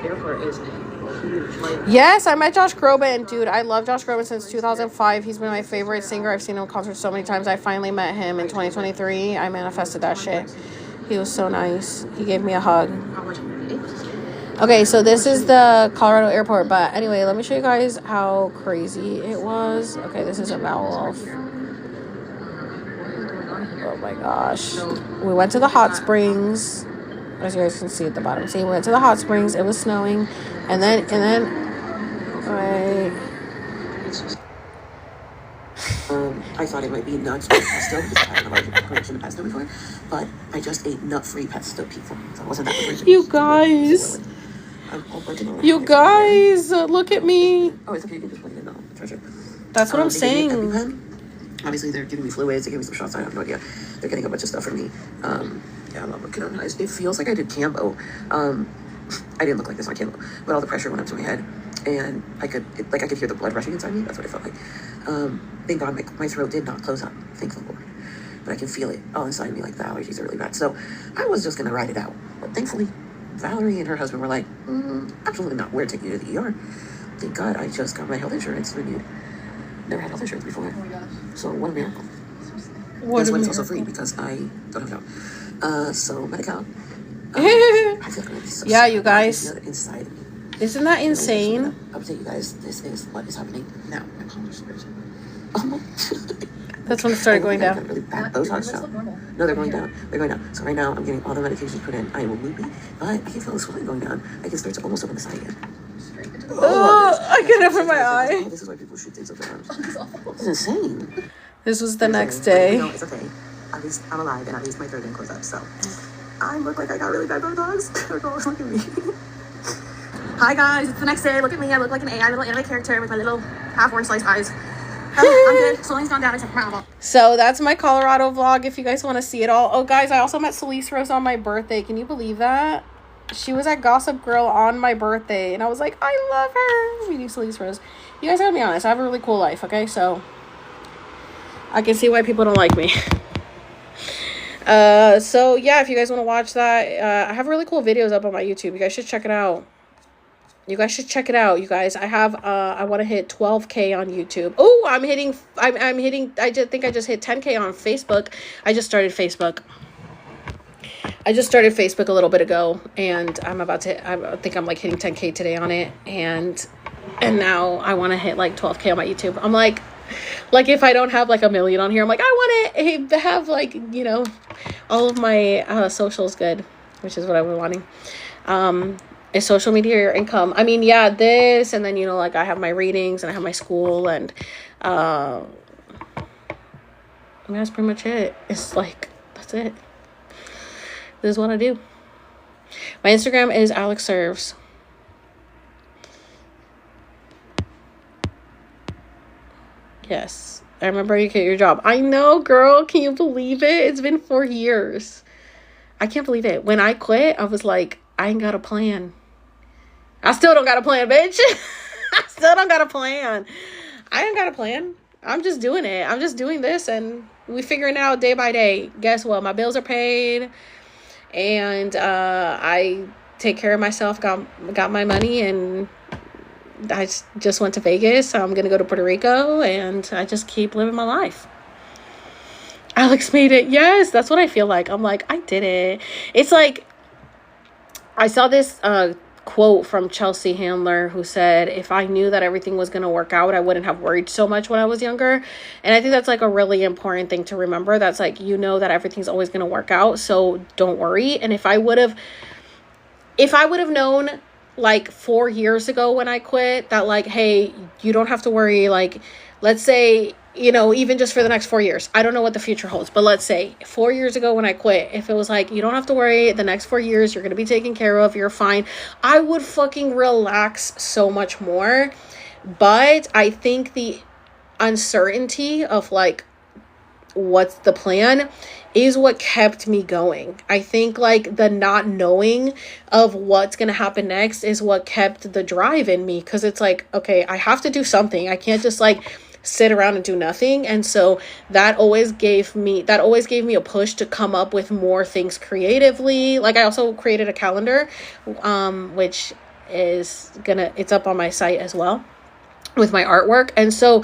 airport is huge. Like, yes, I met Josh Groban, dude. I love Josh Groban since 2005. He's been my favorite singer. I've seen him in concert so many times. I finally met him in 2023. I manifested that shit. He was so nice. He gave me a hug. Okay, so this is the Colorado airport, but anyway, let me show you guys how crazy it was. Okay, this is a Valolf. Oh my gosh. We went to the hot springs, as you guys can see at the bottom. See, we went to the hot springs. It was snowing, and then, I thought it might be nuts with pesto because I haven't like mentioned pesto before, but I just ate nut-free pesto pizza, so it wasn't that original. You guys. You guys, look at me. Oh, it's okay. You can just put it in the treasure. That's what I'm saying. Obviously, they're giving me fluids. They gave me some shots. I have no idea. They're getting a bunch of stuff for me. Yeah, I'm not looking on eyes. It feels like I did Cambo. I didn't look like this on Cambo, but all the pressure went up to my head, and I could hear the blood rushing inside me. That's what it felt like. Thank God my throat did not close up. Thank the Lord. But I can feel it all inside me. Like the allergies are really bad. So I was just gonna ride it out. But thankfully, Valerie and her husband were like, absolutely not. We're taking you to the ER. Thank God I just got my health insurance renewed. Never had health insurance before. So what a miracle. That's when it's also free because I don't have a job. So Medi-Cal. I feel like so yeah, you guys. Inside me. Isn't that insane? I'll tell you guys, this is what is happening now. That's when it started going down. Really bad Botox shot. No, they're going down. They're going down. So right now, I'm getting all the medications put in. I am loopy, but I can feel the swelling going down. I can start to almost open the side again. I get it from my eye. This is why people shoot things up their arms. This is insane. This was the next day. No, it's okay. At least I'm alive, and at least my throat didn't close up. So I look like I got really bad Botox. Look at me. Hi guys, it's the next day. Look at me. I look like an AI little anime character with my little half-orange sliced eyes. I'm good. Swelling's gone down. It's like, so that's my Colorado vlog if you guys want to see it all. Oh, guys, I also met Celeste Rose on my birthday. Can you believe that? She was at Gossip Girl on my birthday, and I was like, I love her. Meeting Celeste Rose. You guys gotta be honest. I have a really cool life, okay? So I can see why people don't like me. So yeah, if you guys want to watch that, I have really cool videos up on my YouTube. You guys should check it out. You guys should check it out, you guys. I have I want to hit 12K on YouTube. Oh, I'm hitting I just think I just hit 10K on Facebook. I just started Facebook a little bit ago, and I think I'm like hitting 10K today on it, and now I want to hit like 12K on my YouTube. I'm like if I don't have like 1 million on here, I'm like, I want to have like, you know, all of my socials good, which is what I've been wanting. Is social media your income? I mean, yeah, this, and then, you know, like I have my readings and I have my school, and I mean, that's pretty much it. It's like, that's it. This is what I do. My Instagram is Alex Serves. Yes, I remember you quit your job. I know, girl. Can you believe it? It's been 4 years. I can't believe it. When I quit, I was like, I ain't got a plan. I still don't got a plan, bitch. I still don't got a plan. I ain't got a plan. I'm just doing it. I'm just doing this, and we figuring it out day by day. Guess what? My bills are paid, and I take care of myself. Got my money, and I just went to Vegas. So I'm going to go to Puerto Rico, and I just keep living my life. Alex made it. Yes, that's what I feel like. I'm like, I did it. It's like, I saw this quote from Chelsea Handler, who said, if I knew that everything was going to work out, I wouldn't have worried so much when I was younger. And I think that's like a really important thing to remember. That's like, you know that everything's always going to work out, so don't worry. And if I would have known like 4 years ago when I quit that, like, hey, you don't have to worry, like, let's say, you know, even just for the next 4 years, I don't know what the future holds, but let's say 4 years ago when I quit, if it was like, you don't have to worry, the next 4 years, you're going to be taken care of, you're fine, I would fucking relax so much more. But I think the uncertainty of like, what's the plan is what kept me going. I think like the not knowing of what's going to happen next is what kept the drive in me. Cause it's like, okay, I have to do something. I can't just like sit around and do nothing. And so that always gave me a push to come up with more things creatively. Like I also created a calendar, which it's up on my site as well with my artwork. And so,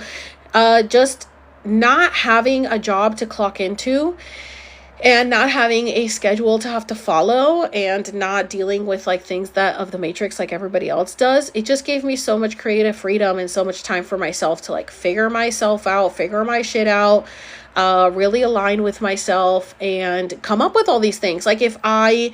just not having a job to clock into and not having a schedule to have to follow and not dealing with like things that of the matrix like everybody else does, it just gave me so much creative freedom and so much time for myself to like figure myself out, figure my shit out, really align with myself and come up with all these things. Like if I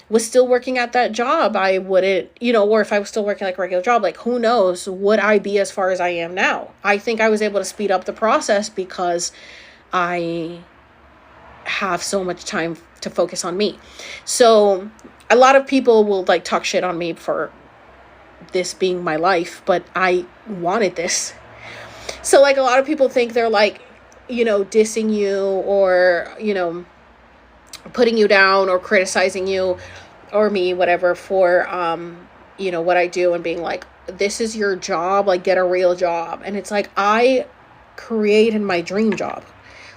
was still working at that job, I wouldn't, you know, or if I was still working like a regular job, like who knows, would I be as far as I am now? I think I was able to speed up the process because I have so much time to focus on me. So a lot of people will like talk shit on me for this being my life, but I wanted this. So like a lot of people think they're like, you know, dissing you or, you know, putting you down or criticizing you or me, whatever, for, you know, what I do and being like, this is your job, like get a real job. And it's like, I created my dream job.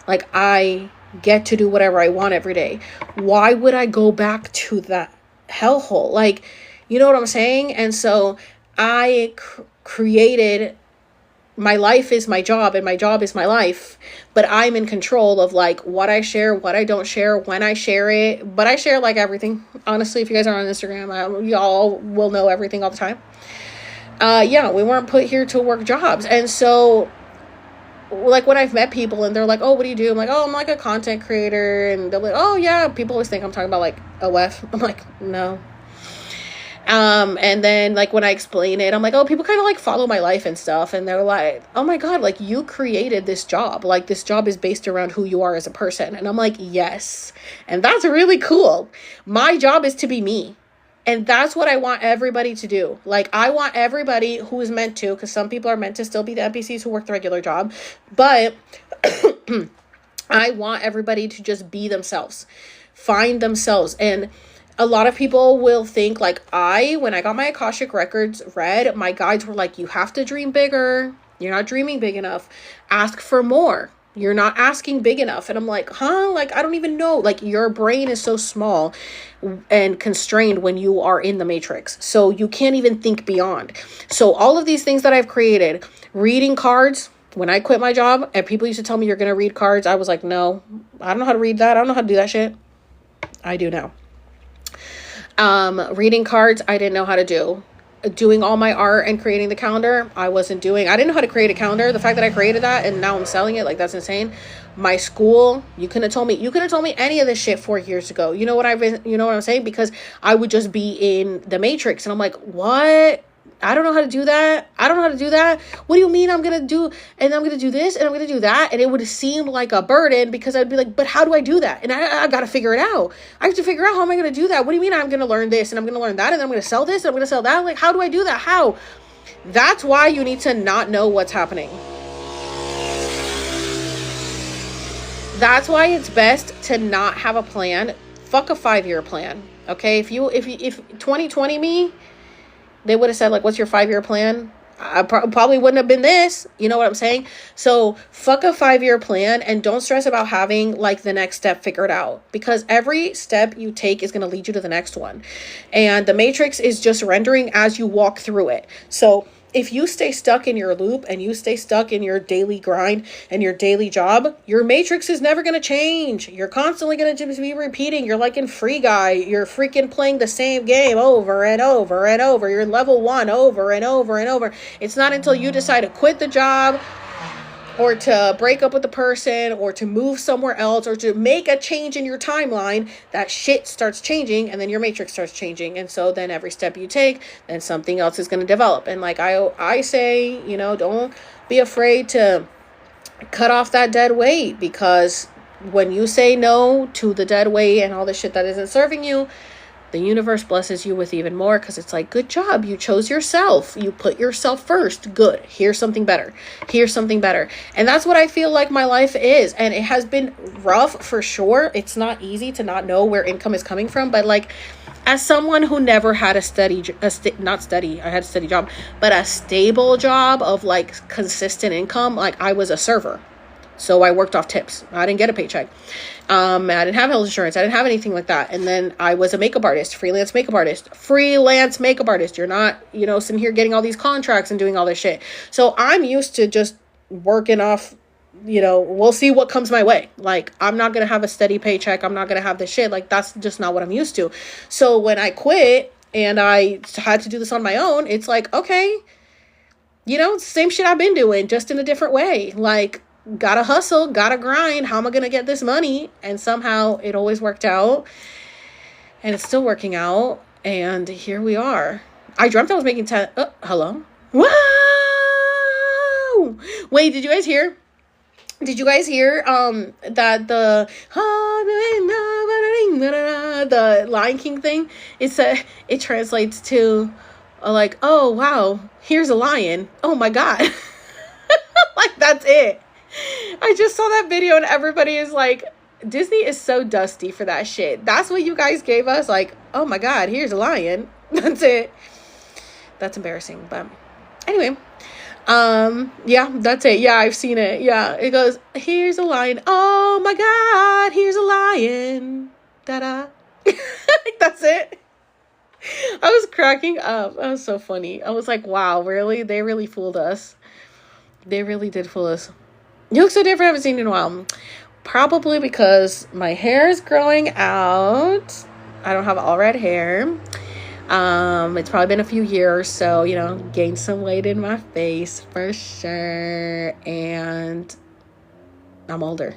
Like I get to do whatever I want every day. Why would I go back to that hellhole? Like, you know what I'm saying? And so I created, my life is my job and my job is my life, but I'm in control of like what I share, what I don't share, when I share it. But I share like everything. Honestly, if you guys are on Instagram, y'all will know everything all the time. Yeah, we weren't put here to work jobs. And so like when I've met people and they're like, oh, what do you do? I'm like, oh, I'm like a content creator. And they're like, oh yeah, people always think I'm talking about like OF. I'm like, no. And then like when I explain it, I'm like, oh, people kind of like follow my life and stuff. And they're like, oh my God, like you created this job. Like this job is based around who you are as a person. And I'm like, yes. And that's really cool. My job is to be me. And that's what I want everybody to do. Like I want everybody who is meant to, because some people are meant to still be the NPCs who work the regular job. But I want everybody to just be themselves, find themselves. And a lot of people will think like when I got my Akashic records read, my guides were like, you have to dream bigger. You're not dreaming big enough. Ask for more. You're not asking big enough. And I'm like, huh? Like, I don't even know. Like your brain is so small and constrained when you are in the matrix. So you can't even think beyond. So all of these things that I've created, reading cards, when I quit my job and people used to tell me you're going to read cards, I was like, no, I don't know how to read that. I don't know how to do that shit. I do now. Reading cards, I didn't know how to do. Doing all my art and creating the calendar, I wasn't doing. I didn't know how to create a calendar. The fact that I created that and now I'm selling it, like that's insane. My school, you couldn't have told me any of this shit 4 years ago. You know what I'm saying? Because I would just be in the matrix and I'm like, what? I don't know how to do that. I don't know how to do that. What do you mean I'm going to do, and I'm going to do this and I'm going to do that? And it would seem like a burden because I'd be like, but how do I do that? And I got to figure it out. I have to figure out how am I going to do that? What do you mean I'm going to learn this and I'm going to learn that and I'm going to sell this and I'm going to sell that? Like, how do I do that? How? That's why you need to not know what's happening. That's why it's best to not have a plan. Fuck a 5-year plan. Okay. If 2020 me, they would have said, like, what's your 5-year plan? I probably wouldn't have been this. You know what I'm saying? So fuck a 5-year plan and don't stress about having, like, the next step figured out. Because every step you take is going to lead you to the next one. And the matrix is just rendering as you walk through it. So if you stay stuck in your loop and you stay stuck in your daily grind and your daily job, your matrix is never going to change. You're constantly going to just be repeating. You're like in Free Guy. You're freaking playing the same game over and over and over. You're level 1 over and over and over. It's not until you decide to quit the job or to break up with the person or to move somewhere else or to make a change in your timeline that shit starts changing, and then your matrix starts changing. And so then every step you take, then something else is going to develop. And like I say, you know, don't be afraid to cut off that dead weight, because when you say no to the dead weight and all the shit that isn't serving you, the universe blesses you with even more, because it's like, good job. You chose yourself. You put yourself first. Good. Here's something better. Here's something better. And that's what I feel like my life is. And it has been rough for sure. It's not easy to not know where income is coming from. But like, as someone who never had a steady, not steady, I had a steady job, but a stable job of like consistent income, like I was a server. So I worked off tips. I didn't get a paycheck. I didn't have health insurance. I didn't have anything like that. And then I was a makeup artist, freelance makeup artist. You're not, you know, sitting here getting all these contracts and doing all this shit. So I'm used to just working off, you know, we'll see what comes my way. Like, I'm not going to have a steady paycheck. I'm not going to have this shit. Like, that's just not what I'm used to. So when I quit and I had to do this on my own, it's like, okay, you know, same shit I've been doing, just in a different way. Like, gotta hustle, gotta grind. How am I gonna get this money? And somehow it always worked out, and it's still working out. And here we are. I dreamt I was making 10. Hello. Wow. Wait, did you guys hear? That the Lion King thing? It translates to like, oh wow, here's a lion. Oh my god. Like, that's it. I just saw that video and everybody is like, Disney is so dusty for that shit. That's what you guys gave us? Like, oh my god, here's a lion. That's it. That's embarrassing. But anyway, yeah, that's it. Yeah, I've seen it. Yeah, it goes, here's a lion. Oh my god, here's a lion. Da-da. That's it. I was cracking up. That was so funny. I was like, wow, really? They really fooled us. They really did fool us. You look so different. I haven't seen you in a while. Probably because my hair is growing out. I don't have all red hair. It's probably been a few years, so, you know, gained some weight in my face for sure. And I'm older.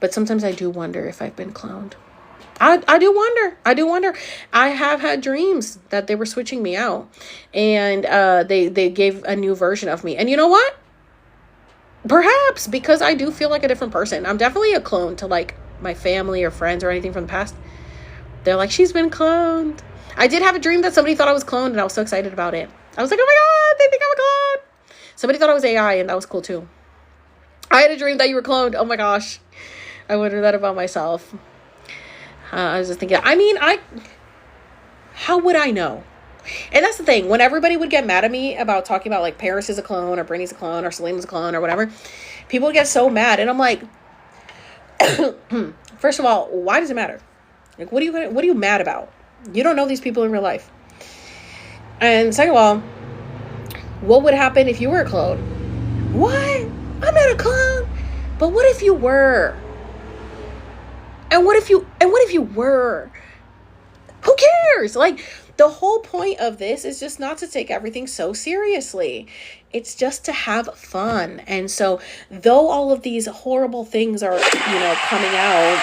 But sometimes I do wonder if I've been cloned. I do wonder. I have had dreams that they were switching me out, and they gave a new version of me. And you know what? Perhaps because I do feel like a different person. I'm definitely a clone to like my family or friends or anything from the past. They're like, she's been cloned. I did have a dream that somebody thought I was cloned, and I was so excited about it. I was like, oh my god, they think I'm a clone. Somebody thought I was AI, and that was cool too. I had a dream that you were cloned. Oh my gosh. I wonder that about myself. I was just thinking, how would I know? And that's the thing. When everybody would get mad at me about talking about like Paris is a clone or Brittany's a clone or Selena's a clone or whatever, people would get so mad. And I'm like, first of all, why does it matter? Like, what are you mad about? You don't know these people in real life. And second of all, what would happen if you were a clone? What? I'm not a clone. But what if you were? And what if you were? Who cares? Like, the whole point of this is just not to take everything so seriously. It's just to have fun. And so, though all of these horrible things are, coming out,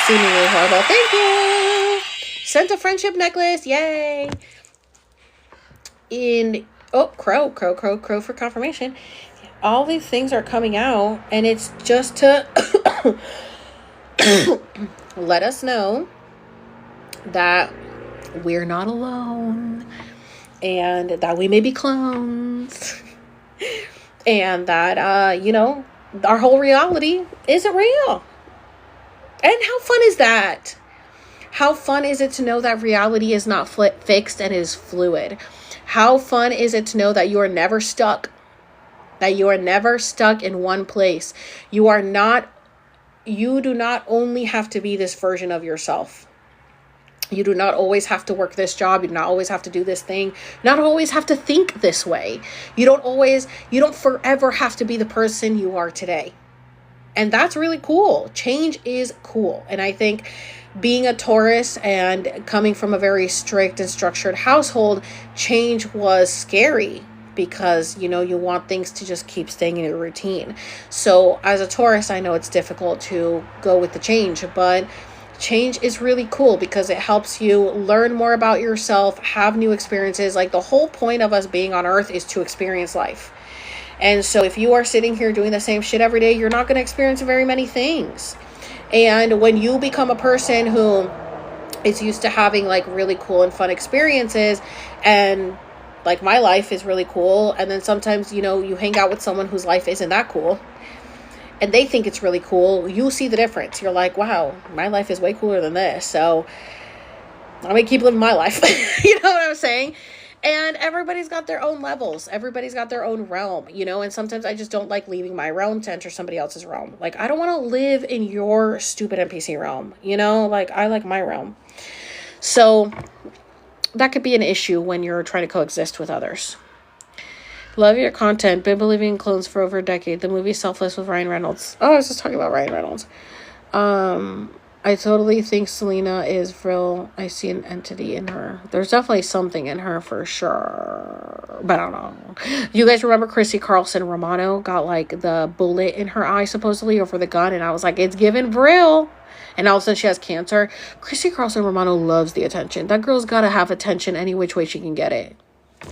seemingly horrible. Thank you. Sent a friendship necklace. Yay. Crow for confirmation. All these things are coming out, and it's just to let us know that we're not alone, and that we may be clones, and that our whole reality isn't real. And how fun is that? How fun is it to know that reality is not fixed and is fluid? How fun is it to know that you are never stuck? That you are never stuck in one place. You do not only have to be this version of yourself. You do not always have to work this job. You do not always have to do this thing. You not always have to think this way. You don't forever have to be the person you are today. And that's really cool. Change is cool. And I think being a Taurus and coming from a very strict and structured household, change was scary because, you want things to just keep staying in your routine. So as a Taurus, I know it's difficult to go with the change, but change is really cool because it helps you learn more about yourself, have new experiences. Like, the whole point of us being on earth is to experience life. And so if you are sitting here doing the same shit every day, you're not going to experience very many things. And when you become a person who is used to having like really cool and fun experiences, and like my life is really cool, and then sometimes, you hang out with someone whose life isn't that cool, and they think it's really cool, you'll see the difference. You're like, wow, my life is way cooler than this. So I'm going to keep living my life. You know what I'm saying? And everybody's got their own levels. Everybody's got their own realm, and sometimes I just don't like leaving my realm to enter somebody else's realm. Like, I don't want to live in your stupid NPC realm, like, I like my realm. So that could be an issue when you're trying to coexist with others. Love your content. Been believing in clones for over a decade. The movie Selfless with Ryan Reynolds. Oh, I was just talking about Ryan Reynolds. I totally think Selena is real. I see an entity in her. There's definitely something in her for sure. But I don't know. You guys remember Chrissy Carlson Romano got like the bullet in her eye supposedly over the gun, and I was like, it's given real. And all of a sudden she has cancer. Chrissy Carlson Romano loves the attention. That girl's got to have attention any which way she can get it.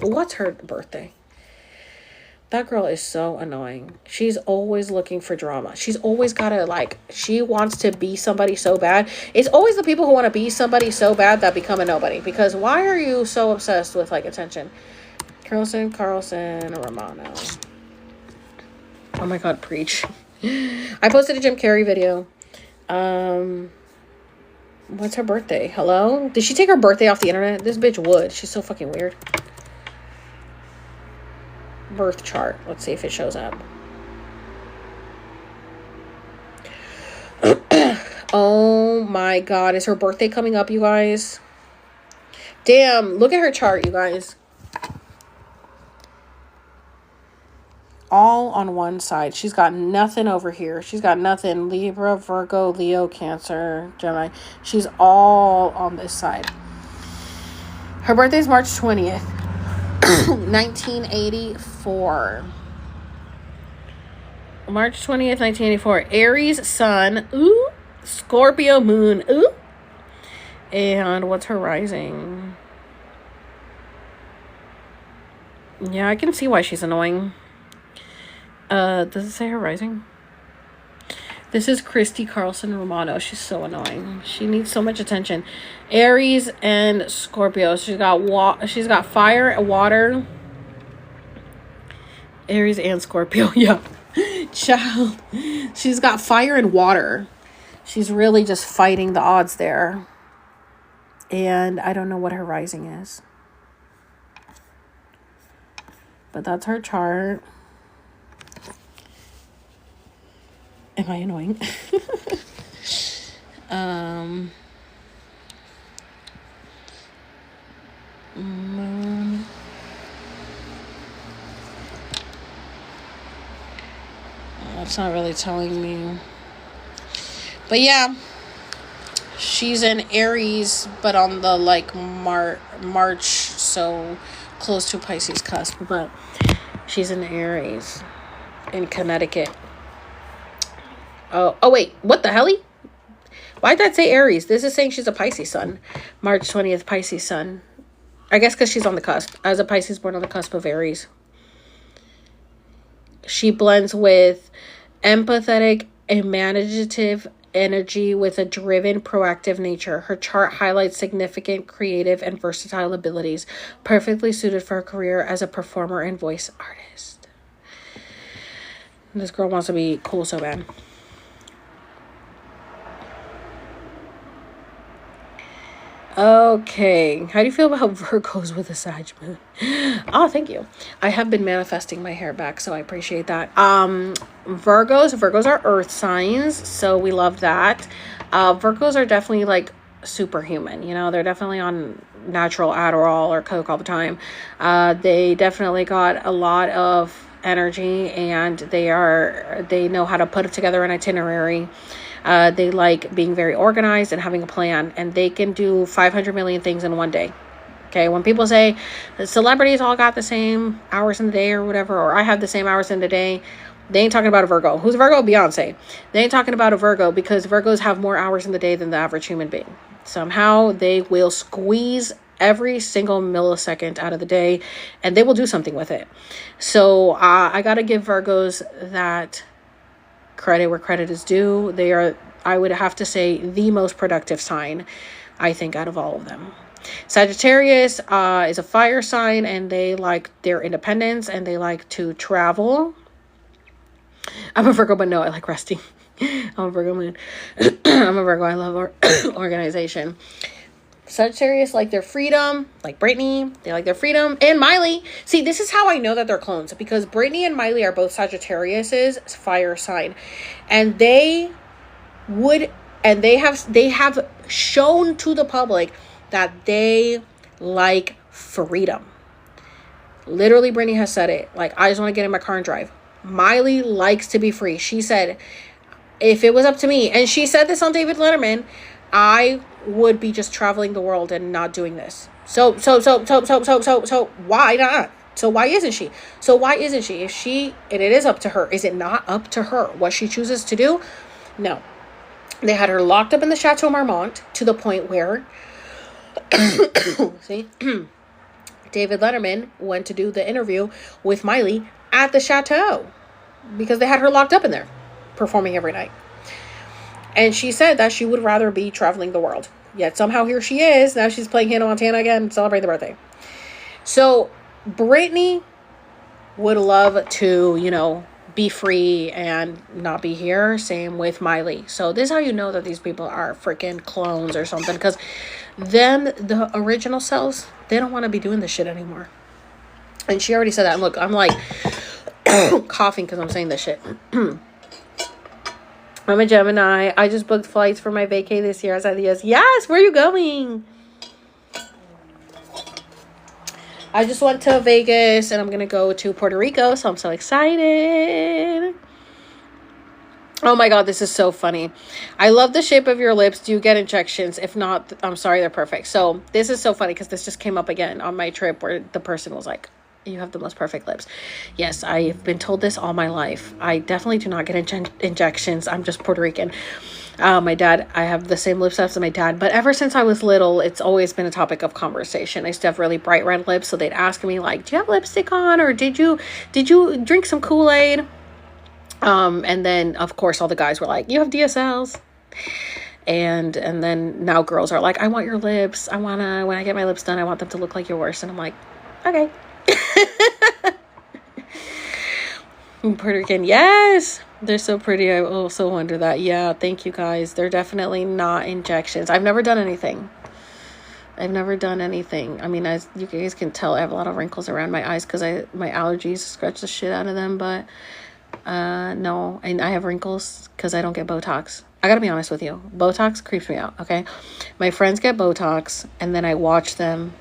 What's her birthday? That girl is so annoying. She's always looking for drama. She's always got to, she wants to be somebody so bad. It's always the people who want to be somebody so bad that become a nobody. Because why are you so obsessed with, attention? Carlson Romano. Oh my God, preach. I posted a Jim Carrey video. What's her birthday? Hello? Did she take her birthday off the internet? This bitch would. She's so fucking weird. Birth chart. Let's see if it shows up. Oh my God. Is her birthday coming up, you guys? Damn. Look at her chart, you guys. All on one side. She's got nothing over here. She's got nothing. Libra, Virgo, Leo, Cancer, Gemini. She's all on this side. Her birthday is March 20th. 1984. March 20th, 1984. Aries sun. Ooh. Scorpio moon. Ooh. And what's her rising? Yeah, I can see why she's annoying. Does it say her rising? This is Christy Carlson Romano. She's so annoying. She needs so much attention. Aries and Scorpio. She's got fire and water. Aries and Scorpio. Yeah. Child. She's got fire and water. She's really just fighting the odds there. And I don't know what her rising is. But that's her chart. Am I annoying? Moon. That's not really telling me. But yeah, she's in Aries, but on the March, so close to Pisces cusp. But she's in Aries in Connecticut. Oh wait, what the hell? Why did that say Aries? This is saying she's a Pisces sun. March 20th, Pisces sun. I guess because she's on the cusp. As a Pisces born on the cusp of Aries. She blends with empathetic, imaginative energy with a driven, proactive nature. Her chart highlights significant creative and versatile abilities, perfectly suited for her career as a performer and voice artist. This girl wants to be cool so bad. Okay, how do you feel about Virgos with a Sag moon? Oh, thank you. I have been manifesting my hair back, so I appreciate that. Virgos are earth signs, so we love that. Virgos are definitely superhuman. You know, they're definitely on natural Adderall or Coke all the time. They definitely got a lot of energy, and they know how to put together an itinerary. They like being very organized and having a plan, and they can do 500 million things in one day. Okay, when people say the celebrities all got the same hours in the day or whatever, or I have the same hours in the day, they ain't talking about a Virgo. Who's a Virgo? Beyonce. They ain't talking about a Virgo, because Virgos have more hours in the day than the average human being. Somehow they will squeeze every single millisecond out of the day, and they will do something with it. So I got to give Virgos that credit where credit is due. They are, I would have to say, the most productive sign, I think, out of all of them. Sagittarius is a fire sign, and they like their independence, and they like to travel. I'm a Virgo, but no, I like resting. I'm a Virgo moon. I'm a Virgo. I love organization. Sagittarius like their freedom, like Britney. They like their freedom. And Miley. See, this is how I know that they're clones, because Britney and Miley are both Sagittarius's fire sign. And they have shown to the public that they like freedom. Literally, Britney has said it. Like, I just want to get in my car and drive. Miley likes to be free. She said, if it was up to me, and she said this on David Letterman, I would be just traveling the world and not doing this. So why not? So why isn't she? If she, and it is up to her, is it not up to her what she chooses to do? No. They had her locked up in the Chateau Marmont to the point where, see, David Letterman went to do the interview with Miley at the chateau because they had her locked up in there performing every night. And she said that she would rather be traveling the world. Yet somehow here she is. Now she's playing Hannah Montana again, celebrating the birthday. So Britney would love to, be free and not be here. Same with Miley. So this is how you know that these people are freaking clones or something. Because them, the original selves, they don't want to be doing this shit anymore. And she already said that. And look, I'm like coughing because I'm saying this shit. I'm a Gemini. I just booked flights for my vacay this year. I said yes. Yes, where are you going? I just went to Vegas and I'm going to go to Puerto Rico. So I'm so excited. Oh my God, this is so funny. I love the shape of your lips. Do you get injections? If not, I'm sorry, they're perfect. So this is so funny because this just came up again on my trip where the person was like, you have the most perfect lips. Yes, I've been told this all my life. I definitely do not get injections. I'm just Puerto Rican. My dad, I have the same lip as my dad, but ever since I was little, it's always been a topic of conversation. I used to have really bright red lips, so they'd ask me like, do you have lipstick on, or did you drink some Kool-Aid? And then of course all the guys were like, you have DSLs. And then now girls are like, I want your lips. when I get my lips done, I want them to look like yours. And I'm like, okay. Puerto Rican, yes, they're so pretty. I also wonder that. Yeah, thank you guys. They're definitely not injections. I've never done anything. I mean, as you guys can tell, I have a lot of wrinkles around my eyes because my allergies scratch the shit out of them. But no, and I have wrinkles because I don't get Botox. I gotta be honest with you, Botox creeps me out. Okay, my friends get Botox, and then I watch them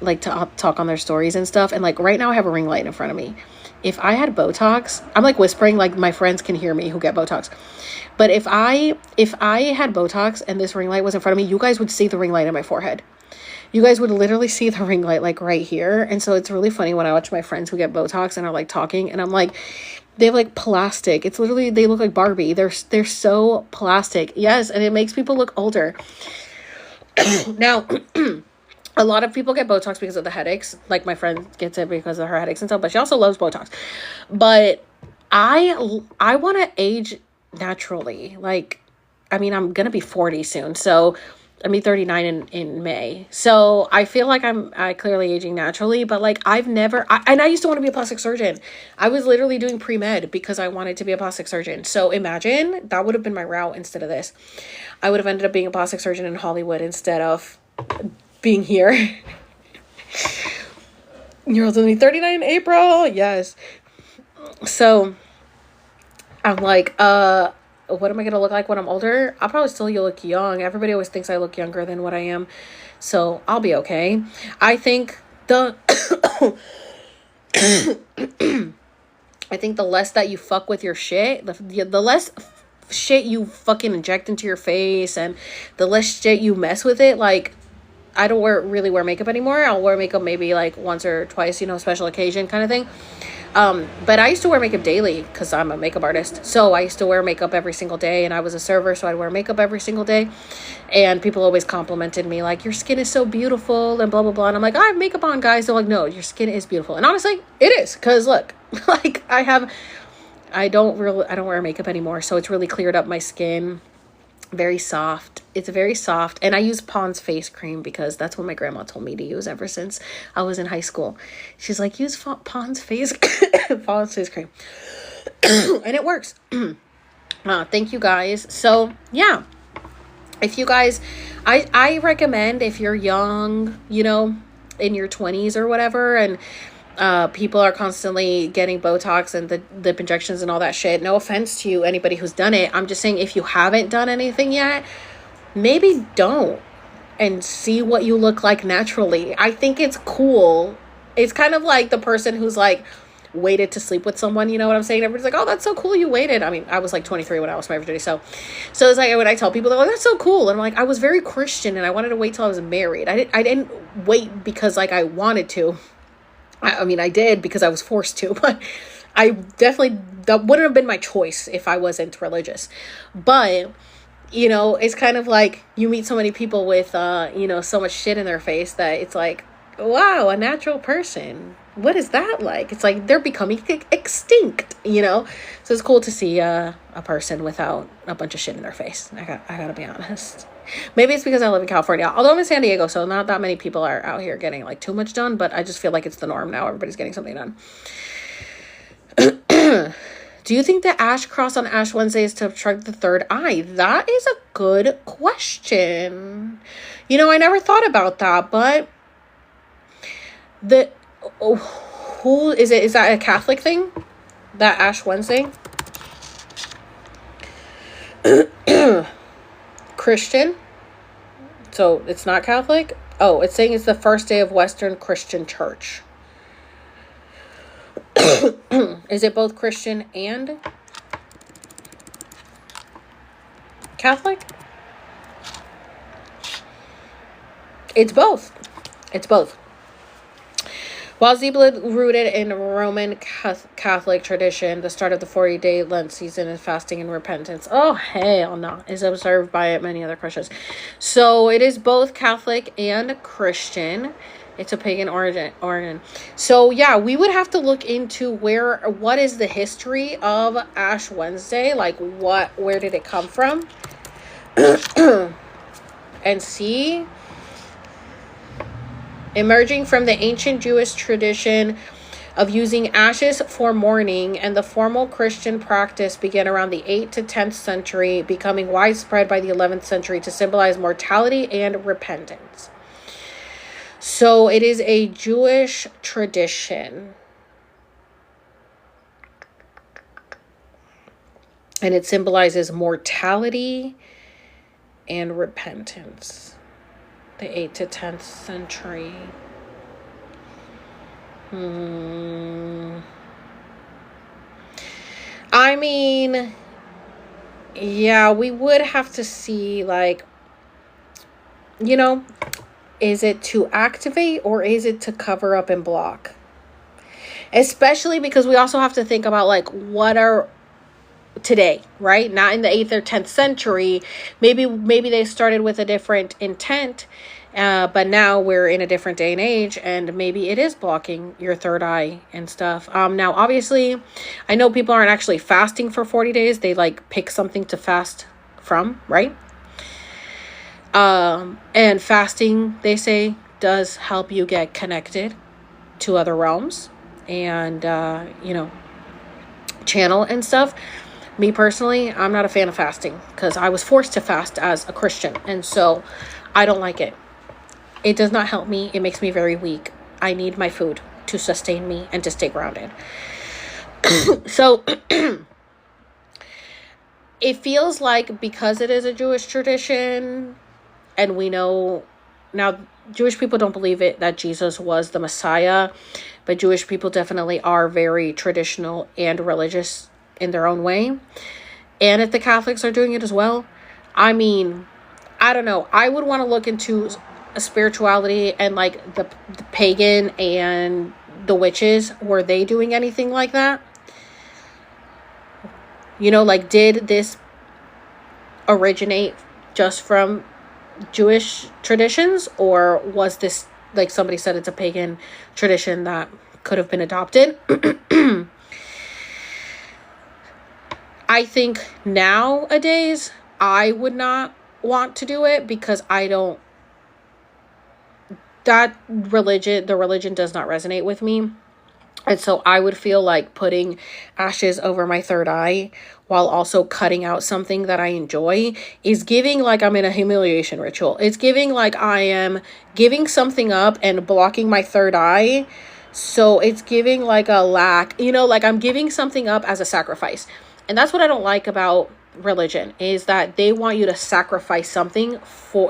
like to talk on their stories and stuff. And like right now, I have a ring light in front of me. If I had Botox, I'm like whispering, like my friends can hear me who get Botox. But if I had Botox and this ring light was in front of me, you guys would see the ring light in my forehead. You guys would literally see the ring light like right here. And so it's really funny when I watch my friends who get Botox and are like talking, and I'm like, they have like plastic. It's literally, they look like Barbie. They're so plastic. Yes, and it makes people look older. Now, a lot of people get Botox because of the headaches. Like my friend gets it because of her headaches and stuff, but she also loves Botox. But I want to age naturally. Like, I mean, I'm going to be 40 soon. So I'll be 39 in May. So I feel like I'm clearly aging naturally, but like I've never, I used to want to be a plastic surgeon. I was literally doing pre-med because I wanted to be a plastic surgeon. So imagine that would have been my route instead of this. I would have ended up being a plastic surgeon in Hollywood instead of being here. You're only 39 in April. Yes. So I'm like, what am I going to look like when I'm older? I'll probably still look young. Everybody always thinks I look younger than what I am. So I'll be okay. I think the I think the less that you fuck with your shit, the less shit you fucking inject into your face, and the less shit you mess with it. Like, I don't really wear makeup anymore. I'll wear makeup maybe like once or twice, you know, special occasion kind of thing. But I used to wear makeup daily because I'm a makeup artist. So I used to wear makeup every single day, and I was a server, so I'd wear makeup every single day. And people always complimented me like, your skin is so beautiful and blah, blah, blah. And I'm like, I have makeup on, guys. They're like, no, your skin is beautiful. And honestly, it is, because look, like I don't wear makeup anymore. So it's really cleared up my skin. Very soft. It's very soft. And I use Pond's face cream because that's what my grandma told me to use ever since I was in high school. She's like, use Pond's face Pond's face cream. And it works. Thank you guys. So yeah, if you guys, I recommend, if you're young, you know, in your 20s or whatever, and people are constantly getting Botox and the lip injections and all that shit. No offense to anybody who's done it. I'm just saying, if you haven't done anything yet, maybe don't, and see what you look like naturally. I think it's cool. It's kind of like the person who's like waited to sleep with someone, you know what I'm saying? Everybody's like, oh, that's so cool, you waited. I mean, I was like 23 when I was my virginity, so it's like when I tell people, they're like, that's so cool, and I'm like, I was very Christian and I wanted to wait till I was married. I didn't wait because like I wanted to. I mean, I did because I was forced to, but I definitely, that wouldn't have been my choice if I wasn't religious. But, you know, it's kind of like you meet so many people with, you know, so much shit in their face that it's like, wow, a natural person. What is that like? It's like they're becoming extinct, you know? So it's cool to see a person without a bunch of shit in their face. I gotta be honest. Maybe it's because I live in California, although I'm in San Diego, so not that many people are out here getting like too much done, but I just feel like it's the norm now. Everybody's getting something done. Do you think the ash cross on Ash Wednesday is to obstruct the third eye? That is a good question. You know, I never thought about that, but who is it? Is that a Catholic thing? That Ash Wednesday? Christian, so it's not Catholic. Oh, it's saying it's the first day of Western Christian Church. Is it both Christian and Catholic? It's both. It's both. While Zebla rooted in Roman Catholic tradition, the start of the 40-day Lent season is fasting and repentance. Oh, hell no. Is observed by many other Christians. So it is both Catholic and Christian. It's a pagan origin. So yeah, we would have to look into what is the history of Ash Wednesday? Like where did it come from? And see. Emerging from the ancient Jewish tradition of using ashes for mourning, and the formal Christian practice began around the 8th to 10th century, becoming widespread by the 11th century to symbolize mortality and repentance. So it is a Jewish tradition. And it symbolizes mortality and repentance. The 8th to 10th century. I mean, yeah, we would have to see, like, you know, is it to activate or is it to cover up and block? Especially because we also have to think about, like, what are today, right? Not in the 8th or 10th century. Maybe they started with a different intent, but now we're in a different day and age, and maybe it is blocking your third eye and stuff. Now, obviously, I know people aren't actually fasting for 40 days. They, like, pick something to fast from, right? And fasting, they say, does help you get connected to other realms and, you know, channel and stuff. Me personally, I'm not a fan of fasting because I was forced to fast as a Christian. And so I don't like it. It does not help me. It makes me very weak. I need my food to sustain me and to stay grounded. So it feels like because it is a Jewish tradition, and we know now Jewish people don't believe it that Jesus was the Messiah, but Jewish people definitely are very traditional and religious in their own way. And if the Catholics are doing it as well, I mean, I don't know. I would want to look into spirituality and like the pagan and the witches. Were they doing anything like that? You know, like, did this originate just from Jewish traditions, or was this, like somebody said, it's a pagan tradition that could have been adopted? I think nowadays I would not want to do it because the religion does not resonate with me. And so I would feel like putting ashes over my third eye while also cutting out something that I enjoy is giving like I'm in a humiliation ritual. It's giving like I am giving something up and blocking my third eye. So it's giving like a lack, like I'm giving something up as a sacrifice. And that's what I don't like about religion, is that they want you to sacrifice something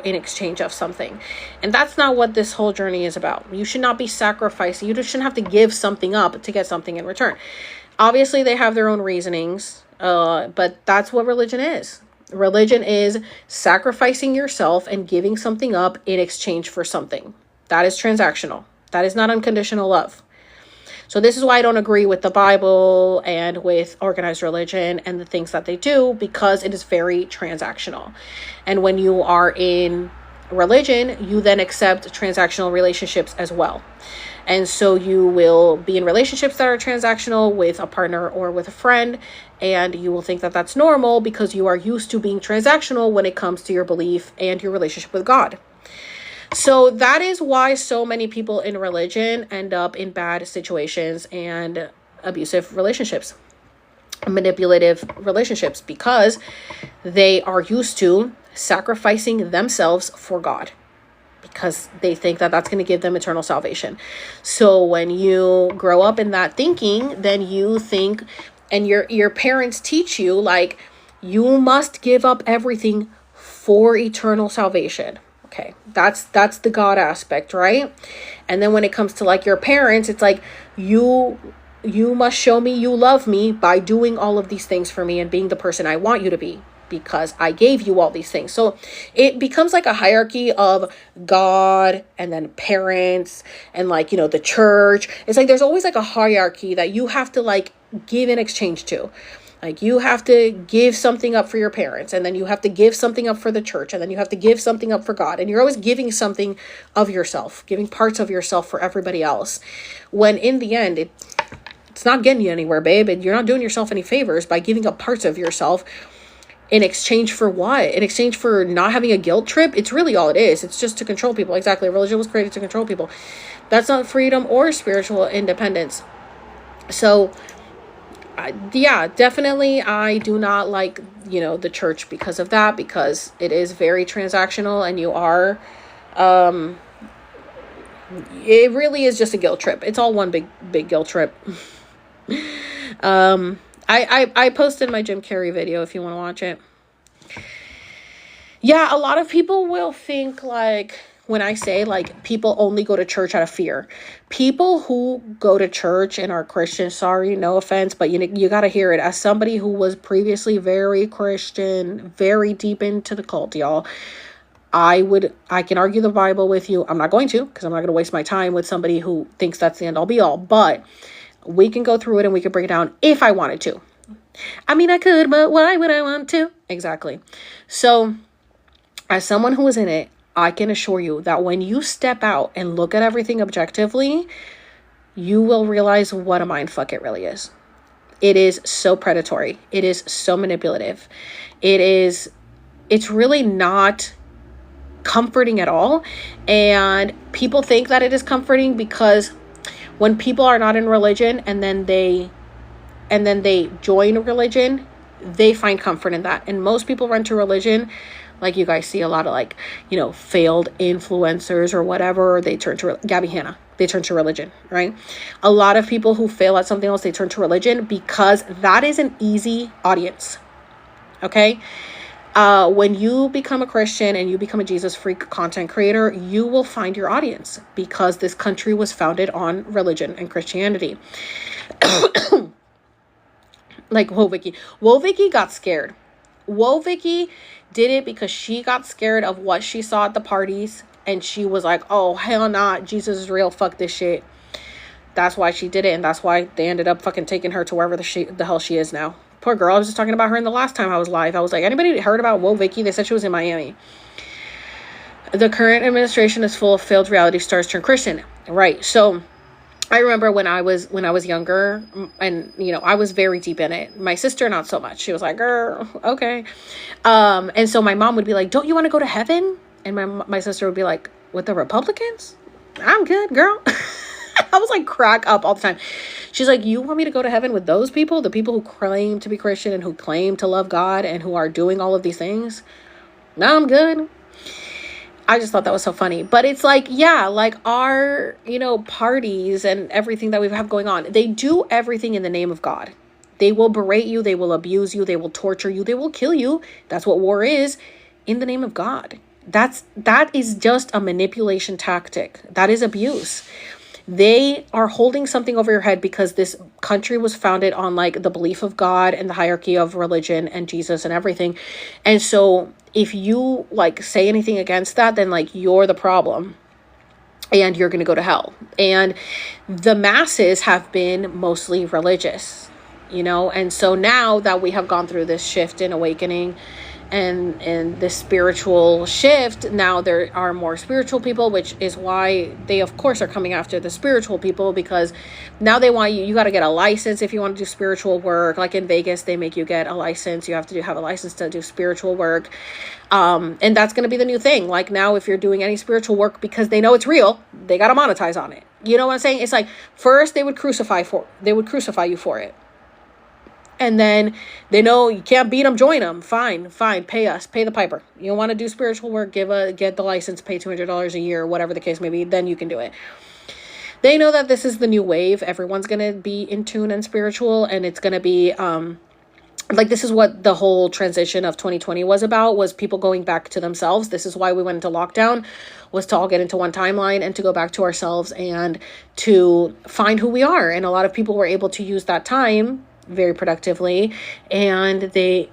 in exchange of something. And that's not what this whole journey is about. You should not be sacrificing. You just shouldn't have to give something up to get something in return. Obviously, they have their own reasonings, but that's what religion is. Religion is sacrificing yourself and giving something up in exchange for something. That is transactional. That is not unconditional love. So this is why I don't agree with the Bible and with organized religion and the things that they do, because it is very transactional. And when you are in religion, you then accept transactional relationships as well. And so you will be in relationships that are transactional with a partner or with a friend, and you will think that that's normal because you are used to being transactional when it comes to your belief and your relationship with God. So that is why so many people in religion end up in bad situations and abusive relationships, manipulative relationships, because they are used to sacrificing themselves for God, because they think that that's going to give them eternal salvation. So when you grow up in that thinking, then you think, and your parents teach you, like, you must give up everything for eternal salvation. Okay, that's the God aspect, right? And then when it comes to like your parents, it's like you must show me you love me by doing all of these things for me and being the person I want you to be, because I gave you all these things. So it becomes like a hierarchy of God and then parents and like, the church. It's like there's always like a hierarchy that you have to like give in exchange to. Like you have to give something up for your parents, and then you have to give something up for the church, and then you have to give something up for God. And you're always giving something of yourself, giving parts of yourself for everybody else. When in the end, it's not getting you anywhere, babe. And you're not doing yourself any favors by giving up parts of yourself in exchange for what? In exchange for not having a guilt trip? It's really all it is. It's just to control people. Exactly. Religion was created to control people. That's not freedom or spiritual independence. So yeah, definitely I do not like, the church because of that, because it is very transactional, and you are, it really is just a guilt trip. It's all one big guilt trip. I posted my Jim Carrey video if you want to watch it. Yeah, a lot of people will think like, when I say like people only go to church out of fear, people who go to church and are Christian, sorry, no offense, but you got to hear it. As somebody who was previously very Christian, very deep into the cult, y'all, I can argue the Bible with you. I'm not going to, because I'm not going to waste my time with somebody who thinks that's the end all be all, but we can go through it and we can break it down if I wanted to. I mean, I could, but why would I want to? Exactly. So as someone who was in it, I can assure you that when you step out and look at everything objectively, you will realize what a mindfuck it really is. It is so predatory. It is so manipulative. It's really not comforting at all. And people think that it is comforting because when people are not in religion and then they join religion, they find comfort in that. And most people run to religion, like you guys see a lot of like, failed influencers or whatever, they turn to Gabby Hanna. They turn to religion, right? A lot of people who fail at something else, they turn to religion because that is an easy audience. Okay. When you become a Christian and you become a Jesus freak content creator, you will find your audience, because this country was founded on religion and Christianity. Like Woah Vicky got scared. Woah Vicky did it because she got scared of what she saw at the parties, and she was like, oh hell nah, Jesus is real, fuck this shit. That's why she did it, and that's why they ended up fucking taking her to wherever the hell she is now. Poor girl. I was just talking about her in the last time I was live. I was like, anybody heard about Woah Vicky? They said she was in Miami. The current administration is full of failed reality stars turned Christian. Right. So I remember when I was younger, and I was very deep in it. My sister, not so much. She was like, girl, okay. And so my mom would be like, don't you want to go to heaven? And my sister would be like, with the Republicans? I'm good, girl. I was like, crack up all the time. She's like, you want me to go to heaven with those people? The people who claim to be Christian and who claim to love God and who are doing all of these things? No, I'm good. I just thought that was so funny. But it's like, yeah, like our, parties and everything that we have going on, they do everything in the name of God. They will berate you. They will abuse you. They will torture you. They will kill you. That's what war is, in the name of God. That is just a manipulation tactic. That is abuse. They are holding something over your head because this country was founded on like the belief of God and the hierarchy of religion and Jesus and everything. And so if you like say anything against that, then like you're the problem and you're going to go to hell. And the masses have been mostly religious, and so now that we have gone through this shift in awakening and this spiritual shift, now there are more spiritual people, which is why they of course are coming after the spiritual people, because now they want you got to get a license if you want to do spiritual work. Like in Vegas, they make you get a license. You have to have a license to do spiritual work. And that's going to be the new thing. Like now, if you're doing any spiritual work, because they know it's real, they got to monetize on it. You know what I'm saying? It's like, first they would crucify you for it. And then they know you can't beat them, join them. Fine, pay us, pay the piper. You want to do spiritual work, get the license, pay $200 a year, whatever the case may be, then you can do it. They know that this is the new wave. Everyone's going to be in tune and spiritual, and it's going to be, like, this is what the whole transition of 2020 was about, was people going back to themselves. This is why we went into lockdown, was to all get into one timeline and to go back to ourselves and to find who we are. And a lot of people were able to use that time very productively, and they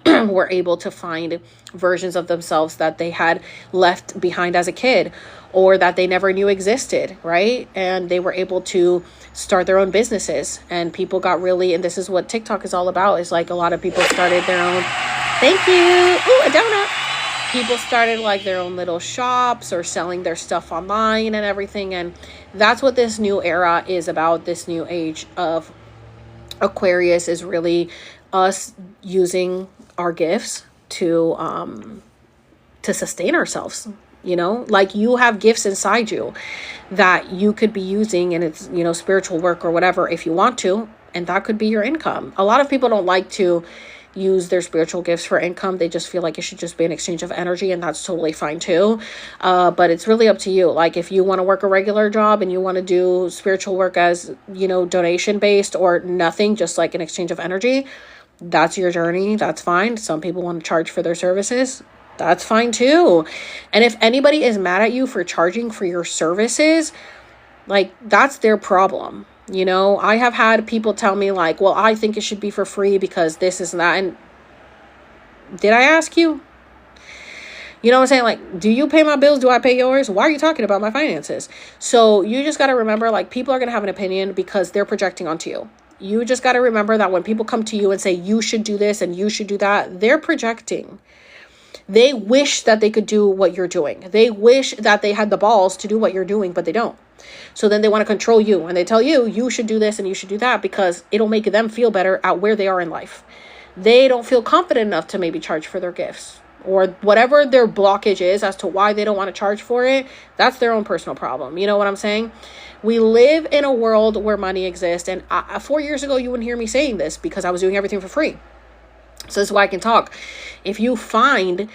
were able to find versions of themselves that they had left behind as a kid or that they never knew existed, right? And they were able to start their own businesses, and people got really, and this is what TikTok is all about, is like a lot of people started their own, thank you, ooh, a donut. People started like their own little shops or selling their stuff online and everything. And that's what this new era is about. This new age of Aquarius is really us using our gifts to sustain ourselves. Like you have gifts inside you that you could be using, and it's, spiritual work or whatever, if you want to, and that could be your income. A lot of people don't like to use their spiritual gifts for income. They just feel like it should just be an exchange of energy, and that's totally fine too. But it's really up to you. Like if you want to work a regular job and you want to do spiritual work as, donation based or nothing, just like an exchange of energy, that's your journey. That's fine. Some people want to charge for their services. That's fine too. And if anybody is mad at you for charging for your services, like that's their problem. I have had people tell me like, well, I think it should be for free because this is that. And did I ask you? You know what I'm saying? Like, do you pay my bills? Do I pay yours? Why are you talking about my finances? So you just got to remember, like, people are going to have an opinion because they're projecting onto you. You just got to remember that when people come to you and say, you should do this and you should do that, they're projecting. They wish that they could do what you're doing. They wish that they had the balls to do what you're doing, but they don't. So then they want to control you, and they tell you, you should do this and you should do that because it'll make them feel better at where they are in life. They don't feel confident enough to maybe charge for their gifts, or whatever their blockage is as to why they don't want to charge for it. That's their own personal problem. You know what I'm saying? We live in a world where money exists. And 4 years ago, you wouldn't hear me saying this because I was doing everything for free. So this is why I can talk. If you find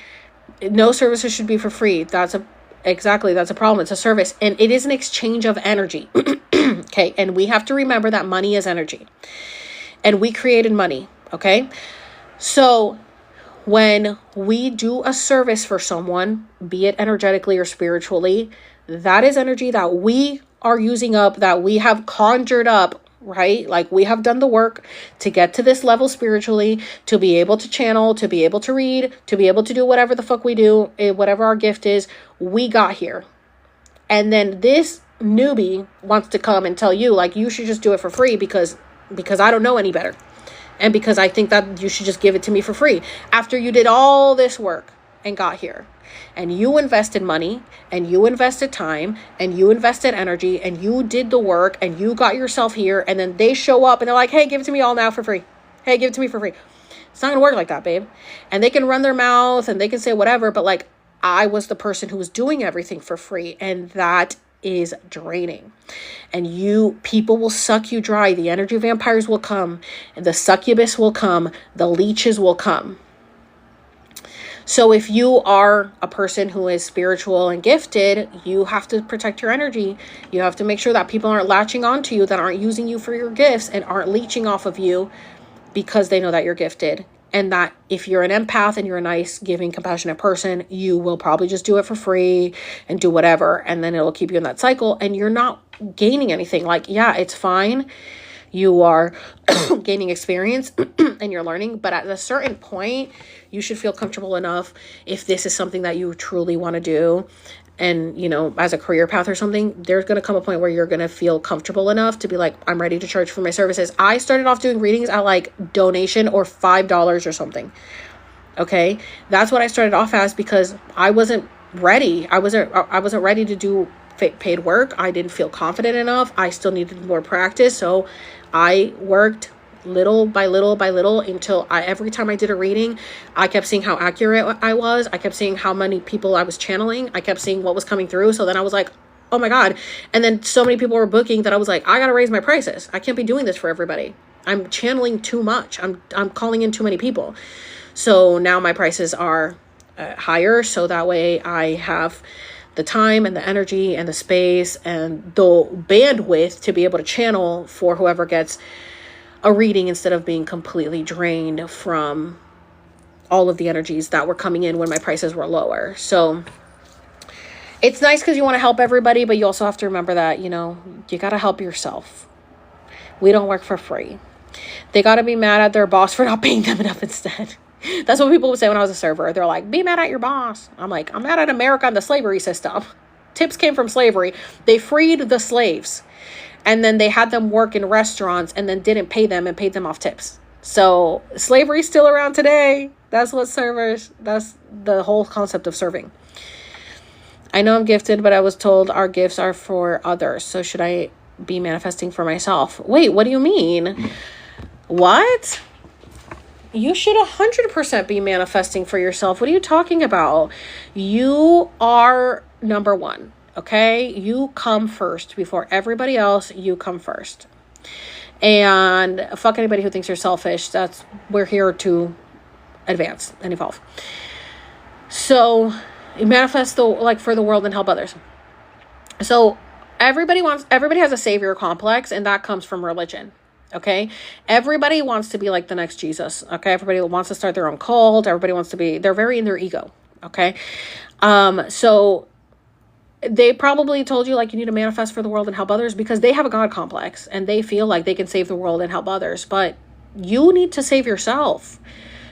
no services should be for free, that's a problem. It's a service, and it is an exchange of energy. Okay. And we have to remember that money is energy, and we created money. Okay. So When we do a service for someone, be it energetically or spiritually, that is energy that we are using up, that we have conjured up, right? Like we have done the work to get to this level spiritually, to be able to channel, to be able to read, to be able to do whatever the fuck we do, whatever our gift is, we got here. And then this newbie wants to come and tell you, like, you should just do it for free because I don't know any better. And because I think that you should just give it to me for free. After you did all this work and got here. And you invested money, and you invested time, and you invested energy, and you did the work, and you got yourself here. And then they show up and they're like, hey, give it to me all now for free. Hey, give it to me for free. It's not going to work like that, babe. And they can run their mouth and they can say whatever. But like, I was the person who was doing everything for free. And that is draining. And people will suck you dry. The energy vampires will come, the succubus will come, the leeches will come. So if you are a person who is spiritual and gifted, you have to protect your energy. You have to make sure that people aren't latching onto you, that aren't using you for your gifts and aren't leeching off of you because they know that you're gifted. And that if you're an empath and you're a nice, giving, compassionate person, you will probably just do it for free and do whatever. And then it'll keep you in that cycle and you're not gaining anything. Like, yeah, it's fine. You are gaining experience and you're learning. But at a certain point, you should feel comfortable enough if this is something that you truly want to do. And, you know, as a career path or something, there's going to come a point where you're going to feel comfortable enough to be like, I'm ready to charge for my services. I started off doing readings at like donation or $5 or something. Okay. That's what I started off as because I wasn't ready. I wasn't ready to do paid work. I didn't feel confident enough. I still needed more practice. So I worked little by little until every time I did a reading, I kept seeing how accurate I was. I kept seeing how many people I was channeling. I kept seeing what was coming through. So then I was like, oh my God. And then so many people were booking that I was like, I got to raise my prices. I can't be doing this for everybody. I'm channeling too much. I'm calling in too many people. So now my prices are higher. So that way I have the time and the energy and the space and the bandwidth to be able to channel for whoever gets a reading instead of being completely drained from all of the energies that were coming in when my prices were lower. So it's nice because you want to help everybody, but you also have to remember that, you know, you got to help yourself. We don't work for free. They got to be mad at their boss for not paying them enough instead. That's what people would say when I was a server. They're like, be mad at your boss. I'm like, I'm mad at America and the slavery system. Tips came from slavery. They freed the slaves. And then they had them work in restaurants and then didn't pay them and paid them off tips. So slavery's still around today. That's the whole concept of serving. I know I'm gifted, but I was told our gifts are for others. So should I be manifesting for myself? Wait, what do you mean? What? You should 100% be manifesting for yourself. What are you talking about? You are number one. Okay, you come first before everybody else. You come first, and fuck anybody who thinks you're selfish. We're here to advance and evolve. So manifest for the world and help others. So everybody has a savior complex, and that comes from religion. Okay, everybody wants to be like the next Jesus. Okay, everybody wants to start their own cult. Everybody wants to be. They're very in their ego. Okay, so. They probably told you like you need to manifest for the world and help others because they have a God complex and they feel like they can save the world and help others. But you need to save yourself.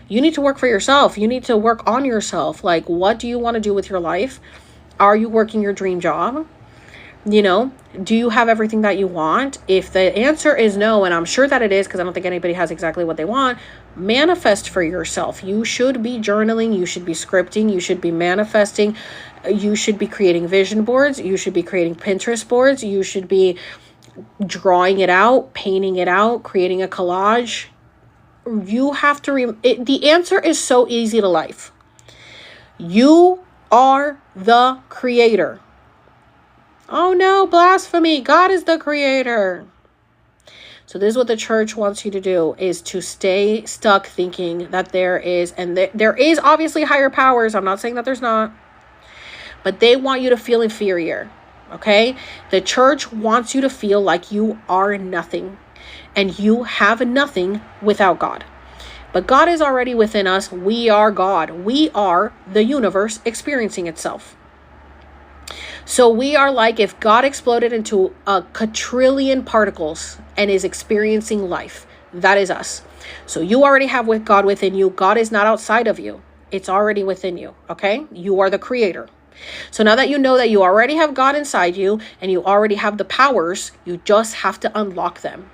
You need to work for yourself. You need to work on yourself. Like, what do you want to do with your life? Are you working your dream job? You know, do you have everything that you want? If the answer is no, and I'm sure that it is because I don't think anybody has exactly what they want, manifest for yourself. You should be journaling. You should be scripting. You should be manifesting. You should be creating vision boards. You should be creating Pinterest boards. You should be drawing it out, painting it out, creating a collage. You have to, the answer is so easy to life. You are the creator. Oh no, blasphemy. God is the creator. So this is what the church wants you to do, is to stay stuck thinking that there is, and there is obviously higher powers. I'm not saying that there's not. But they want you to feel inferior, okay? The church wants you to feel like you are nothing and you have nothing without God. But God is already within us. We are God. We are the universe experiencing itself. So we are like if God exploded into a quadrillion particles and is experiencing life. That is us. So you already have with God within you. God is not outside of you. It's already within you. Okay? You are the creator. So now that you know that you already have God inside you and you already have the powers, you just have to unlock them.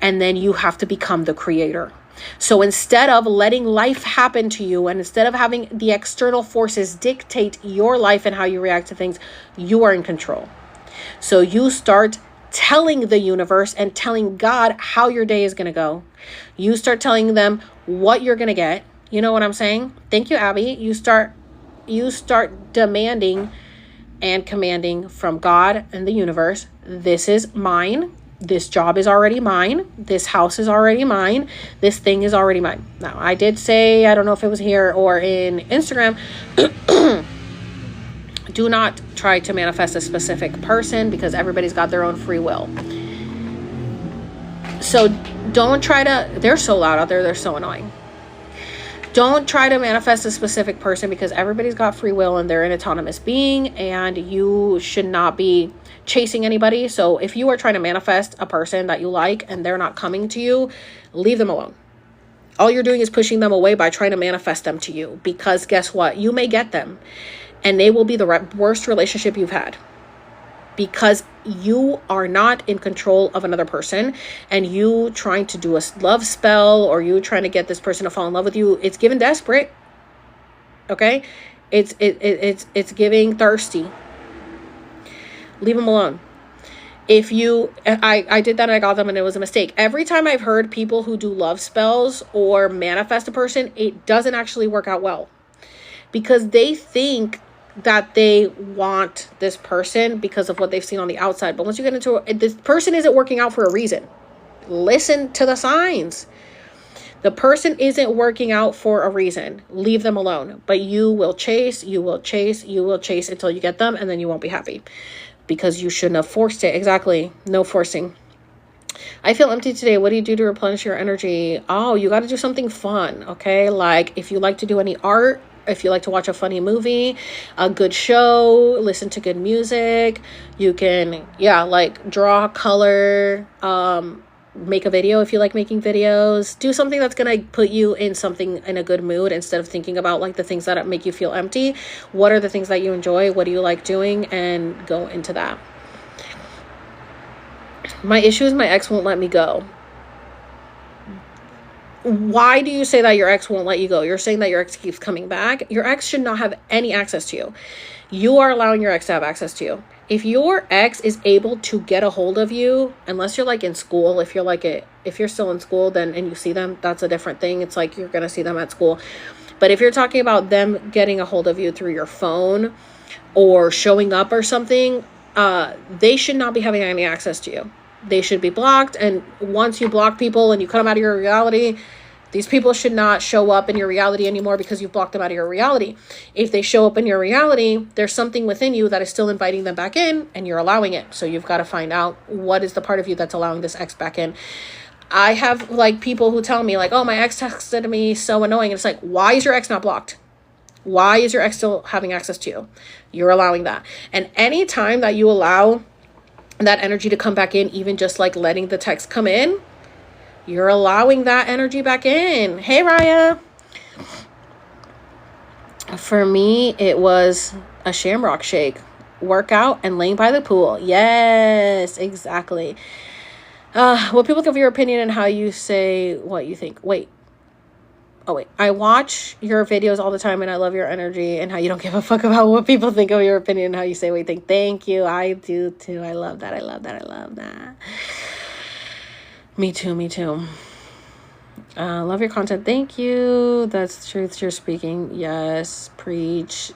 And then you have to become the creator. So instead of letting life happen to you and instead of having the external forces dictate your life and how you react to things, you are in control. So you start telling the universe and telling God how your day is going to go. You start telling them what you're going to get. You know what I'm saying? Thank you, Abby. You start demanding and commanding from God and the universe. This is mine. This job is already mine. This house is already mine. This thing is already mine. Now, I did say, I don't know if it was here or in Instagram, do not try to manifest a specific person because everybody's got their own free will. So don't try to, they're so loud out there. They're so annoying. Don't try to manifest a specific person because everybody's got free will and they're an autonomous being and you should not be chasing anybody. So if you are trying to manifest a person that you like and they're not coming to you, leave them alone. All you're doing is pushing them away by trying to manifest them to you because guess what? You may get them and they will be the worst relationship you've had because you are not in control of another person and you trying to do a love spell or you trying to get this person to fall in love with you. It's giving desperate. Okay. It's giving thirsty. Leave them alone. If you, I did that and I got them and it was a mistake. Every time I've heard people who do love spells or manifest a person, it doesn't actually work out well because they think that they want this person because of what they've seen on the outside. But once you get into it, this person isn't working out for a reason. Listen to the signs. The person isn't working out for a reason. Leave them alone. But you will chase until you get them and then you won't be happy. Because you shouldn't have forced it. Exactly. No forcing. I feel empty today. What do you do to replenish your energy? Oh, you got to do something fun. Okay. Like if you like to do any art, if you like to watch a funny movie, a good show, listen to good music, you can, like draw, color, make a video if you like making videos. Do something that's going to put you in a good mood instead of thinking about like the things that make you feel empty. What are the things that you enjoy? What do you like doing? And go into that. My issue is my ex won't let me go. Why do you say that your ex won't let you go? You're saying that your ex keeps coming back. Your ex should not have any access to you. You are allowing your ex to have access to you. If your ex is able to get a hold of you, unless you're like in school, if you're still in school, then and you see them, that's a different thing. It's like you're going to see them at school. But if you're talking about them getting a hold of you through your phone or showing up or something, they should not be having any access to you. They should be blocked. And once you block people and you cut them out of your reality, these people should not show up in your reality anymore because you've blocked them out of your reality. If they show up in your reality, there's something within you that is still inviting them back in and you're allowing it. So you've got to find out what is the part of you that's allowing this ex back in. I have like people who tell me like, oh, my ex texted me so annoying. And it's like, why is your ex not blocked? Why is your ex still having access to you? You're allowing that. And any time that you allow that energy to come back in, even just like letting the text come in, you're allowing that energy back in. Hey, Raya. For me, it was a shamrock shake, workout, and laying by the pool. Yes, exactly. What people give your opinion and how you say what you think. Wait. I watch your videos all the time and I love your energy and how you don't give a fuck about what people think of your opinion and how you say what you think. Thank you. I do too. I love that. Me too. Love your content. Thank you. That's the truth you're speaking. Yes. Preach.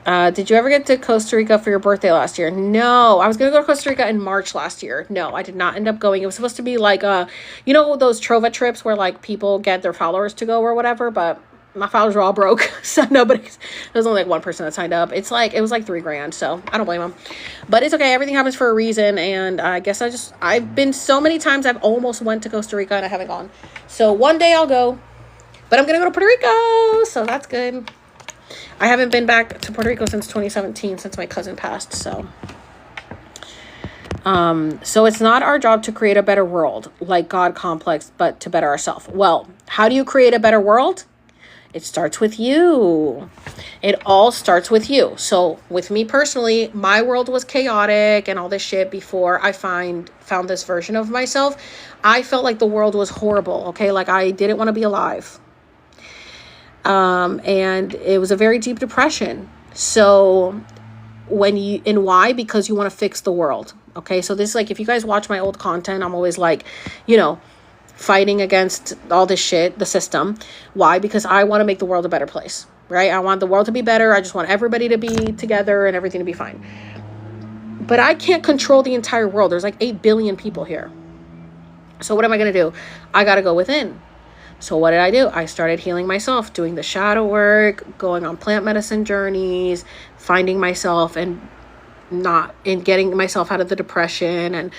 Did you ever get to Costa Rica for your birthday last year? No, I was going to go to Costa Rica in March last year. No, I did not end up going. It was supposed to be like, those Trova trips where like people get their followers to go or whatever, but my files were all broke. So there's only like one person that signed up. It was like $3,000. So I don't blame them, but it's okay. Everything happens for a reason. And I guess I've been so many times I've almost went to Costa Rica and I haven't gone. So one day I'll go, but I'm going to go to Puerto Rico. So that's good. I haven't been back to Puerto Rico since 2017, since my cousin passed. So it's not our job to create a better world like God complex, but to better ourselves. Well, how do you create a better world? It starts with you. It all starts with you. So with me personally, my world was chaotic and all this shit before I found this version of myself. I felt like the world was horrible. Okay. Like I didn't want to be alive. And it was a very deep depression. So why? Because you want to fix the world. Okay. So this is like, if you guys watch my old content, I'm always like, fighting against all this shit, the system. Why? Because I want to make the world a better place, right? I want the world to be better. I just want everybody to be together and everything to be fine. But I can't control the entire world. There's like 8 billion people here. So what am I going to do? I got to go within. So what did I do? I started healing myself, doing the shadow work, going on plant medicine journeys, finding myself and getting myself out of the depression and,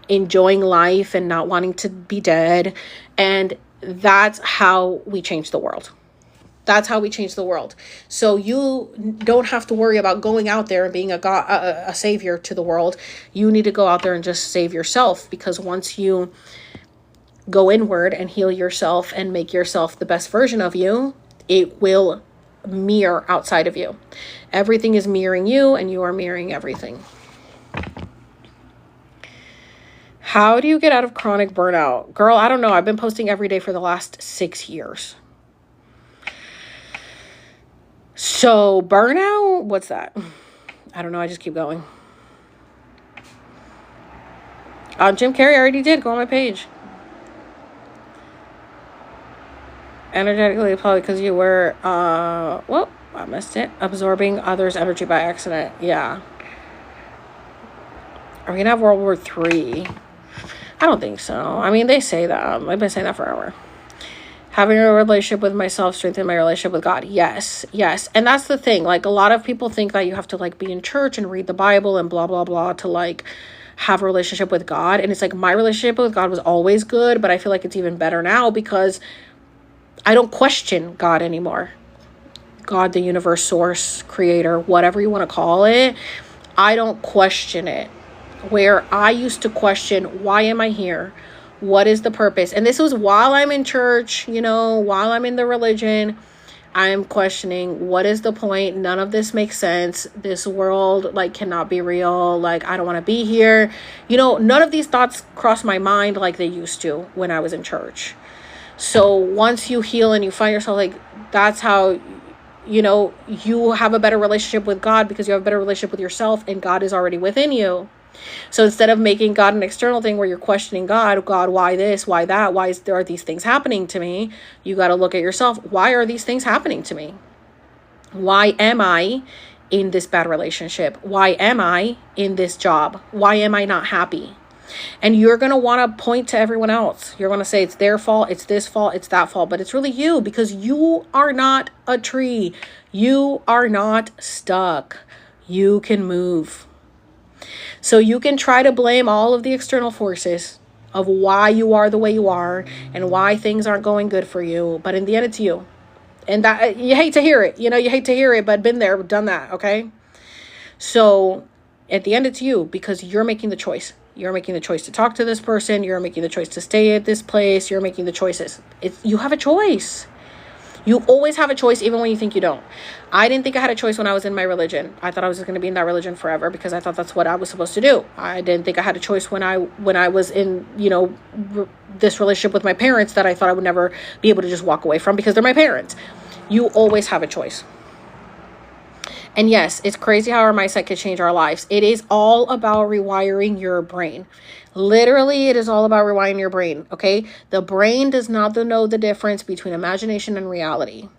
enjoying life and not wanting to be dead. And that's how we change the world. That's how we change the world. So you don't have to worry about going out there and being a savior to the world. You need to go out there and just save yourself, because once you go inward and heal yourself and make yourself the best version of you, it will mirror outside of you. Everything is mirroring you and you are mirroring everything. How do you get out of chronic burnout? Girl, I don't know. I've been posting every day for the last 6 years. So burnout, what's that? I don't know. I just keep going. Jim Carrey, I already did. Go on my page. Energetically, probably because you were, I missed it. Absorbing others' energy by accident. Yeah. Are we going to have World War III? I don't think so. I mean, they say that. I've been saying that forever. Having a relationship with myself strengthen my relationship with God. Yes. And that's the thing. Like, a lot of people think that you have to, like, be in church and read the Bible and blah, blah, blah to, like, have a relationship with God. And it's like, my relationship with God was always good, but I feel like it's even better now because I don't question God anymore. God, the universe, source, creator, whatever you want to call it. I don't question it. Where I used to question, why am I here? What is the purpose? And this was while I'm in church, while I'm in the religion, I'm questioning, what is the point? None of this makes sense. This world, cannot be real. I don't want to be here. None of these thoughts cross my mind like they used to when I was in church. So once you heal and you find yourself, that's how, you have a better relationship with God, because you have a better relationship with yourself and God is already within you. So instead of making God an external thing where you're questioning God, why this, why that, are these things happening to me? You got to look at yourself. Why are these things happening to me? Why am I in this bad relationship? Why am I in this job? Why am I not happy? And you're going to want to point to everyone else. You're going to say it's their fault, it's this fault, it's that fault. But it's really you, because you are not a tree. You are not stuck. You can move. So you can try to blame all of the external forces of why you are the way you are and why things aren't going good for you. But in the end, it's you. And that you hate to hear it. You hate to hear it, but been there, done that. Okay. So at the end, it's you, because you're making the choice. You're making the choice to talk to this person. You're making the choice to stay at this place. You're making the choices. You have a choice. You always have a choice, even when you think you don't. I didn't think I had a choice when I was in my religion. I thought I was just going to be in that religion forever because I thought that's what I was supposed to do. I didn't think I had a choice when I was in, this relationship with my parents that I thought I would never be able to just walk away from because they're my parents. You always have a choice. And yes, it's crazy how our mindset can change our lives. It is all about rewiring your brain. Literally, it is all about rewiring your brain, okay? The brain does not know the difference between imagination and reality.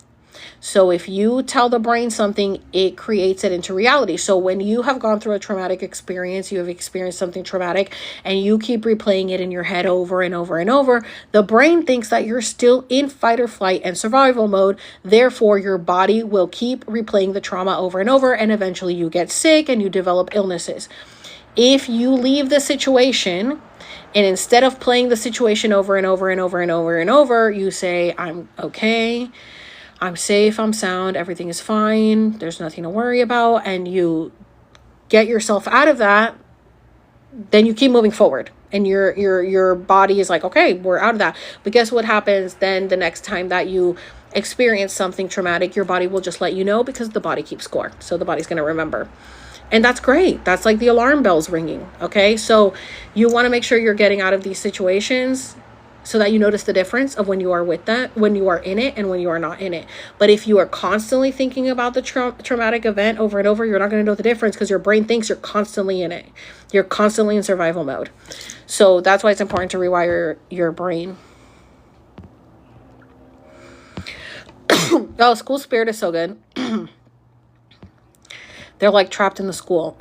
So if you tell the brain something, it creates it into reality. So when you have gone through a traumatic experience, you have experienced something traumatic, and you keep replaying it in your head over and over and over, the brain thinks that you're still in fight or flight and survival mode. Therefore, your body will keep replaying the trauma over and over, and eventually you get sick and you develop illnesses. If you leave the situation, and instead of playing the situation over and over and over and over and over, you say, I'm okay, I'm safe, I'm sound, everything is fine, there's nothing to worry about, and you get yourself out of that, then you keep moving forward. And your body is like, okay, we're out of that. But guess what happens then the next time that you experience something traumatic? Your body will just let you know, because the body keeps score. So the body's going to remember. And that's great. That's like the alarm bells ringing. Okay. So you want to make sure you're getting out of these situations so that you notice the difference of when you are with that, when you are in it and when you are not in it. But if you are constantly thinking about the traumatic event over and over, you're not going to know the difference, because your brain thinks you're constantly in it. You're constantly in survival mode. So that's why it's important to rewire your brain. Oh, school spirit is so good. They're like trapped in the school.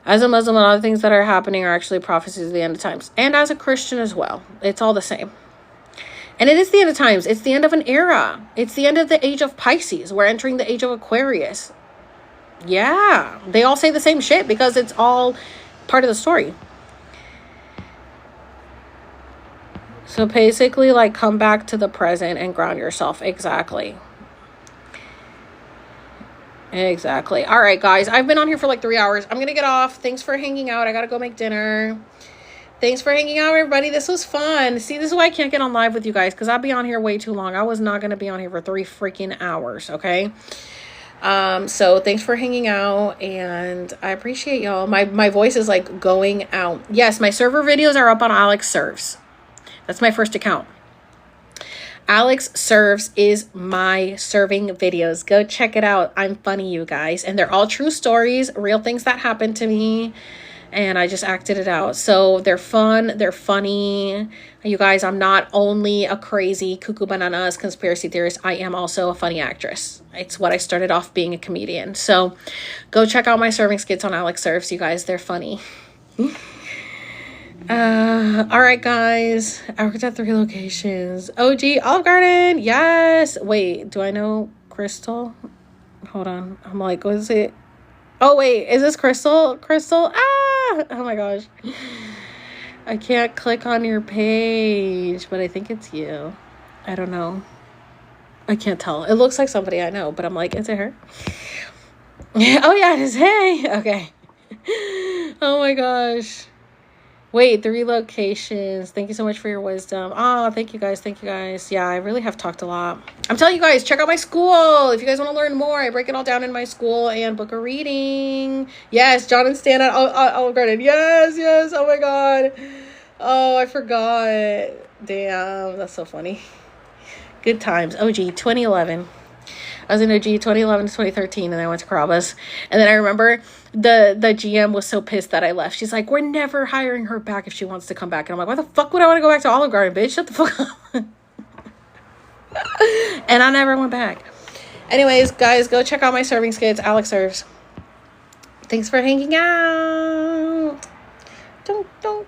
As a Muslim, a lot of things that are happening are actually prophecies of the end of times. And as a Christian as well. It's all the same. And it is the end of times. It's the end of an era. It's the end of the age of Pisces. We're entering the age of Aquarius. Yeah. They all say the same shit because it's all part of the story. So basically, like, come back to the present and ground yourself. Exactly. Exactly. All right, guys. I've been on here for like 3 hours. I'm going to get off. Thanks for hanging out. I got to go make dinner. Thanks for hanging out, everybody. This was fun. See, this is why I can't get on live with you guys, because I'll be on here way too long. I was not going to be on here for 3 freaking hours, okay? So thanks for hanging out, and I appreciate y'all. My voice is like going out. Yes, my server videos are up on Alex Serves. That's my first account. Alex Serves is my serving videos. Go check it out. I'm funny, you guys. And they're all true stories, real things that happened to me. And I just acted it out. So they're fun. They're funny. You guys, I'm not only a crazy cuckoo bananas conspiracy theorist. I am also a funny actress. It's what I started off being, a comedian. So go check out my serving skits on Alex Serves, you guys. They're funny. All right, guys. I worked at 3 locations. OG Olive Garden. Yes. Wait, do I know Crystal? Hold on. I'm like, what is it? Oh, wait. Is this Crystal? Crystal? Ah! Oh, my gosh. I can't click on your page, but I think it's you. I don't know. I can't tell. It looks like somebody I know, but I'm like, is it her? Oh, yeah, it is. Hey. Okay. Oh, my gosh. Wait, 3 locations. Thank you so much for your wisdom. Oh, thank you guys. Thank you guys. Yeah, I really have talked a lot. I'm telling you guys, check out my school. If you guys want to learn more, I break it all down in my school and book a reading. Yes, John and Stan at Olive Garden. Yes, yes. Oh, my God. Oh, I forgot. Damn, that's so funny. Good times. OG, 2011. I was in OG 2011 to 2013, and I went to Carrabba's. And then I remember the GM was so pissed that I left. She's like, we're never hiring her back if she wants to come back. And I'm like, why the fuck would I want to go back to Olive Garden, bitch? Shut the fuck up. And I never went back. Anyways, guys, go check out my serving skits. Alex Serves. Thanks for hanging out. Don't.